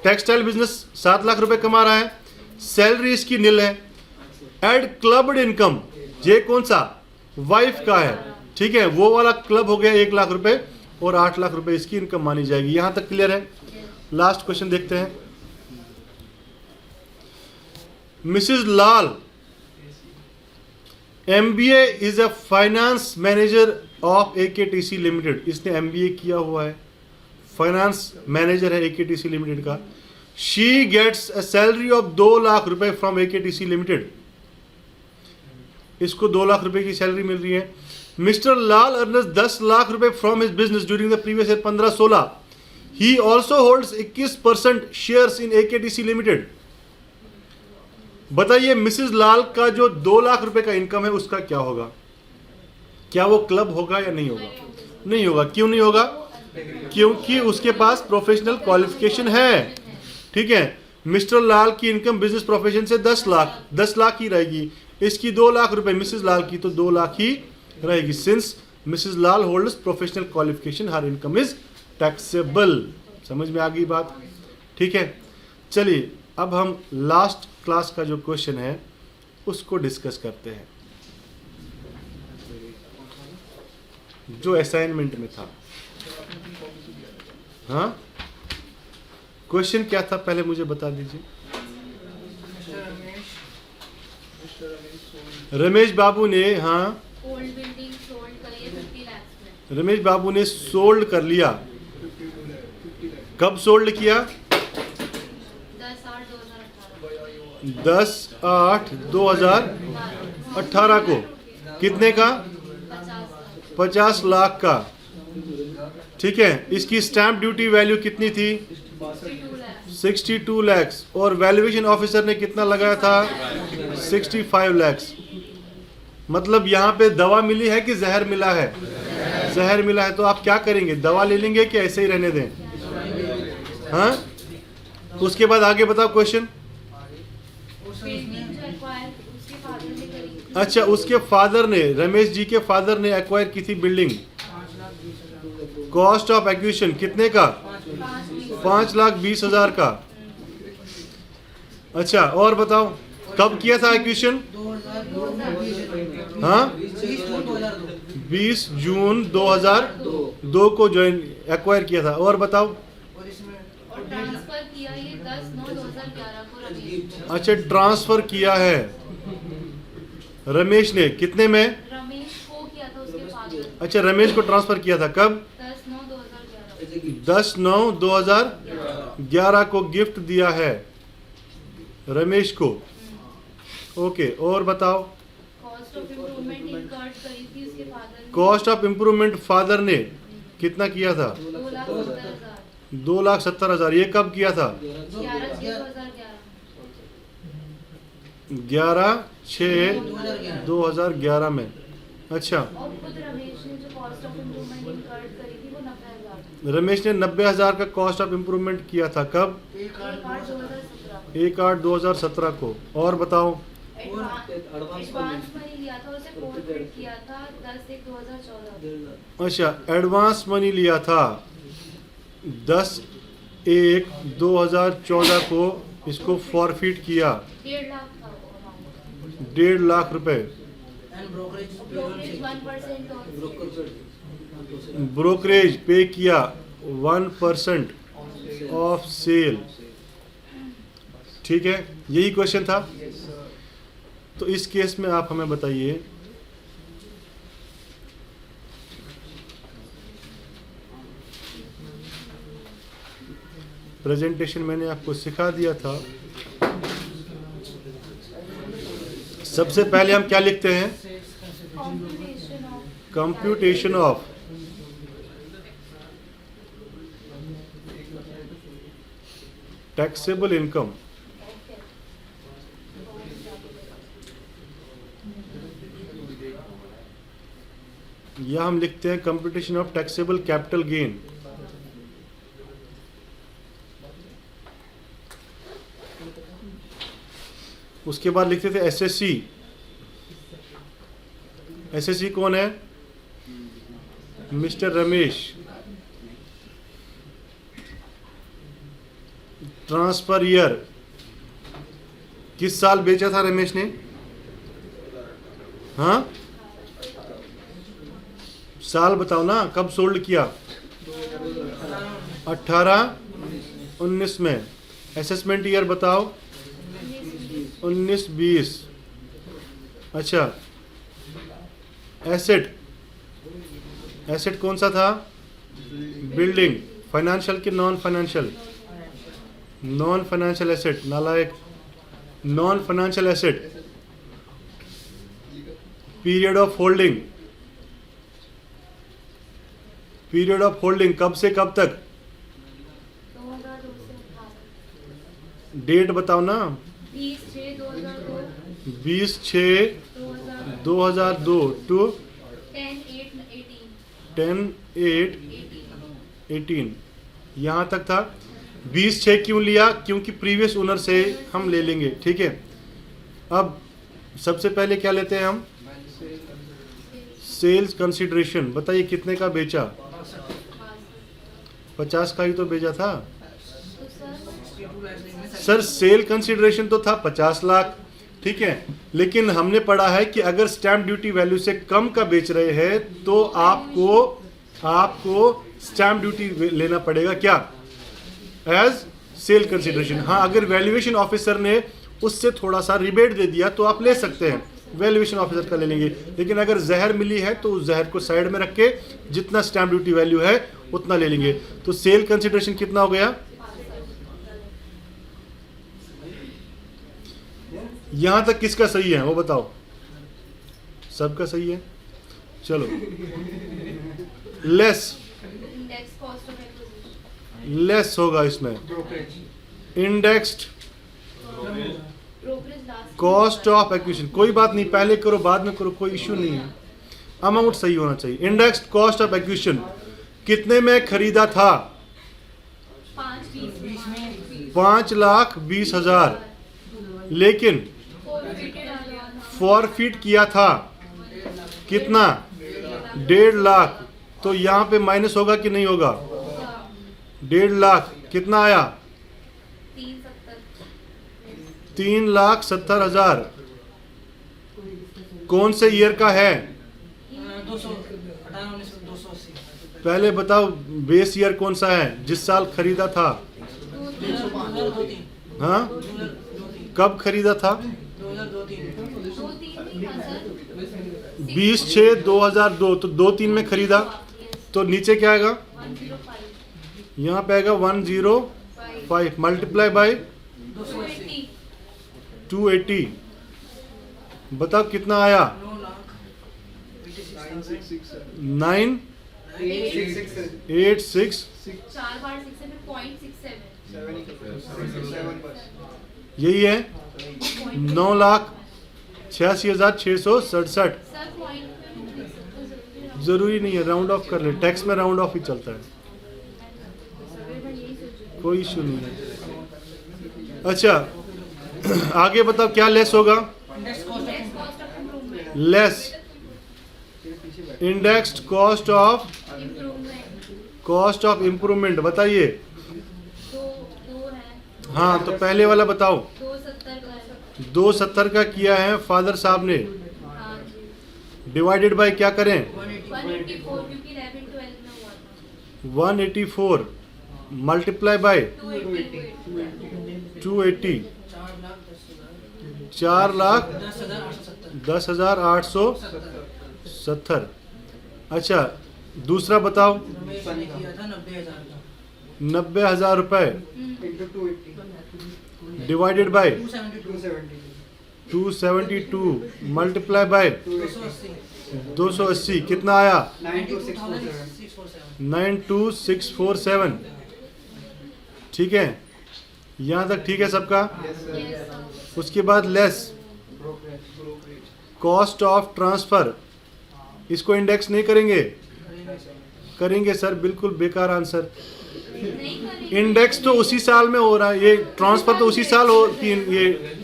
टेक्सटाइल बिजनेस 7 लाख रुपए कमा रहा है, सैलरी इसकी निल है। एड क्लब्ड इनकम, ये कौन सा? वाइफ का है, ठीक है। वो वाला क्लब हो गया 1 लाख रुपए और 8 लाख रुपए इसकी इनकम मानी जाएगी। यहां तक क्लियर है? लास्ट क्वेश्चन देखते हैं। Mrs Lal MBA is a finance manager of AKTC limited. इसने MBA किया हुआ है, फाइनेंस मैनेजर है AKTC लिमिटेड का। She gets a salary of 2 lakh रुपए फ्रॉम AKTC लिमिटेड। इसको 2 लाख रुपए की सैलरी मिल रही है। मिस्टर लाल अर्न्स 10 लाख रुपए from his business during the previous year 15-16। He also holds 21% shares in AKTC limited. बताइए मिसेस लाल का जो 2 लाख रुपए का इनकम है उसका क्या होगा? क्या वो क्लब होगा या नहीं होगा? नहीं होगा। क्यों नहीं होगा? क्योंकि उसके पास प्रोफेशनल क्वालिफिकेशन है, ठीक है। मिस्टर लाल की इनकम बिजनेस प्रोफेशन से 10 लाख ही रहेगी। इसकी 2 लाख रुपए मिसेस लाल की तो 2 लाख ही रहेगी, since Mrs Lal holds professional qualification, her income is taxable. समझ में आ गई बात? ठीक है, चलिए अब हम लास्ट क्लास का जो क्वेश्चन है उसको डिस्कस करते हैं, जो असाइनमेंट में था। हाँ, क्वेश्चन क्या था पहले मुझे बता दीजिए। रमेश बाबू ने, हाँ, ओल्ड बिल्डिंग सोल्ड करिए 50 lakhs में। रमेश बाबू ने सोल्ड कर लिया। कब सोल्ड किया? 10/8/2018। 10/8/2018 को। कितने का? 50 लाख। 50 लाख का। ठीक है, इसकी स्टैंप ड्यूटी वैल्यू कितनी थी? 62 lakhs। 62 लैक्स। और वैल्यूएशन ऑफिसर ने कितना लगाया था? 65 लैक्स। मतलब यहाँ पे दवा मिली है कि जहर मिला है? जहर मिला है। तो आप क्या करेंगे, दवा ले लेंगे कि ऐसे ही रहने दें? हाँ, उसके बाद आगे बताओ क्वेश्चन। बिल्डिंग जो एक्वायर उसके फादर ने करी। अच्छा, उसके फादर ने, रमेश जी के फादर ने एक्वायर की थी बिल्डिंग। कॉस्ट ऑफ एक्विजिशन कितने का? 5,20,000 का। अच्छा, और बताओ कब किया था एक्विजिशन? हाँ, 20 जून 2002 को ज्वाइन एक्वायर किया था। और बताओ। और ट्रांसफर किया ये 10/9/2011 को रमेश। अच्छा, ट्रांसफर किया है रमेश ने, कितने में? रमेश को किया था उसके फादर। अच्छा, रमेश को ट्रांसफर किया था कब? 10/9/2011। 10/9/2011 को गिफ्ट दिया है रमेश को। ओके, और बताओ। कॉस्ट ऑफ इम्प्रूवमेंट इंकर्ड करी थी उसके फादर ने। कॉस्ट ऑफ इम्प्रूवमेंट फादर ने कितना किया था? 2,70,000। 2,70,000। ये कब किया था? 11/6/2011। 11/6/2011 में। अच्छा, और खुद रमेश ने जो कॉस्ट ऑफ इम्प्रूवमेंट इंकर्ड करी थी वो 90,000। रमेश ने 90,000 का कॉस्ट ऑफ इम्प्रूवमेंट किया था कब? 1/8/2017। 1/8/2017 को। और बताओ। एडवांस मनी लिया था उसे फोरफिट किया था 10/1/2014। अच्छा, एडवांस मनी लिया था 10/1/2014 को, इसको फॉरफिट किया। 1.5 लाख था वो अमाउंट। 1.5 लाख रुपए। ब्रोकरेज 1% और ब्रोकरेज पे किया 1% ऑफ सेल। ठीक है, यही क्वेश्चन था। तो इस केस में आप हमें बताइए, प्रेजेंटेशन मैंने आपको सिखा दिया था। सबसे पहले हम क्या लिखते हैं? Computation of taxable income. या हम लिखते हैं computation of taxable capital gain. उसके बाद लिखते थे एसएससी। एसएससी कौन है? मिस्टर रमेश। ट्रांसफर ईयर, किस साल बेचा था रमेश ने? हाँ, साल बताओ ना, कब सोल्ड किया? 18-19 में। असेसमेंट ईयर बताओ? 19-20। अच्छा, एसेट, एसेट कौन सा था? बिल्डिंग। फाइनेंशियल कि non financial? Non financial asset. नालायक। Non financial asset. Period of holding, period of holding कब से कब तक? 2002 से 18। डेट बताओ ना। 20/6/2002 20/6/2002 टू 10/8/18 यहाँ तक था। 20/6 क्यों लिया? क्योंकि प्रीवियस ओनर से हम ले लेंगे। ठीक है, अब सबसे पहले क्या लेते हैं हम? सेल्स कंसिडरेशन बताइए कितने का बेचा? 50 का ही तो बेचा था तो सर सर। सेल कंसिडरेशन तो था 50 लाख, ठीक है, लेकिन हमने पढ़ा है कि अगर स्टैम्प ड्यूटी वैल्यू से कम का बेच रहे हैं तो आपको स्टैम्प ड्यूटी लेना पड़ेगा क्या? As sale consideration. हाँ, अगर वैल्यूएशन ऑफिसर ने उससे थोड़ा सा रिबेट दे दिया तो आप ले सकते हैं, वैल्यूएशन ऑफिसर का ले लेंगे। लेकिन अगर जहर मिली है तो उस जहर को साइड में रख के जितना स्टैम्प ड्यूटी वैल्यू है उतना ले लेंगे। तो सेल कंसिडरेशन कितना हो गया? यहां तक किसका सही है वो बताओ? सबका सही है। चलो, less index cost of acquisition, less होगा इसमें। Brokerage, indexed brokerage last cost of acquisition, कोई बात नहीं, पहले करो बाद में करो, कोई इश्यू नहीं है, अमाउंट सही होना चाहिए। इंडेक्स्ड कॉस्ट ऑफ एक्विजिशन कितने में खरीदा था? 5,20,000, लेकिन फॉरफिट किया था कितना? 1.5 लाख। तो यहाँ पे माइनस होगा कि नहीं होगा? 1.5 लाख कितना आया? 3,70,000। कौन से ईयर का है? 280। पहले बताओ बेस ईयर कौन सा है जिस साल खरीदा था? हाँ, कब खरीदा था? 20/6/2002। तो 2/3 में खरीदा, तो नीचे क्या आएगा? 105 यहाँ पे आएगा 105 मल्टीप्लाई बाय 280। बताओ कितना आया? 986। 4 बार 6 है, 0.67 यही है 9,86,667। सर पॉइंट पे मुझे लिख सकते हो, जरूरी नहीं है, राउंड ऑफ कर ले, टैक्स में राउंड ऑफ ही चलता है, कोई इशू नहीं है। अच्छा, आगे बताओ क्या लेस होगा? Index cost of improvement, less indexed cost of improvement बताइए। दो है, हाँ, तो पहले वाला बताओ। 270 का है। 270 का किया है फादर साहब ने, हाँ जी, डिवाइडेड बाय क्या करें? 184 क्योंकि 11-12 में हुआ था, 184 मल्टीप्लाई बाय 280 280, 4,10,870। अच्छा, दूसरा बताओ। 90,000 रुपए into 280, divided by 270, 272 multiply by 280 कितना आया? 92647, 92647। ठीक है, यहाँ तक ठीक है सबका? उसके बाद less brokerage, cost of transfer, इसको इंडेक्स नहीं करेंगे? करेंगे सर, बिल्कुल बेकार आंसर। नहीं करेंगे। इंडेक्स तो उसी साल में हो रहा है, ये ट्रांसफर तो उसी साल हो कि ये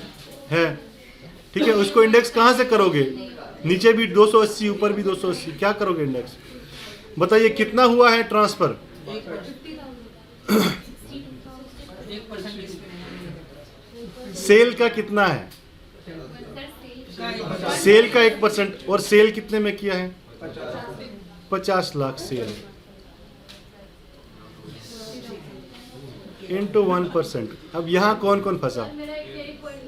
है, ठीक है, उसको इंडेक्स कहाँ से करोगे? नीचे भी 280 ऊपर भी 280, क्या करोगे इंडेक्स? बताइए कितना हुआ है ट्रांसफर? 1% सेल का कितना है? सेल का 1%, और सेल कितने में किया है? 50 लाख सेल इंटू 1%। अब यहाँ कौन कौन फंसा? मेरा एक पॉइंट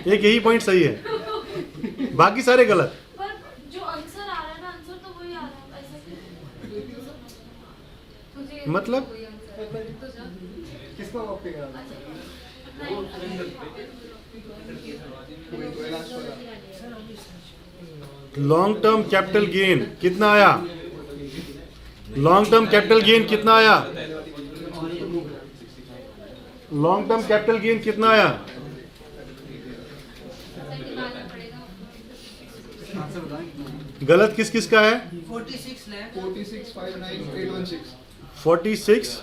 एक यही पॉइंट सही है, बाकी सारे गलत। पर जो आंसर आ रहा है ना, आंसर तो वही आ रहा है, ऐसा क्यों? मुझे मतलब? वही आंसर है, तो जा। किसको कॉपी करा? लॉन्ग टर्म कैपिटल गेन कितना आया? लॉन्ग टर्म कैपिटल गेन कितना आया? लॉन्ग टर्म कैपिटल गेन कितना आया? निकालना पड़ेगा। आंसर बताएं। गलत किस किस का है? 46,59,816, 46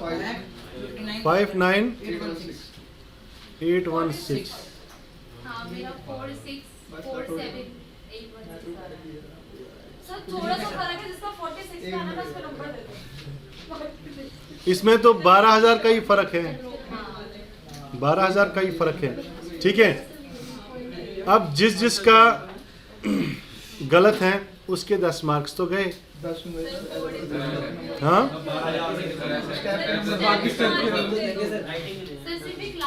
59,816, 59,816। हाँ, मेरा 4647 816 आ रहा है। सर थोड़ा सा फर्क है, जिसका 46 पे आना था उसका नंबर दे दो। इसमें तो 12,000 का ही फर्क है, हाँ 12,000 का ही फर्क है। ठीक है, अब जिसका गलत है उसके 10 मार्क्स तो गए। 10 में हाँ बाकी स्टेप सर सिर्फ एक